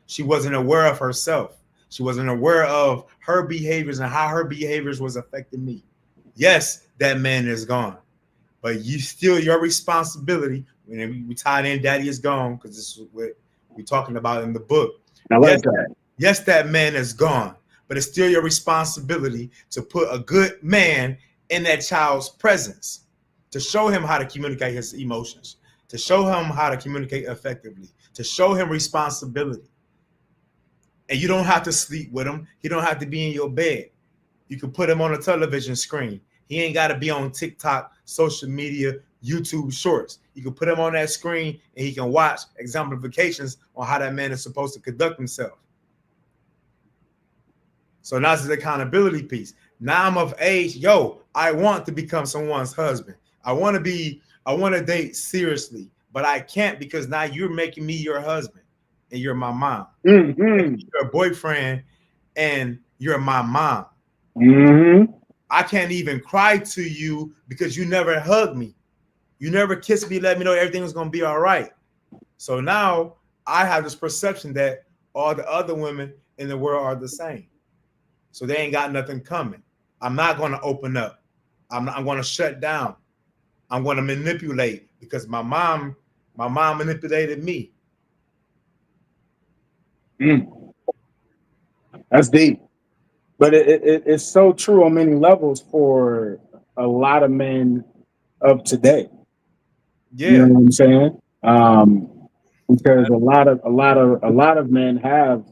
S6: She wasn't aware of herself. She wasn't aware of her behaviors and how her behaviors was affecting me. Yes, that man is gone, but your responsibility. When we tied in, Daddy is gone, because this is what we're talking about in the book.
S4: I like that.
S6: Yes, that man is gone, but it's still your responsibility to put a good man in that child's presence, to show him how to communicate his emotions, to show him how to communicate effectively, to show him responsibility. And you don't have to sleep with him. He don't have to be in your bed. You can put him on a television screen. He ain't got to be on TikTok, social media, YouTube shorts. You can put him on that screen and he can watch exemplifications on how that man is supposed to conduct himself. So now it's the accountability piece. Now I'm of age. Yo, I want to become someone's husband. I want to date seriously, but I can't because now you're making me your husband and you're my mom.
S4: Mm-hmm.
S6: You're a boyfriend and you're my mom.
S4: Mm-hmm.
S6: I can't even cry to you because you never hugged me. You never kissed me, let me know everything was going to be all right. So now I have this perception that all the other women in the world are the same. So they ain't got nothing coming. I'm not going to open up. I'm going to shut down. I'm going to manipulate because my mom manipulated me.
S4: That's deep. But it's so true on many levels for a lot of men of today. You know
S6: Yeah.
S4: what I'm saying? Because a lot of men have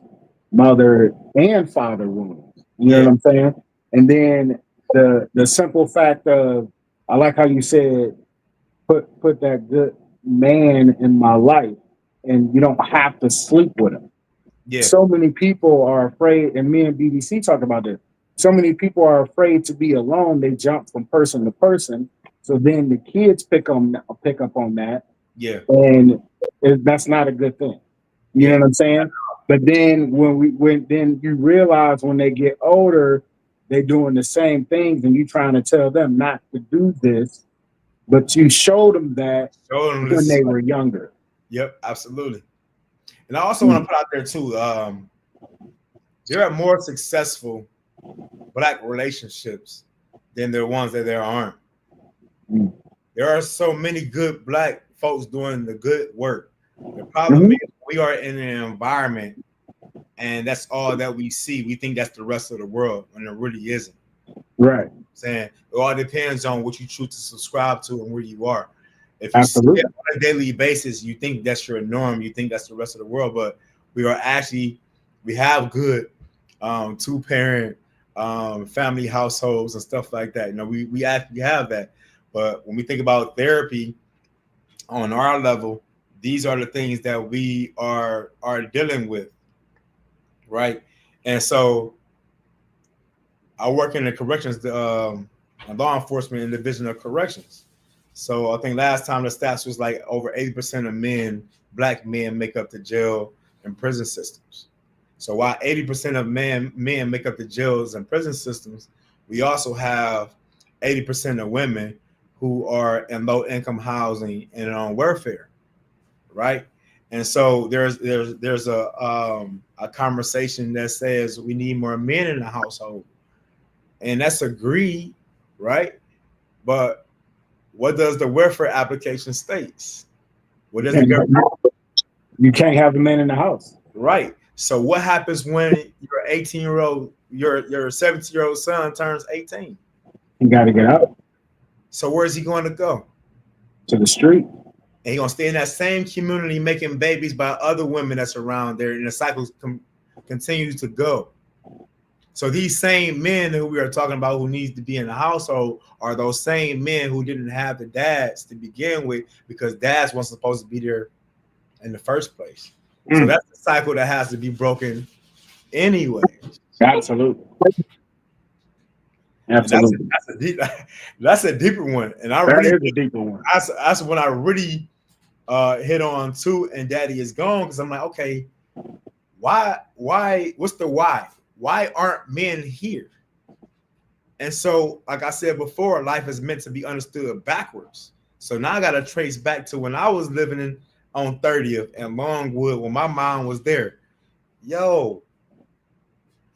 S4: mother and father wounds. You know
S6: Yeah.
S4: what I'm saying? And then the simple fact of, I like how you said, put that good man in my life, and you don't have to sleep with him.
S6: Yeah.
S4: So many people are afraid, and me and BBC talk about this. So many people are afraid to be alone. They jump from person to person. So then the kids pick up on that,
S6: Yeah.
S4: and that's not a good thing. You know
S6: Yeah.
S4: what I'm saying? But then when you realize when they get older, they're doing the same things, and you trying to tell them not to do this, but you showed them that
S6: Show them
S4: when
S6: this.
S4: they were younger.
S6: Yep. Absolutely. And I also want to put out there too. There are more successful Black relationships than the ones that there aren't.
S4: Mm.
S6: There are so many good Black folks doing the good work. The problem
S4: Mhm.
S6: is we are in an environment, and that's all that we see. We think that's the rest of the world, when it really isn't.
S4: Right.
S6: Saying it all depends on what you choose to subscribe to and where you are. If you see
S4: Absolutely.
S6: it on a daily basis, you think that's your norm. You think that's the rest of the world, but we have good two-parent family households and stuff like that. You know, we actually have that. But when we think about therapy on our level, these are the things that we are dealing with, right? And so I work in the corrections, law enforcement in the division of corrections. So I think last time the stats was like over 80% of men, Black men, make up the jail and prison systems. So while 80% of men make up the jails and prison systems, we also have 80% of women who are in low income housing and on welfare, right? And so there's a conversation that says we need more men in the household, and that's agreed, right? But what does the welfare application states? What does the government?
S4: You can't have the man in the house.
S6: Right. So what happens when your 18-year-old, your 17-year-old son turns 18?
S4: You got to get out
S6: So where's he going to go?
S4: to the street.
S6: And he's gonna stay in that same community making babies by other women that's around there, and the cycle continues to go. So these same men who we are talking about who needs to be in the household are those same men who didn't have the dads to begin with, because dads weren't supposed to be there in the first place. So that's the cycle that has to be broken anyway.
S4: Absolutely. Absolutely.
S6: That's a deeper one. And
S4: That is a deeper one.
S6: That's when I really hit on too, and Daddy is gone, because I'm like, okay, why, what's the why? Why aren't men here? And so, like I said before, life is meant to be understood backwards. So now I got to trace back to when I was living on 30th and Longwood, when my mom was there. Yo,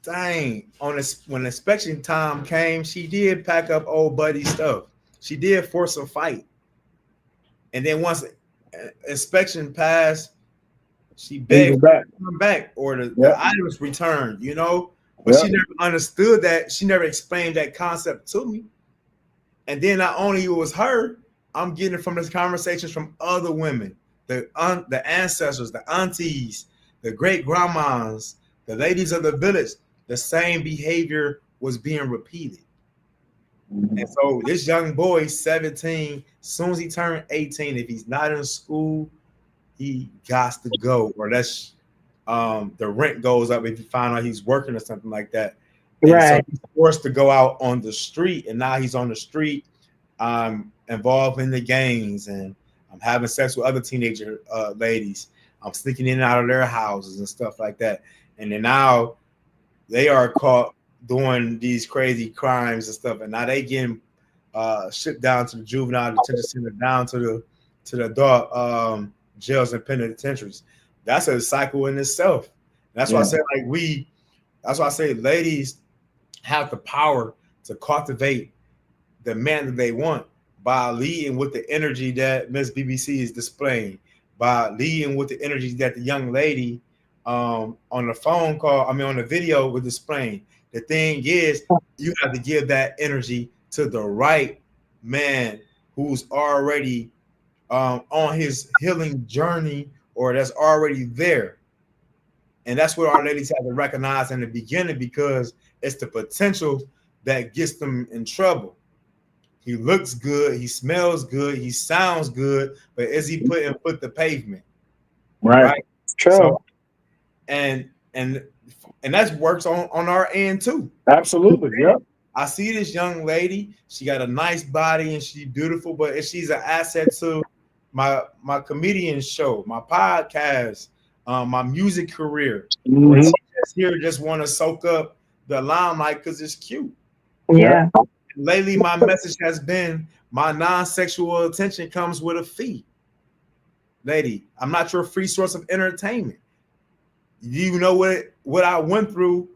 S6: dang, when inspection time came, she did pack up old buddy stuff. She did force a fight. And then once inspection passed, she begged to come back, or the items returned, you know? But she never understood that. She never explained that concept to me. And then not only it was her, I'm getting it from these conversations from other women, the ancestors, the aunties, the great grandmas, the ladies of the village. The same behavior was being repeated. And so this young boy, 17, as soon as he turned 18, if he's not in school, he got to go, or that's the rent goes up if you find out he's working or something like that. And so he's forced to go out on the street, and now he's on the street, involved in the gangs, and I'm having sex with other teenager ladies. I'm sneaking in and out of their houses and stuff like that. And then now they are caught doing these crazy crimes and stuff, and now they getting shipped down to the juvenile detention center, down to the adult jails and penitentiaries. That's a cycle in itself. That's why I say that's why I say ladies have the power to cultivate the man that they want by leading with the energy that Miss BBC is displaying, by leading with the energy that the young lady on the phone call, on the video was displaying. The thing is, you have to give that energy to the right man who's already on his healing journey or that's already there. And that's what our ladies have to recognize in the beginning, because it's the potential that gets them in trouble. He looks good, he smells good, he sounds good, but is he putting foot to pavement? Right?
S11: True.
S6: So, and that works on our end too.
S11: Absolutely. Yeah.
S6: I see this young lady, she got a nice body and she's beautiful, but if she's an asset to my comedian show, my podcast, my music career, or she just here just want to soak up the limelight because it's cute.
S5: Yeah.
S6: Lately, my message has been my non-sexual attention comes with a fee. Lady, I'm not your free source of entertainment. You know what I went through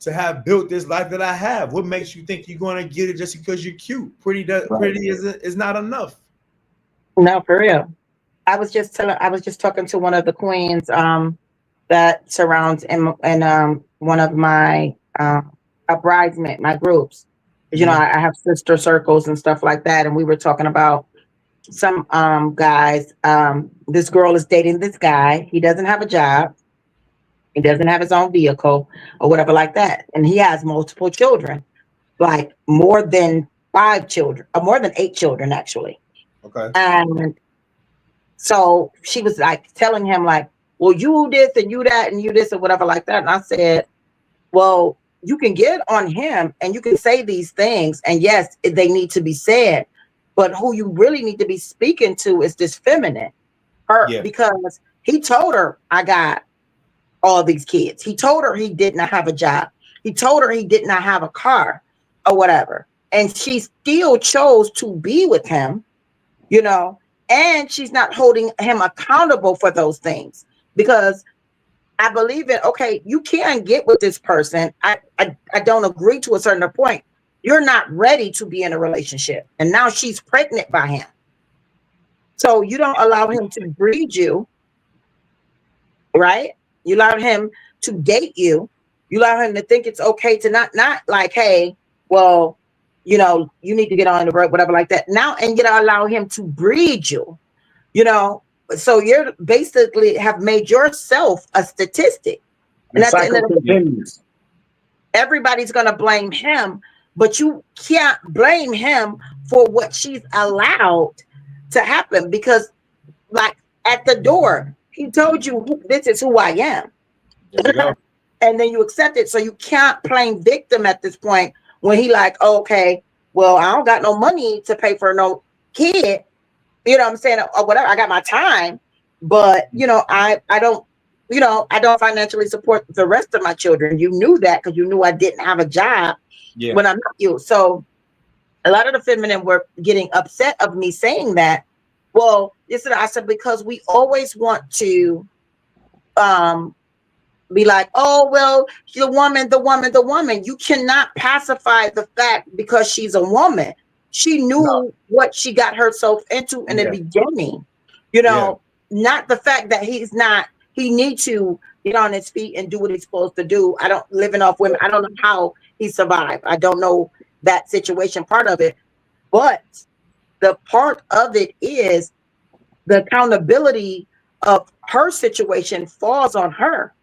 S6: to have built this life that I have. What makes you think you're going to get it just because you're cute? Pretty is not enough.
S5: No, for real. I was just talking to one of the queens that surrounds in one of my a bridesmaid, my groups. You know, I have sister circles and stuff like that, and we were talking about some guys. This girl is dating this guy. He doesn't have a job. He doesn't have his own vehicle or whatever like that, and he has multiple children, like more than 5 children, or more than 8 children actually.
S6: Okay.
S5: And so she was like telling him like, well, you this and you that and you this or whatever like that. And I said, well, you can get on him and you can say these things. And yes, they need to be said. But who you really need to be speaking to is this feminine. Because he told her, I got all these kids. He told her he did not have a job. He told her he did not have a car or whatever. And she still chose to be with him, you know, and she's not holding him accountable for those things, because I believe in, okay, you can get with this person. I don't agree to a certain point. You're not ready to be in a relationship. And now she's pregnant by him. So you don't allow him to breed you, right? You allow him to date you. You allow him to think it's okay to not like, hey, well, you know, you need to get on the road, whatever like that. Now, and you allow him to breed you, you know. So you're basically have made yourself a statistic. And at the end of the day, everybody's going to blame him, but you can't blame him for what she's allowed to happen, because like at the door, he told you, this is who I am. And then you accept it. So you can't blame victim at this point when he like, okay, well, I don't got no money to pay for no kid. You know what I'm saying? Or whatever. I got my time, but you know, I don't, you know, I don't financially support the rest of my children. You knew that because you knew I didn't have a job when I met you. So a lot of the feminine were getting upset of me saying that. Well, I said, because we always want to be like, oh, well, the woman. You cannot pacify the fact because she's a woman. She knew what she got herself into in the beginning, you know, not the fact that he needs to get on his feet and do what he's supposed to do. I don't living off women. I don't know how he survived. I don't know that situation part of it, but the part of it is the accountability of her situation falls on her.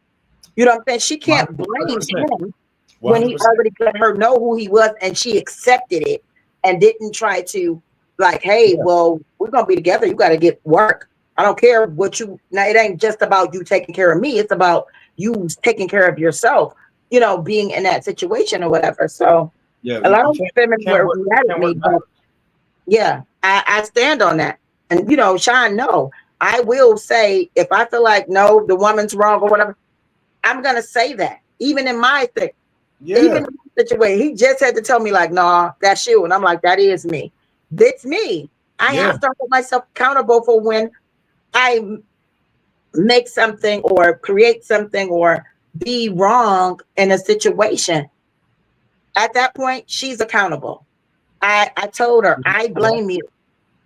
S5: You know what I'm saying? She can't blame him when he already let her know who he was and she accepted it and didn't try to like, hey, well, we're going to be together. You got to get work. I don't care what now it ain't just about you taking care of me. It's about you taking care of yourself, you know, being in that situation or whatever. So a lot of women were mad at me, but I stand on that. And, you know, Sean, no, I will say if I feel like, no, the woman's wrong or whatever, I'm going to say that even in my thing, even in the situation, he just had to tell me like, nah, that's you. And I'm like, that is me. That's me. I have to hold myself accountable for when I make something or create something or be wrong in a situation, at that point, she's accountable. I told her, I blame you,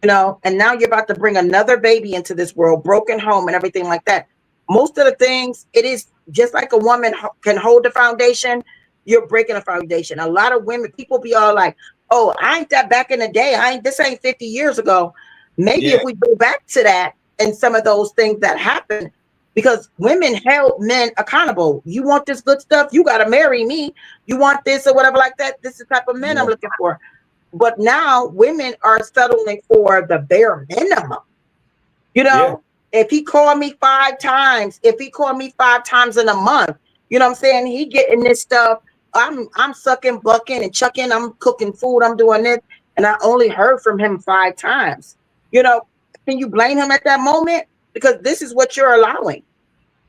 S5: and now you're about to bring another baby into this world, broken home and everything like that. Most of the things, it is just like a woman can hold the foundation, you're breaking a foundation. A lot of women, people be all like, oh, I ain't that back in the day. This ain't 50 years ago. Maybe
S6: Yeah.
S5: if we go back to that and some of those things that happened, because women held men accountable. You want this good stuff, you got to marry me. You want this or whatever like that. This is the type of men I'm looking for. But now women are settling for the bare minimum.
S6: Yeah.
S5: If he called me 5 times, if he called me 5 times in a month, you know what I'm saying? He getting this stuff. I'm sucking, bucking, and chucking. I'm cooking food. I'm doing this, and I only heard from him 5 times. Can you blame him at that moment? Because this is what you're allowing.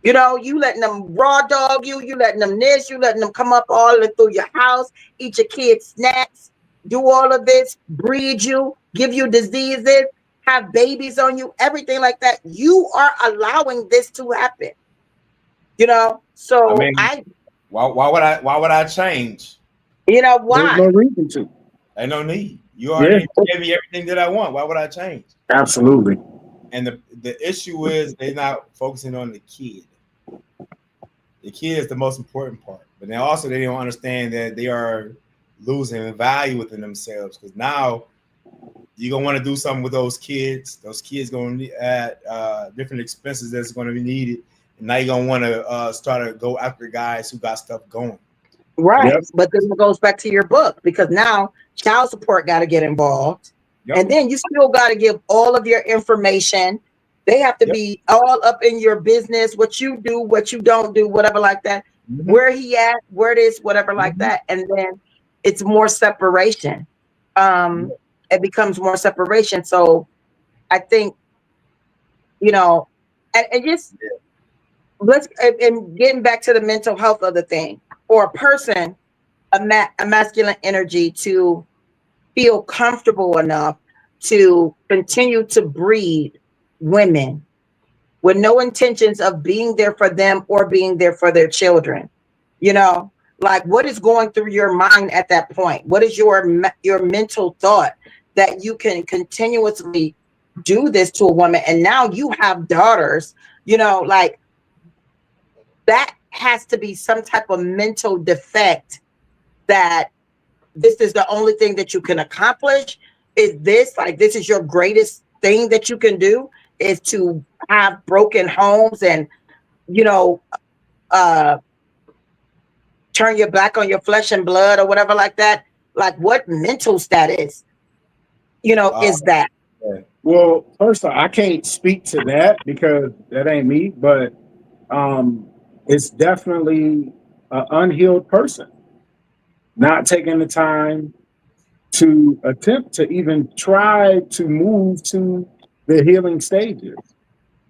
S5: You letting them raw dog you. You letting them this. You letting them come up all through your house, eat your kids' snacks, do all of this, breed you, give you diseases, have babies on you, everything like that. You are allowing this to happen. So
S6: I mean, why would I change?
S4: There's
S5: why?
S4: no reason to.
S6: Ain't no need. You
S4: Yeah.
S6: already gave me everything that I want. Why would I change?
S4: Absolutely.
S6: And the issue is they're not focusing on the kid. The kid is the most important part. But then also they don't understand that they are losing value within themselves, because now you're gonna want to do something with those kids. Those kids gonna add different expenses that's going to be needed, and now you're gonna want to start to go after guys who got stuff going.
S5: Right.
S4: Yep.
S5: But then it goes back to your book, because now child support got to get involved.
S6: Yep.
S5: And then you still got to give all of your information. They have to be all up in your business, what you do, what you don't do, whatever like that, where he at, where it is, whatever like that. And then it's more separation. It becomes more separation. So I think, and just and getting back to the mental health of the thing, for a person, a masculine energy to feel comfortable enough to continue to breed women with no intentions of being there for them or being there for their children. Like, what is going through your mind at that point? What is your mental thought that you can continuously do this to a woman? And now you have daughters, like, that has to be some type of mental defect, that this is the only thing that you can accomplish. Is this is your greatest thing that you can do, is to have broken homes and turn your back on your flesh and blood or whatever like that? Like, what mental status is that?
S4: Well, first of all, I can't speak to that because that ain't me, but it's definitely an unhealed person not taking the time to attempt to even try to move to the healing stages.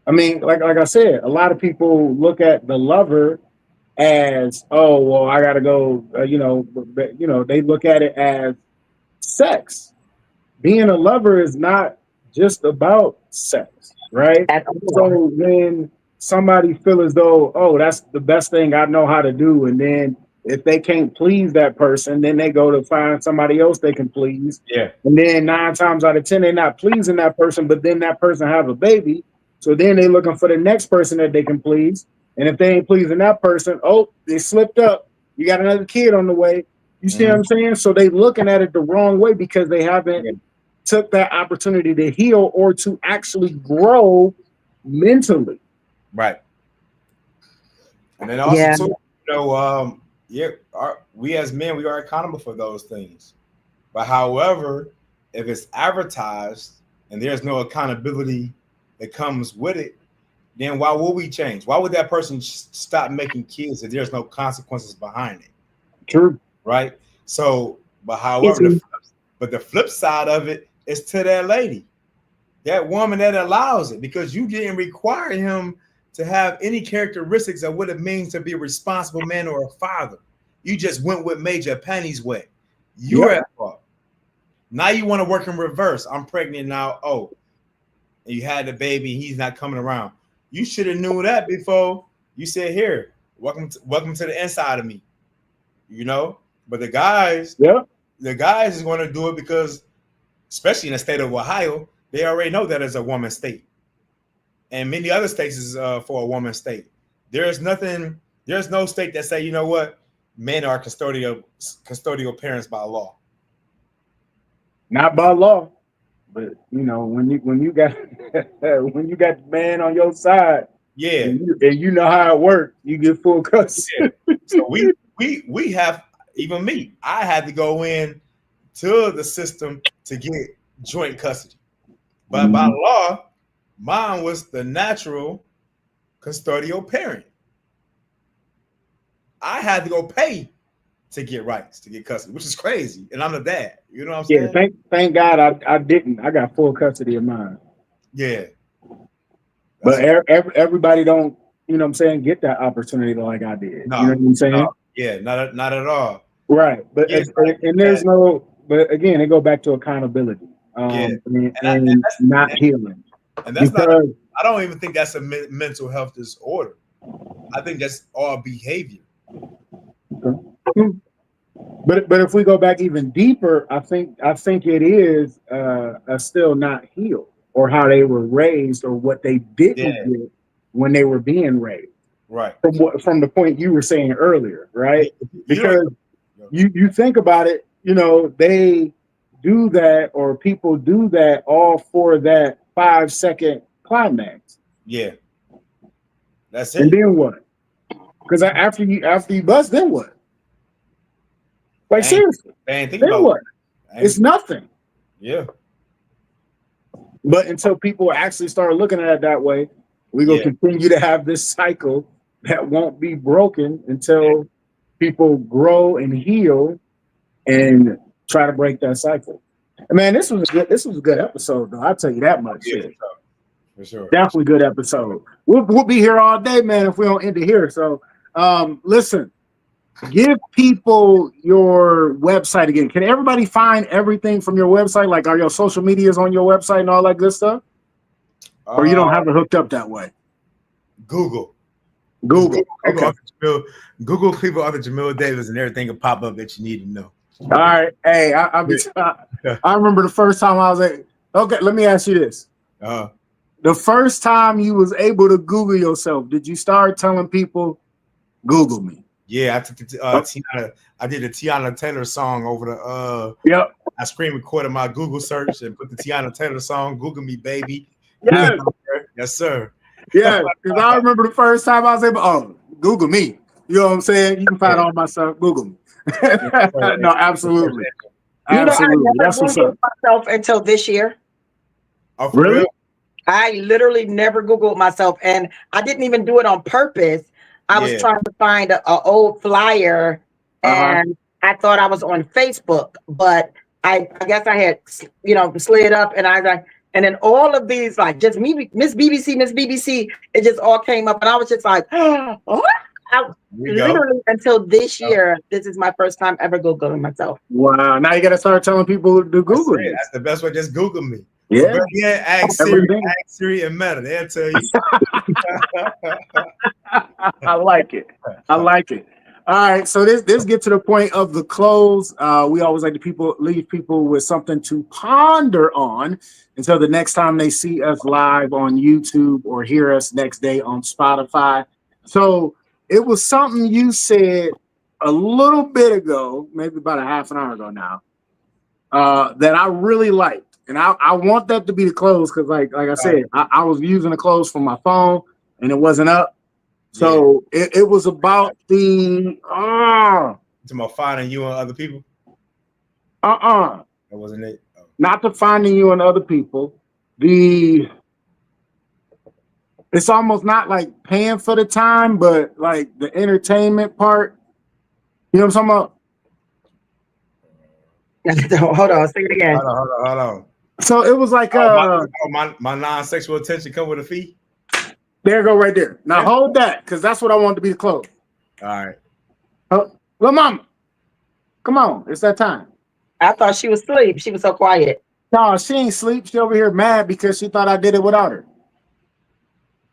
S4: I mean, like I said, a lot of people look at the lover as, oh, well, I gotta go. They look at it as sex. Being a lover is not just about sex, right? So when somebody feel as though, oh, that's the best thing I know how to do, and then if they can't please that person, then they go to find somebody else they can please.
S6: Yeah.
S4: And then 9 times out of 10, they're not pleasing that person, but then that person have a baby. So then they're looking for the next person that they can please. And if they ain't pleasing that person, oh, they slipped up. You got another kid on the way. You see what I'm saying? So they looking at it the wrong way because they haven't took that opportunity to heal or to actually grow mentally.
S6: Right. And then also, too, we as men, we are accountable for those things. But however, if it's advertised and there's no accountability that comes with it, then why would we change? Why would that person stop making kids if there's no consequences behind it?
S4: True.
S6: Right. So, but however, the flip side of it is to that lady, that woman that allows it, because you didn't require him to have any characteristics of what it means to be a responsible man or a father. You just went with made your panties wet. You're at fault. Now you want to work in reverse. I'm pregnant now. Oh, and you had the baby. He's not coming around. You should have knew that before you said, "Here, welcome to the inside of me." You know, but the guys is going to do it because, especially in the state of Ohio, they already know that it's a woman state, and many other states is for a woman state. There's no state that say, you know what, men are custodial parents by law.
S4: Not by law, but you know, when you got when you got the man on your side,
S6: yeah,
S4: and you know how it works, you get full custody.
S6: Yeah. So we have, even me, I had to go in to the system to get joint custody, but by law, mine was the natural custodial parent. I had to go pay to get rights, to get custody, which is crazy. And I'm the dad. You know what I'm saying?
S4: Yeah, thank God I didn't. I got full custody of mine.
S6: Yeah.
S4: But everybody don't, you know what I'm saying, get that opportunity like I did.
S6: No,
S4: you know what I'm saying?
S6: No, yeah, not at all.
S4: Right. But
S6: Yeah,
S4: and there's no, but again, it go back to accountability. And not healing.
S6: And that's because I don't even think that's a mental health disorder. I think that's all behavior.
S4: But if we go back even deeper, I think it is still not healed, or how they were raised, or what they didn't get when they were being raised.
S6: Right.
S4: From the point you were saying earlier, right? Because you think about it, you know, they do that, or people do that all for that 5-second climax.
S6: Yeah. That's it.
S4: And then what? Because after you bust, then what? Like, seriously, then what? It's nothing.
S6: Yeah.
S4: But until people actually start looking at it that way, we're going to continue to have this cycle that won't be broken until people grow and heal and try to break that cycle. And man, this was a good episode, though. I'll tell you that much.
S6: Yeah, for sure.
S4: Definitely good episode. We'll be here all day, man, if we don't end it here. So listen, give people your website again. Can everybody find everything from your website? Like, are your social medias on your website and all that good stuff? Or you don't have it hooked up that way?
S6: Google.
S4: Okay.
S6: Google people other Jameel Davis, and everything will pop up that you need to know.
S4: All right. Hey, I remember the first time I was like, okay, let me ask you this. The first time you was able to Google yourself, did you start telling people, Google me?
S6: Yeah, I took Tiana. I did a Tiana Taylor song over the. I screen recorded my Google search and put the Tiana Taylor song. Google me, baby.
S4: Yes,
S6: yes, sir.
S4: Yeah, because I remember the first time I was able. Google me. You know what I'm saying? You can find all my stuff. Google me. No, absolutely. Absolutely. That's what's up.
S5: Myself until this year.
S6: Oh, for real?
S5: I literally never Googled myself, and I didn't even do it on purpose. I was trying to find an old flyer, and I thought I was on Facebook, but I guess I had, slid up, and I was like, and then all of these, like, just me, Miss BBC, it just all came up, and I was just like, what? Literally until this year, this is my first time ever Googling myself.
S4: Wow. Now you got to start telling people to Google it.
S6: That's the best way. Just Google me.
S4: Yeah.
S6: Ask Siri and Meta. They'll tell you.
S4: I like it. All right. So this get to the point of the close. We always like to leave people with something to ponder on until the next time they see us live on YouTube or hear us next day on Spotify. So it was something you said a little bit ago, maybe about a half an hour ago now, that I really liked. And I want that to be the close because, like I said, I was using the close from my phone and it wasn't up. So it was about the
S6: It's about finding you and other people.
S4: That
S6: wasn't it. Oh.
S4: Not the finding you and other people. It's almost not like paying for the time, but like the entertainment part. You know what I'm talking
S5: about? Hold on, say it again.
S6: Hold on.
S4: So it was like
S6: my non-sexual attention come with a fee.
S4: There you go, right there. Now hold that, because that's what I want to be the close.
S6: All right.
S4: Little mama, come on, it's that time.
S5: I thought she was asleep. She was so quiet.
S4: No, she ain't sleep. She over here mad because she thought I did it without her.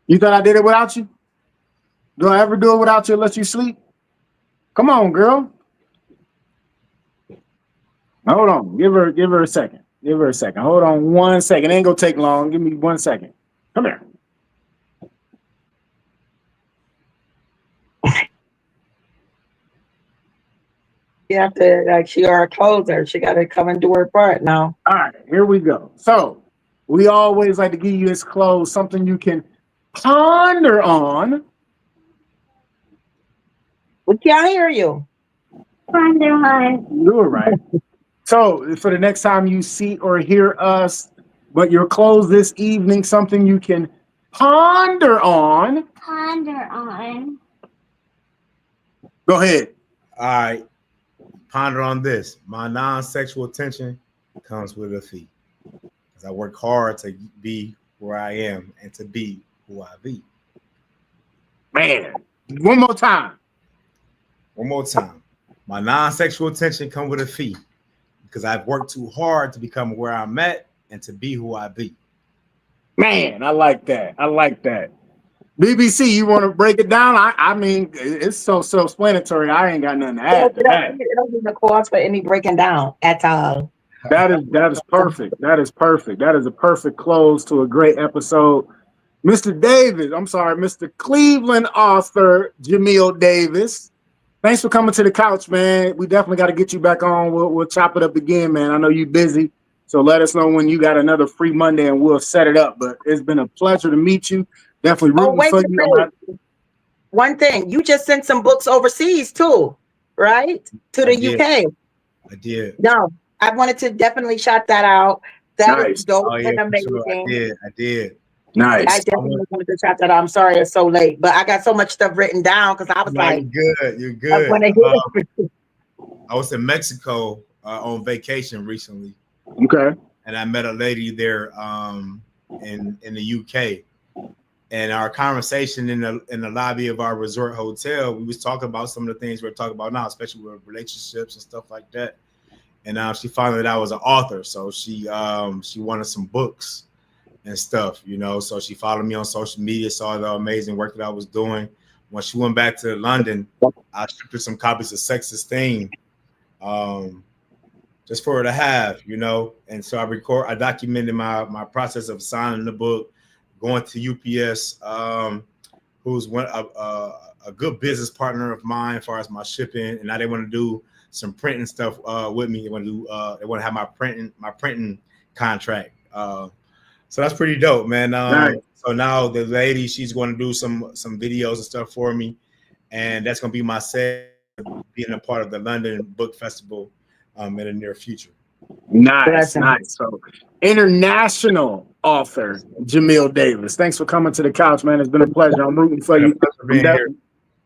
S4: You thought I did it without you? Do I ever do it without you unless you sleep? Come on, girl. Hold on. Give her a second. Give her a second. Hold on 1 second. It ain't gonna take long. Give me 1 second. Come here.
S5: You have to, like, she our closer. She got to come and do her part now.
S4: All right, here we go. So we always like to give you this close, something you can ponder on.
S5: We can't hear you.
S4: Ponder on. Do it right. So for the next time you see or hear us, but you're closed this evening, something you can ponder on. Ponder on. Go ahead.
S6: All right. Ponder on this. My non-sexual attention comes with a fee. Because I work hard to be where I am and to be who I be.
S4: Man, one more time.
S6: One more time. My non-sexual attention comes with a fee. Because I've worked too hard to become where I'm at and to be who I be.
S4: Man, I like that. I like that. BBC, you want to break it down? I mean, it's so self-explanatory. I ain't got nothing to add to that.
S5: It doesn't even cause for any breaking down at all.
S4: That is perfect. That is perfect. That is a perfect close to a great episode. Mr. Cleveland author Jameel Davis. Thanks for coming to the couch, man. We definitely got to get you back on. We'll chop it up again, man. I know you're busy, so let us know when you got another free Monday and we'll set it up. But it's been a pleasure to meet you. Definitely rooting for you.
S5: One thing, you just sent some books overseas too, right? To the UK.
S6: I did.
S5: No, I wanted to definitely shout that out. That is dope and amazing.
S6: Sure. I did.
S4: Nice.
S5: I definitely wanted to shout that out. I'm sorry it's so late, but I got so much stuff written down because I was
S6: You're good. I was in Mexico on vacation recently.
S4: Okay.
S6: And I met a lady there in the UK. And our conversation in the lobby of our resort hotel, we was talking about some of the things we're talking about now, especially with relationships and stuff like that. And she found out that I was an author, so she wanted some books and stuff, you know. So she followed me on social media, saw the amazing work that I was doing. When she went back to London, I shipped her some copies of Sex Esteem, just for her to have, you know. And so I documented my process of signing the book, going to UPS, who's a good business partner of mine as far as my shipping, and now they want to do some printing stuff with me. They want to have my printing contract. So that's pretty dope, man.
S4: Nice.
S6: So now the lady, she's going to do some videos and stuff for me, and that's going to be my set, being a part of the London Book Festival in the near future.
S4: Nice. So, international author Jameel Davis. Thanks for coming to the couch, man. It's been a pleasure. I'm rooting for you.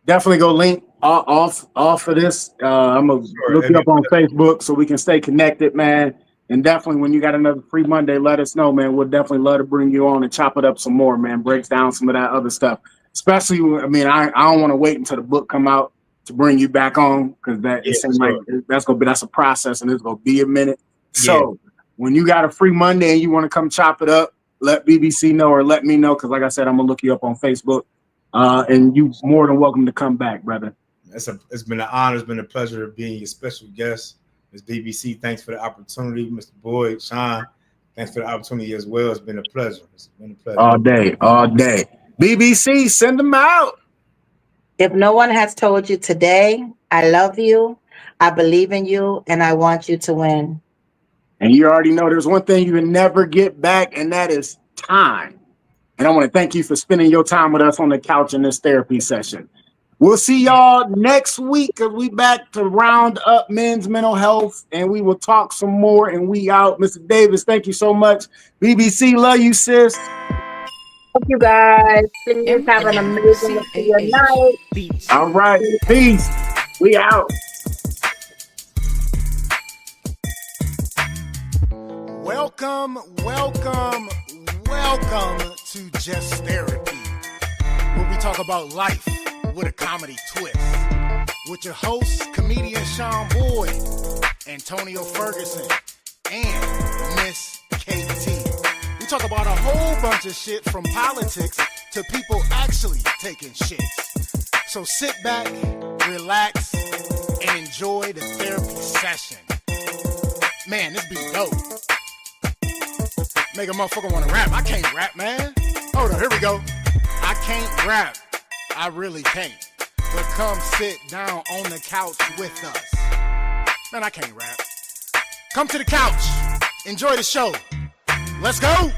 S4: Definitely go link off of this. I'm gonna look you up on Facebook so we can stay connected, man. And definitely, when you got another free Monday, let us know, man. We'll definitely love to bring you on and chop it up some more, man. Breaks down some of that other stuff. Especially, I mean, I don't want to wait until the book come out to bring you back on, because that's a process and it's gonna be a minute. So when you got a free Monday and you want to come chop it up, let BBC know or let me know, because like I said, I'm gonna look you up on Facebook. And you more than welcome to come back, brother.
S6: It's been an honor. It's been a pleasure being your special guest. Ms. BBC, thanks for the opportunity. Mr. Boyd, Sean, thanks for the opportunity as well. It's been a pleasure.
S4: All day. BBC, send them out.
S5: If no one has told you today, I love you, I believe in you, and I want you to win.
S4: And you already know there's one thing you can never get back, and that is time. And I want to thank you for spending your time with us on the couch in this therapy session. We'll see y'all next week, because we back to round up men's mental health, and we will talk some more, and we out. Mr. Davis, thank you so much. BBC, love you, sis.
S5: Thank you, guys. Please have an amazing night.
S4: All right, peace. We out.
S8: Welcome to Just Therapy, where we talk about life with a comedy twist. With your hosts, comedian Sean Boyd, Antonio Ferguson, and Miss KT. We talk about a whole bunch of shit, from politics to people actually taking shits. So sit back, relax, and enjoy the therapy session. Man, this be dope. Make a motherfucker wanna rap. I can't rap, man. Hold on, here we go. I can't rap. I really can't. But come sit down on the couch with us. Man, I can't rap. Come to the couch. Enjoy the show. Let's go.